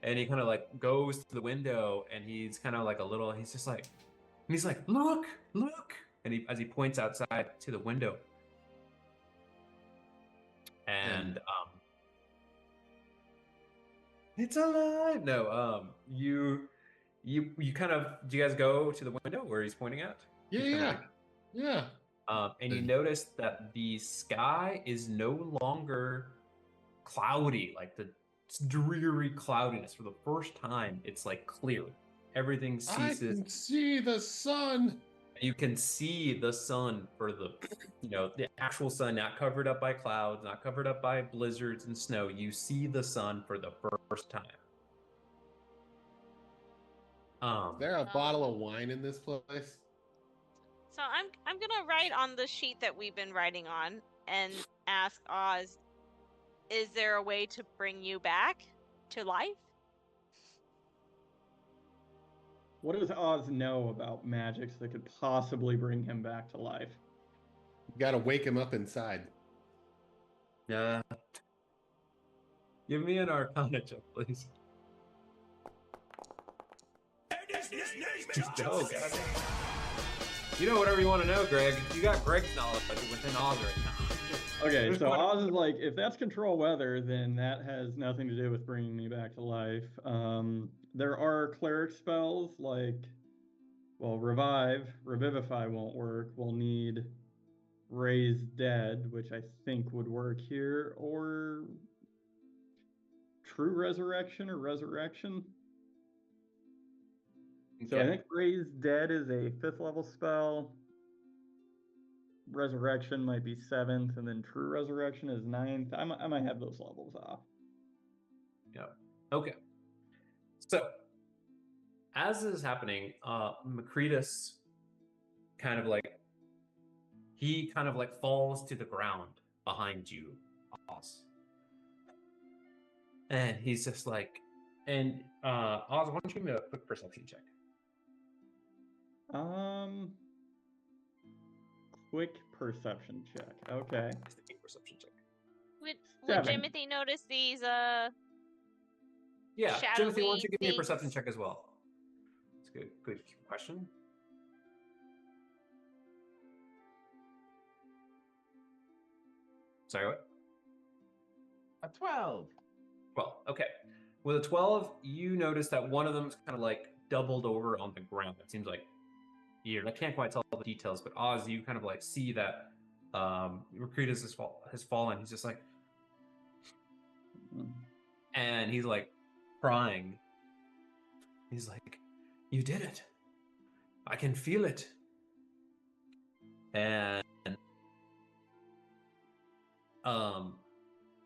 [SPEAKER 1] And he kind of like goes to the window, and he's kind of like he's just like, look, and as he points outside to the window, and it's alive. No, you kind of, do you guys go to the window where he's pointing at?
[SPEAKER 7] Yeah.
[SPEAKER 1] And you notice that the sky is no longer cloudy, like the dreary cloudiness. For the first time, it's like clear. Everything ceases.
[SPEAKER 7] I can see the sun.
[SPEAKER 1] You can see the sun for the actual sun, not covered up by clouds, not covered up by blizzards and snow. You see the sun for the first time.
[SPEAKER 7] Is there a bottle of wine in this place?
[SPEAKER 5] So I'm gonna write on the sheet that we've been writing on and ask Oz, is there a way to bring you back to life?
[SPEAKER 4] What does Oz know about magics that could possibly bring him back to life?
[SPEAKER 7] You gotta wake him up inside.
[SPEAKER 1] Yeah. Give me an Arcana check, please. Oh, God. You know whatever you want to know, Greg. You got Greg's knowledge within Oz right now.
[SPEAKER 4] Okay, so Oz is like, if that's control weather, then that has nothing to do with bringing me back to life. There are cleric spells like, well, revivify won't work. We'll need raise dead, which I think would work here, or true resurrection or resurrection. So I think raise dead is a 5th level spell. Resurrection might be 7th, and then true resurrection is 9th. I might have those levels off.
[SPEAKER 1] Yeah. Okay. So, as this is happening, Macretus kind of like falls to the ground behind you, Oz. And he's just like, and Oz, why don't you give me a quick perception check?
[SPEAKER 4] Quick perception check. Okay.
[SPEAKER 1] Perception check.
[SPEAKER 5] Would Timothy notice these
[SPEAKER 1] Yeah, Timothy, why don't you give me a
[SPEAKER 5] things?
[SPEAKER 1] perception check as well? That's good question. Sorry, what?
[SPEAKER 3] A 12.
[SPEAKER 1] 12. Okay. With a 12, you notice that one of them is kind of like doubled over on the ground. It seems like I can't quite tell the details, but Oz, you kind of like see that Recruitus has fallen. He's just like, and he's like crying. He's like, you did it. I can feel it. And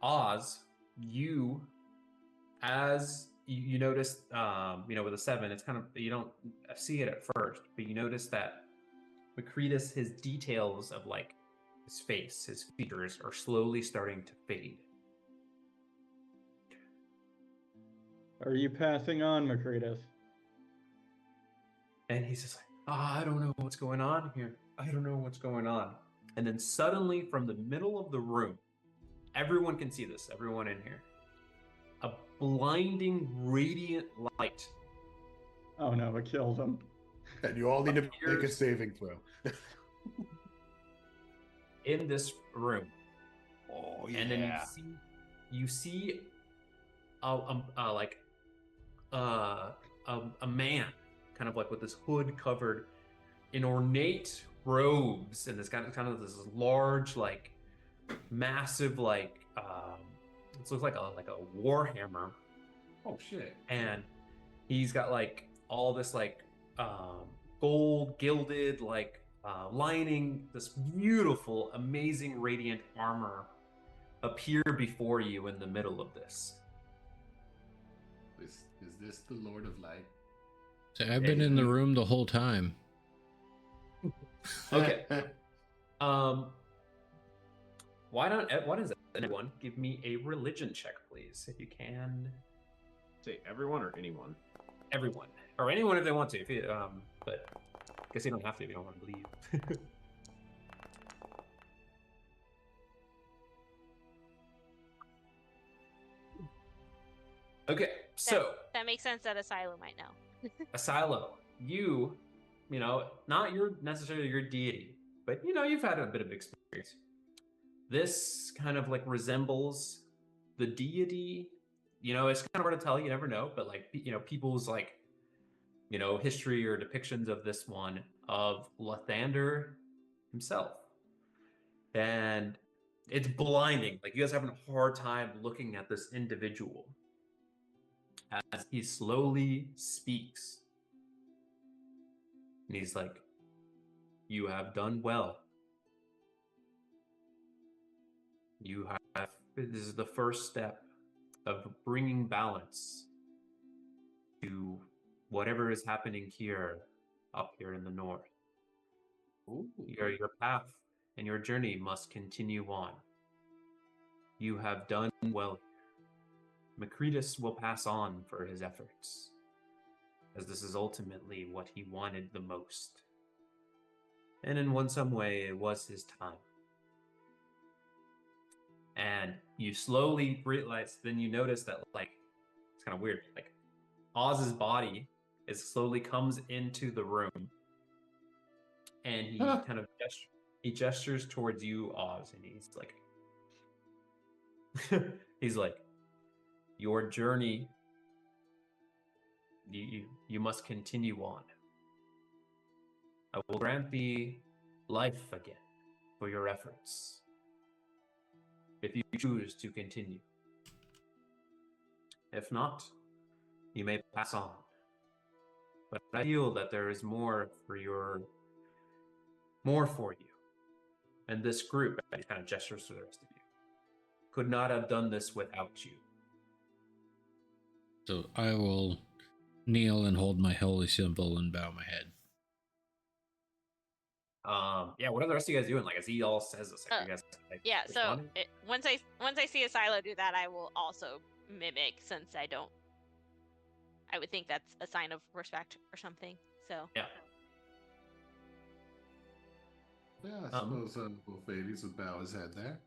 [SPEAKER 1] Oz, as you notice, with a 7, it's kind of, you don't see it at first, but you notice that Macretus, his details of like his face, his features are slowly starting to fade.
[SPEAKER 4] Are you passing on, Macretus?
[SPEAKER 1] And he's just like, I don't know what's going on here. I don't know what's going on. And then suddenly from the middle of the room, everyone can see this, everyone in here, a blinding, radiant light.
[SPEAKER 4] Oh no, it killed him.
[SPEAKER 7] And you all need to make a saving throw.
[SPEAKER 1] In this room.
[SPEAKER 7] Oh, yeah.
[SPEAKER 1] And then you see a man, kind of like with this hood covered in ornate robes, and this kind of this large, like massive, like it looks like a war hammer.
[SPEAKER 6] Oh shit!
[SPEAKER 1] And he's got like all this like gold gilded like lining, this beautiful, amazing, radiant armor appear before you in the middle of this.
[SPEAKER 6] Is this the Lord of Light?
[SPEAKER 2] So I've been in the room the whole time.
[SPEAKER 1] Okay. Why does anyone give me a religion check, please, if you can?
[SPEAKER 3] Say everyone or anyone?
[SPEAKER 1] Everyone. Or anyone if they want to. If you, but I guess you don't have to if you don't want to believe. Okay, so
[SPEAKER 5] that makes sense that Asilo might know.
[SPEAKER 1] Asilo, you know, not necessarily your deity, but you know, you've had a bit of experience. This kind of like resembles the deity. You know, it's kind of hard to tell. You never know, but like you know, people's like you know history or depictions of this one of Lathander himself, and it's blinding. Like you guys are having a hard time looking at this individual as he slowly speaks. And he's like, "You have done well. You have, this is the first step of bringing balance to whatever is happening here, up here in the north.
[SPEAKER 6] Ooh.
[SPEAKER 1] Your path and your journey must continue on. You have done well. Macretus will pass on for his efforts, as this is ultimately what he wanted the most. And in some way, it was his time. And you slowly realize, then you notice that, like, it's kind of weird. Like, Oz's body slowly comes into the room, and he kind of gestures towards you, Oz, and he's like, he's like, your journey, you must continue on. I will grant thee life again for your efforts, if you choose to continue. If not, you may pass on. But I feel that there is more for you. And this group, and he kind of gestures to the rest of you, could not have done this without you.
[SPEAKER 2] So I will kneel and hold my holy symbol and bow my head.
[SPEAKER 1] Yeah, what are the rest of you guys doing? Like, as he all says this, like, you guys, like,
[SPEAKER 5] yeah. So
[SPEAKER 1] responding?
[SPEAKER 5] once I see Asilo do that, I will also mimic, since I would think that's a sign of respect or something. So
[SPEAKER 1] yeah.
[SPEAKER 6] Yeah, I suppose Wolfades would bow his head there.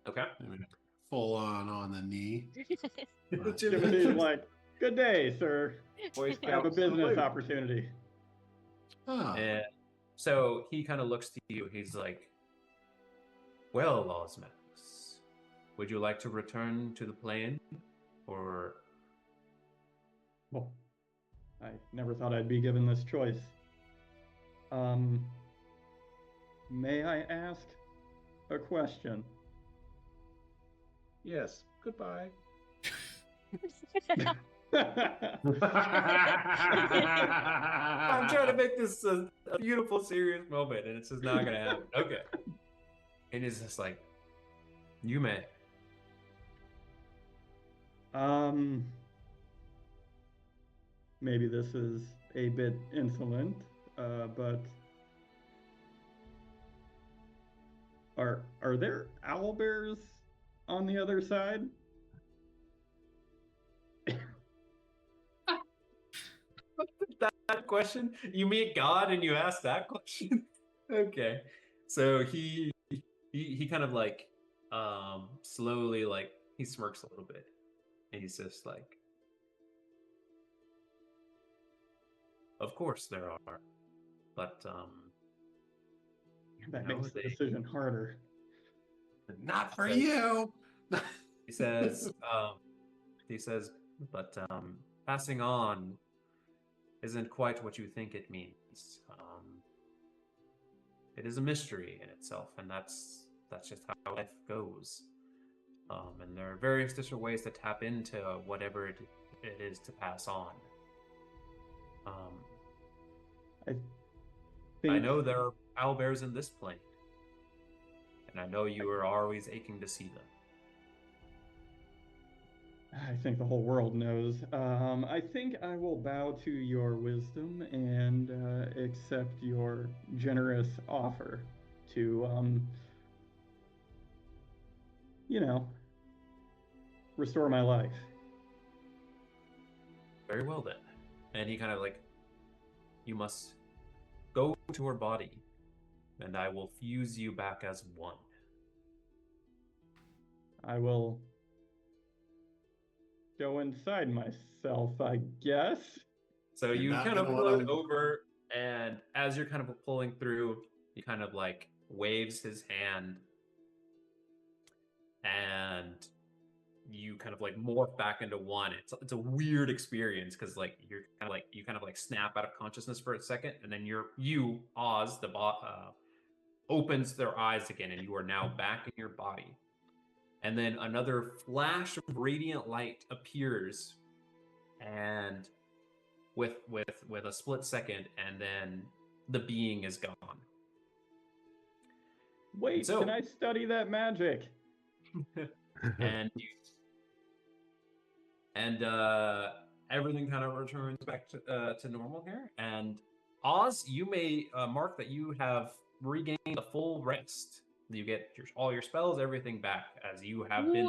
[SPEAKER 1] Okay.
[SPEAKER 6] I mean, full on the knee.
[SPEAKER 4] Timothy's like, "Good day, sir. I have a business opportunity."
[SPEAKER 6] Ah.
[SPEAKER 1] And so he kind of looks to you. He's like, "Well, Osmax, would you like to return to the plane, or?"
[SPEAKER 4] Well, I never thought I'd be given this choice. May I ask a question?
[SPEAKER 3] Yes. Goodbye.
[SPEAKER 1] I'm trying to make this a beautiful, serious moment, and it's just not gonna happen. Okay. And it's just like, you may.
[SPEAKER 4] Maybe this is a bit insolent, but are there owlbears on the other side?
[SPEAKER 1] That question? You meet God and you ask that question? Okay. So he kind of like slowly, like, he smirks a little bit, and he's just like, of course there are, but
[SPEAKER 4] that makes the decision harder.
[SPEAKER 6] Not for you.
[SPEAKER 1] He says, but passing on isn't quite what you think it means. It is a mystery in itself, and that's just how life goes. And there are various different ways to tap into whatever it is to pass on. I know there are owlbears in this plane, and I know you are always aching to see them.
[SPEAKER 4] I think the whole world knows. I think I will bow to your wisdom and accept your generous offer to, restore my life.
[SPEAKER 1] Very well then. And he kind of like, you must go to her body, and I will fuse you back as one.
[SPEAKER 4] I will go inside myself, I guess.
[SPEAKER 1] So you kind of float over, and as you're kind of pulling through, he kind of like waves his hand, and you kind of like morph back into one. It's a weird experience because like you kind of like snap out of consciousness for a second, and then Oz, the opens their eyes again, and you are now back in your body. And then another flash of radiant light appears, and with a split second, and then the being is gone.
[SPEAKER 4] Wait, can I study that magic?
[SPEAKER 1] and everything kind of returns back to normal here. And Oz, you may mark that you have regained a full rest. You get all your spells, everything back as you have been.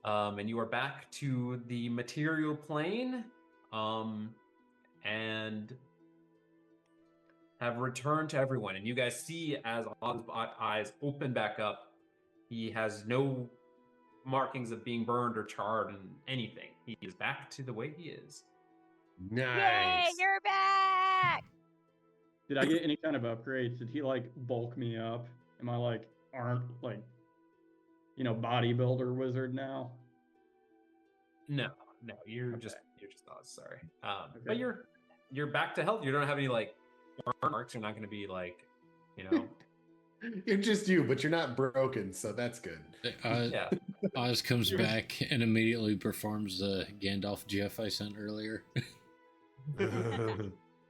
[SPEAKER 1] And you are back to the material plane, and have returned to everyone. And you guys see as Oz's eyes open back up, he has no markings of being burned or charred and anything. He is back to the way he is.
[SPEAKER 7] Nice.
[SPEAKER 5] Yay, you're back!
[SPEAKER 4] Did I get any kind of upgrades? Did he like bulk me up? Am I like bodybuilder wizard now?
[SPEAKER 1] No, you're just Oz. Sorry, but you're back to health. You don't have any like burn marks. You're not going to be like,
[SPEAKER 7] You're just you, but you're not broken, so that's good.
[SPEAKER 2] Yeah. Oz comes back and immediately performs the Gandalf GF I sent earlier.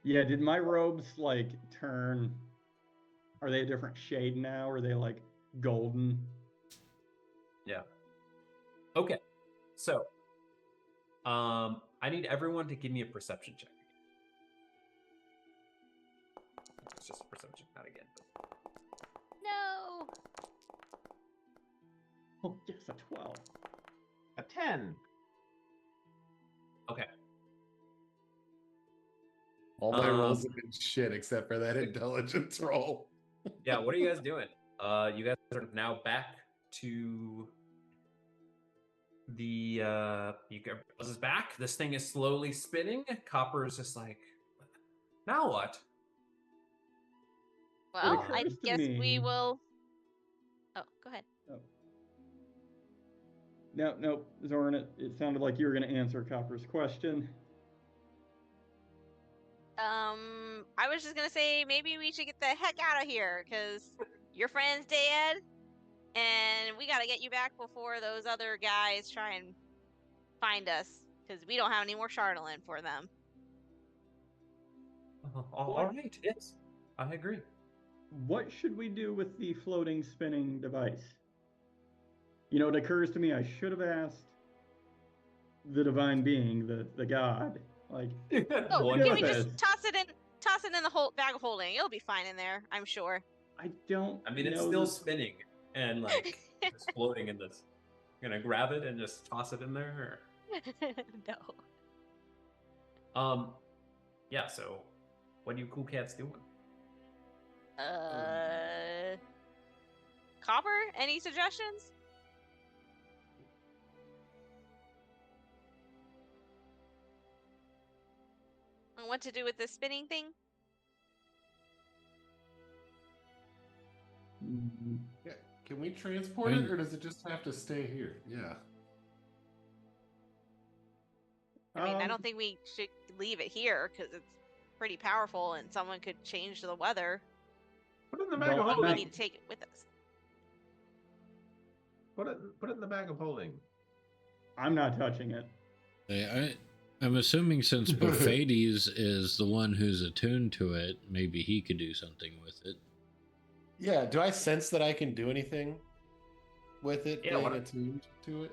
[SPEAKER 4] Yeah, did my robes like turn? Are they a different shade now? Are they like golden?
[SPEAKER 1] Yeah. Okay. So, I need everyone to give me a perception check. It's just a perception, not again.
[SPEAKER 5] No.
[SPEAKER 4] Oh, yes, a 12.
[SPEAKER 3] A 10.
[SPEAKER 1] Okay.
[SPEAKER 7] All my rolls have been shit except for that intelligence roll.
[SPEAKER 1] Yeah, what are you guys doing? You guys are now back to the Buzz is back. This thing is slowly spinning. Copper is just like, now what?
[SPEAKER 5] Well, I guess we will. Oh, go ahead.
[SPEAKER 4] Oh. No, Zoran, it sounded like you were going to answer Copper's question.
[SPEAKER 5] I was just gonna say maybe we should get the heck out of here because your friend's dead, and we gotta get you back before those other guys try and find us because we don't have any more Charlatan for them.
[SPEAKER 1] All right, yes, I agree.
[SPEAKER 4] What should we do with the floating spinning device? It occurs to me I should have asked the divine being, the god. Like,
[SPEAKER 5] can we just toss it in the whole bag of holding? It'll be fine in there, I'm sure.
[SPEAKER 4] I mean,
[SPEAKER 1] it's still spinning and like it's floating in this. You're gonna grab it and just toss it in there? Or...
[SPEAKER 5] No.
[SPEAKER 1] Yeah. So, what are you cool cats doing?
[SPEAKER 5] Copper, any suggestions? On what to do with this spinning thing?
[SPEAKER 7] Can we transport it, or does it just have to stay here? Yeah.
[SPEAKER 5] I mean, I don't think we should leave it here because it's pretty powerful, and someone could change the weather.
[SPEAKER 3] Put it in the bag of holding.
[SPEAKER 5] We need to take it with us.
[SPEAKER 3] Put it in the bag of holding.
[SPEAKER 4] I'm not touching it.
[SPEAKER 2] I'm assuming since Buffades is the one who's attuned to it, maybe he could do something with it.
[SPEAKER 7] Yeah, do I sense that I can do anything with it being attuned to it?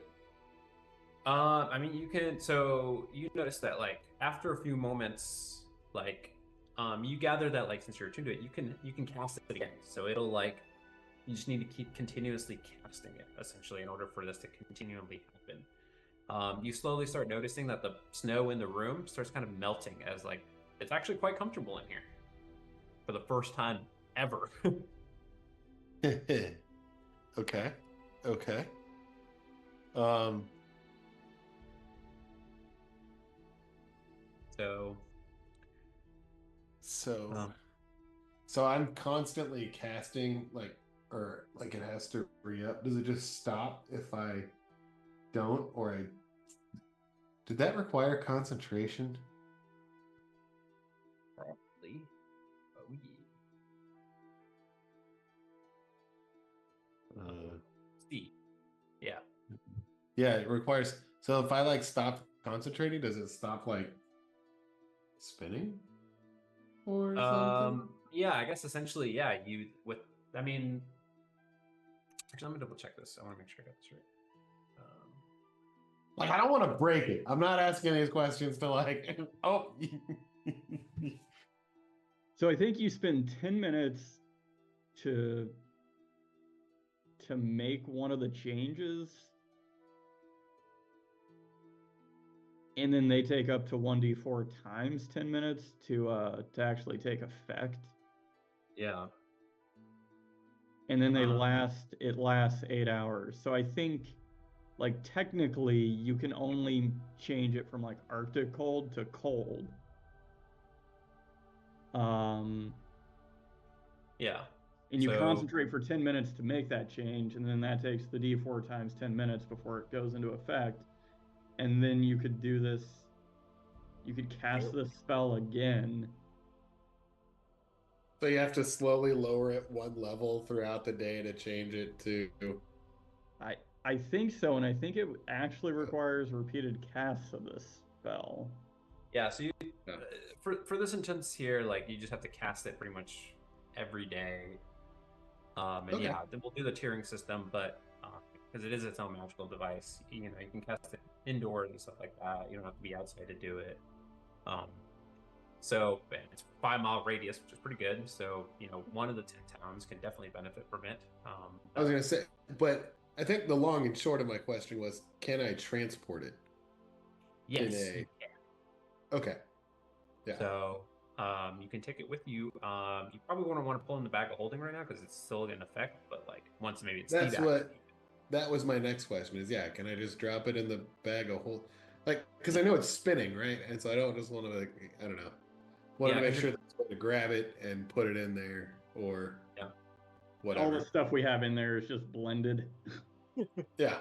[SPEAKER 1] I mean, you can. So you notice that, like, after a few moments, like, you gather that, like, since you're attuned to it, you can cast it again. So it'll, like, you just need to keep continuously casting it, essentially, in order for this to continually happen. You slowly start noticing that the snow in the room starts kind of melting, as, like, it's actually quite comfortable in here for the first time ever.
[SPEAKER 7] Okay. So I'm constantly casting, like, or like it has to re-up. Does it just stop if I don't, or I? Did that require concentration?
[SPEAKER 1] Probably. Oh yeah. C. Yeah.
[SPEAKER 7] Yeah, it requires. So if I like stop concentrating, does it stop like spinning or something?
[SPEAKER 1] Yeah, I guess essentially, yeah. I mean, actually, let me double check this. I want to make sure I got this right.
[SPEAKER 7] Like, I don't want to break it. I'm not asking these questions to like, oh.
[SPEAKER 4] So I think you spend 10 minutes to make one of the changes, and then they take up to 1d4 times 10 minutes to actually take effect.
[SPEAKER 1] Yeah.
[SPEAKER 4] And then it lasts 8 hours. So I think, like, technically you can only change it from like Arctic cold to cold.
[SPEAKER 1] Yeah.
[SPEAKER 4] And you concentrate for 10 minutes to make that change, and then that takes the d4 times 10 minutes before it goes into effect. And then you could do this, you could cast this spell again.
[SPEAKER 7] So you have to slowly lower it one level throughout the day to change it to...
[SPEAKER 4] I think so, and I think it actually requires repeated casts of this spell.
[SPEAKER 1] Yeah, so for this instance here, like, you just have to cast it pretty much every day. Yeah, then we'll do the tiering system, but because it is its own magical device, you can cast it indoors and stuff like that. You don't have to be outside to do it. So it's 5-mile radius, which is pretty good. So, one of the 10 towns can definitely benefit from it.
[SPEAKER 7] I was going to say, but I think the long and short of my question was, can I transport it?
[SPEAKER 1] Yes.
[SPEAKER 7] Okay. Yeah.
[SPEAKER 1] So you can take it with you. You probably want to pull in the bag of holding right now because it's still in effect. But like once maybe it's
[SPEAKER 7] that was my next question. Is can I just drop it in the bag of hold? Like, because I know it's spinning, right? And so I don't just want to I don't know. Want to make sure that's going to grab it and put it in there, or whatever.
[SPEAKER 4] All the stuff we have in there is just blended.
[SPEAKER 7] Yeah.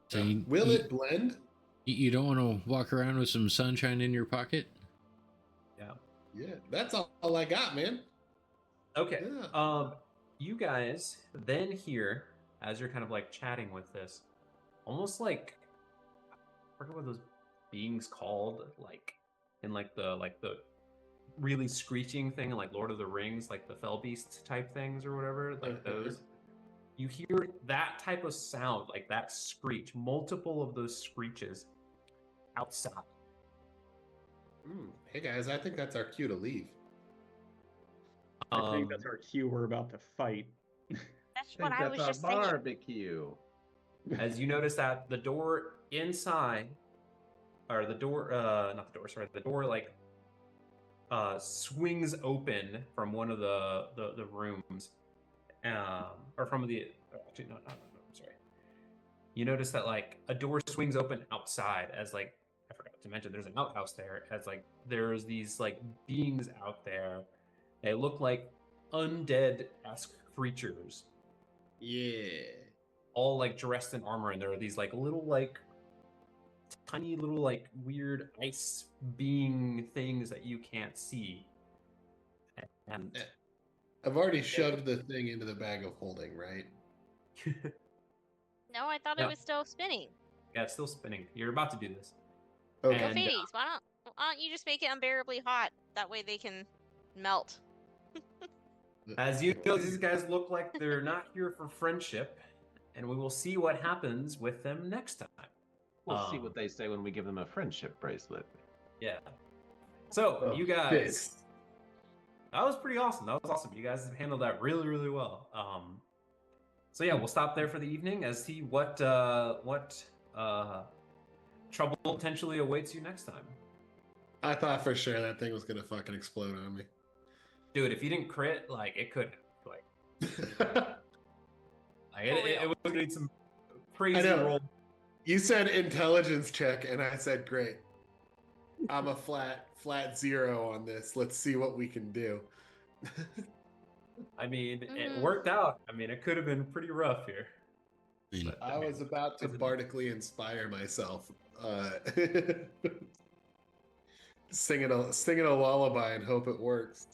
[SPEAKER 7] So will it blend?
[SPEAKER 2] You don't want to walk around with some sunshine in your pocket?
[SPEAKER 7] Yeah, that's all I got, man.
[SPEAKER 1] Okay. Yeah. You guys then hear, as you're kind of like chatting with this, almost like, I forget what those beings called, like in like the really screeching thing in like Lord of the Rings, like the fell beasts type things or whatever, like those. You hear that type of sound, like that screech, multiple of those screeches outside.
[SPEAKER 7] Hey guys, I think that's our cue to leave.
[SPEAKER 4] I think that's our cue. We're about to fight.
[SPEAKER 5] That's what I was just saying.
[SPEAKER 3] Barbecue.
[SPEAKER 1] As you notice that the door inside, or the door, not the door, sorry, the door like swings open from one of the rooms, or from the actually no, I'm sorry. You notice that like a door swings open outside as like. I forgot to mention there's an outhouse there, as like there's these like beings out there. They look like undead-esque creatures.
[SPEAKER 7] Yeah.
[SPEAKER 1] all like dressed in armor, and there are these like little like tiny little like weird ice being things that you can't see. And
[SPEAKER 7] I've already shoved the thing into the bag of holding, right?
[SPEAKER 5] No, I thought it was still spinning.
[SPEAKER 1] Yeah, it's still spinning. You're about to do this.
[SPEAKER 7] Okay.
[SPEAKER 1] And,
[SPEAKER 5] Fades, why don't you just make it unbearably hot? That way they can melt.
[SPEAKER 1] as you know, these guys look like they're not here for friendship, and we will see what happens with them next time.
[SPEAKER 3] We'll see what they say when we give them a friendship bracelet.
[SPEAKER 1] Yeah. So you guys,
[SPEAKER 7] Fist.
[SPEAKER 1] that was pretty awesome. That was awesome. You guys handled that really, really well. So yeah, we'll stop there for the evening as see what trouble potentially awaits you next time.
[SPEAKER 7] I thought for sure that thing was gonna fucking explode on me.
[SPEAKER 1] Dude, if you didn't crit, like it could, like it would need some crazy roll.
[SPEAKER 7] You said intelligence check, and I said great. I'm a flat 0 on this. Let's see what we can do.
[SPEAKER 1] I mean, it worked out. I mean, it could have been pretty rough here.
[SPEAKER 7] But, I was about to bardically inspire myself, singing a lullaby and hope it works.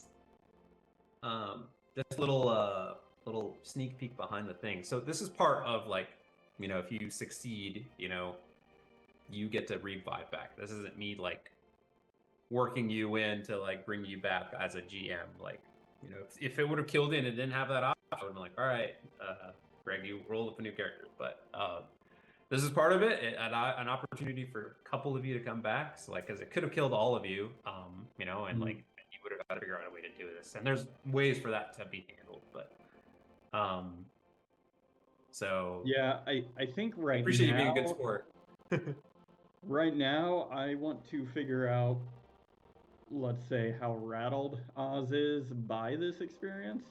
[SPEAKER 1] Just little sneak peek behind the thing. So this is part of like, you know, if you succeed, you know, you get to revive back. This isn't me like working you in to like bring you back as a GM. Like, you know, if it would have killed in and didn't have that option, I would have been like, all right, Greg, you roll up a new character. But this is part of it, an opportunity for a couple of you to come back. So like, because it could have killed all of you, you know, and like you would have got to figure out a way to do this. And there's ways for that to be handled, but so
[SPEAKER 4] yeah, I think right now.
[SPEAKER 1] Appreciate you being a good sport.
[SPEAKER 4] Right now, I want to figure out, let's say, how rattled Oz is by this experience.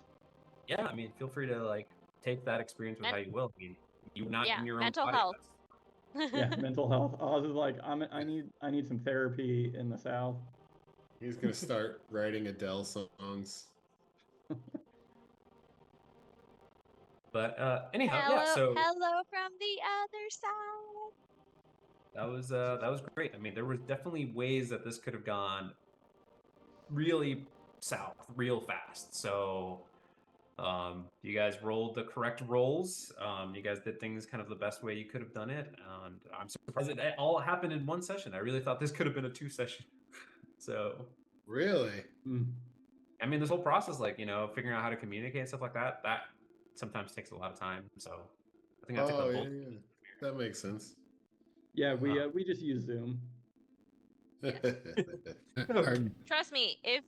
[SPEAKER 1] Yeah, I mean, feel free to like take that experience with how you will. I mean, you not in your own
[SPEAKER 5] mental
[SPEAKER 1] body.
[SPEAKER 5] health.
[SPEAKER 4] Yeah, mental health. Oz is like, I need some therapy in the South.
[SPEAKER 7] He's gonna start writing Adele songs.
[SPEAKER 1] But anyhow,
[SPEAKER 5] hello,
[SPEAKER 1] yeah. So
[SPEAKER 5] hello from the other side.
[SPEAKER 1] That was great. I mean, there was definitely ways that this could have gone really south, real fast. So you guys rolled the correct rolls. You guys did things kind of the best way you could have done it, and I'm surprised it all happened in one session. I really thought this could have been a 2-session. So
[SPEAKER 7] really,
[SPEAKER 1] I mean, this whole process, like, you know, figuring out how to communicate and stuff like that sometimes takes a lot of time. So I think that took the whole.
[SPEAKER 7] Yeah. That makes sense.
[SPEAKER 4] Yeah, we just use Zoom.
[SPEAKER 5] Trust me, if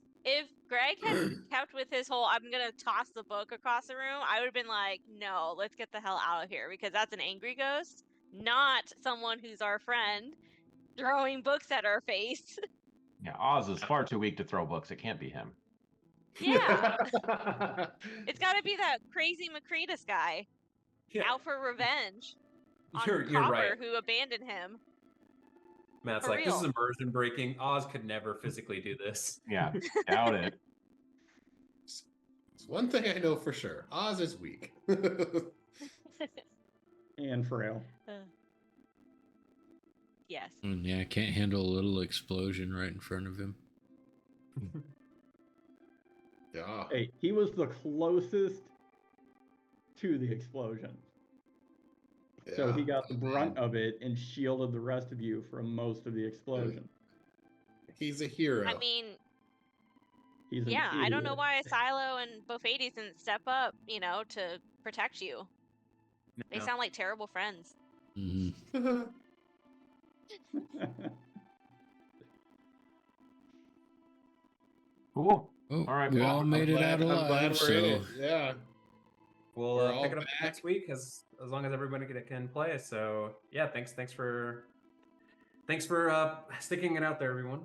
[SPEAKER 5] Greg had kept with his whole "I'm gonna toss the book across the room," I would have been like, "No, let's get the hell out of here," because that's an angry ghost, not someone who's our friend throwing books at our face.
[SPEAKER 3] Yeah, Oz is far too weak to throw books. It can't be him.
[SPEAKER 5] Yeah, it's got to be that crazy Macretus guy out for revenge on
[SPEAKER 1] You're
[SPEAKER 5] Copper,
[SPEAKER 1] right.
[SPEAKER 5] who abandoned him.
[SPEAKER 1] Matt's
[SPEAKER 5] For
[SPEAKER 1] like,
[SPEAKER 5] real.
[SPEAKER 1] this is immersion breaking. Oz could never physically do this.
[SPEAKER 3] Yeah, doubt it.
[SPEAKER 7] It's one thing I know for sure. Oz is weak.
[SPEAKER 4] And frail.
[SPEAKER 5] Yes.
[SPEAKER 2] Yeah, I can't handle a little explosion right in front of him.
[SPEAKER 7] Yeah.
[SPEAKER 4] Hey, he was the closest to the explosion.
[SPEAKER 7] Yeah.
[SPEAKER 4] So he got the brunt of it and shielded the rest of you from most of the explosion.
[SPEAKER 7] He's a hero.
[SPEAKER 5] I mean,
[SPEAKER 4] He's
[SPEAKER 5] yeah, I don't know why Silo and Bofades didn't step up, you know, to protect you. They sound like terrible friends.
[SPEAKER 2] Mm-hmm.
[SPEAKER 3] Cool.
[SPEAKER 2] Oh,
[SPEAKER 3] All right,
[SPEAKER 2] we
[SPEAKER 3] well,
[SPEAKER 2] all made it out
[SPEAKER 7] I'm glad
[SPEAKER 2] alive,
[SPEAKER 7] we're in
[SPEAKER 2] so
[SPEAKER 7] it. Yeah.
[SPEAKER 1] We'll pick it up next week as long as everybody can play. So yeah, thanks for sticking it out there, everyone.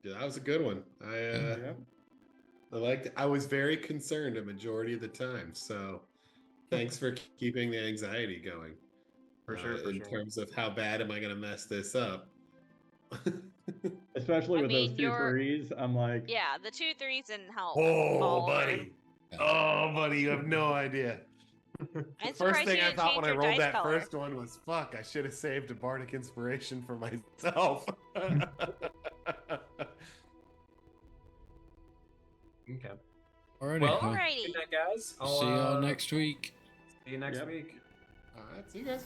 [SPEAKER 7] Yeah, that was a good one. I liked it. I was very concerned a majority of the time. So thanks for keeping the anxiety going.
[SPEAKER 1] For sure.
[SPEAKER 7] In terms of how bad am I going to mess this up?
[SPEAKER 4] Especially with those 2 threes, I'm like,
[SPEAKER 5] yeah, the 2 3s didn't help.
[SPEAKER 7] Oh, buddy. Oh, buddy, you have no idea.
[SPEAKER 6] The
[SPEAKER 5] I'm
[SPEAKER 6] first
[SPEAKER 5] surprised
[SPEAKER 6] thing
[SPEAKER 5] you
[SPEAKER 6] I
[SPEAKER 5] didn't
[SPEAKER 6] thought
[SPEAKER 5] change
[SPEAKER 6] when I
[SPEAKER 5] your
[SPEAKER 6] rolled
[SPEAKER 5] dice
[SPEAKER 6] that
[SPEAKER 5] color.
[SPEAKER 6] first one was, fuck, I should have saved a bardic inspiration for myself.
[SPEAKER 1] Okay.
[SPEAKER 2] Alrighty.
[SPEAKER 1] Well,
[SPEAKER 5] Alrighty.
[SPEAKER 1] good night, guys.
[SPEAKER 2] See y'all next week.
[SPEAKER 1] See you next
[SPEAKER 4] Yep.
[SPEAKER 1] week.
[SPEAKER 6] All right, see you guys.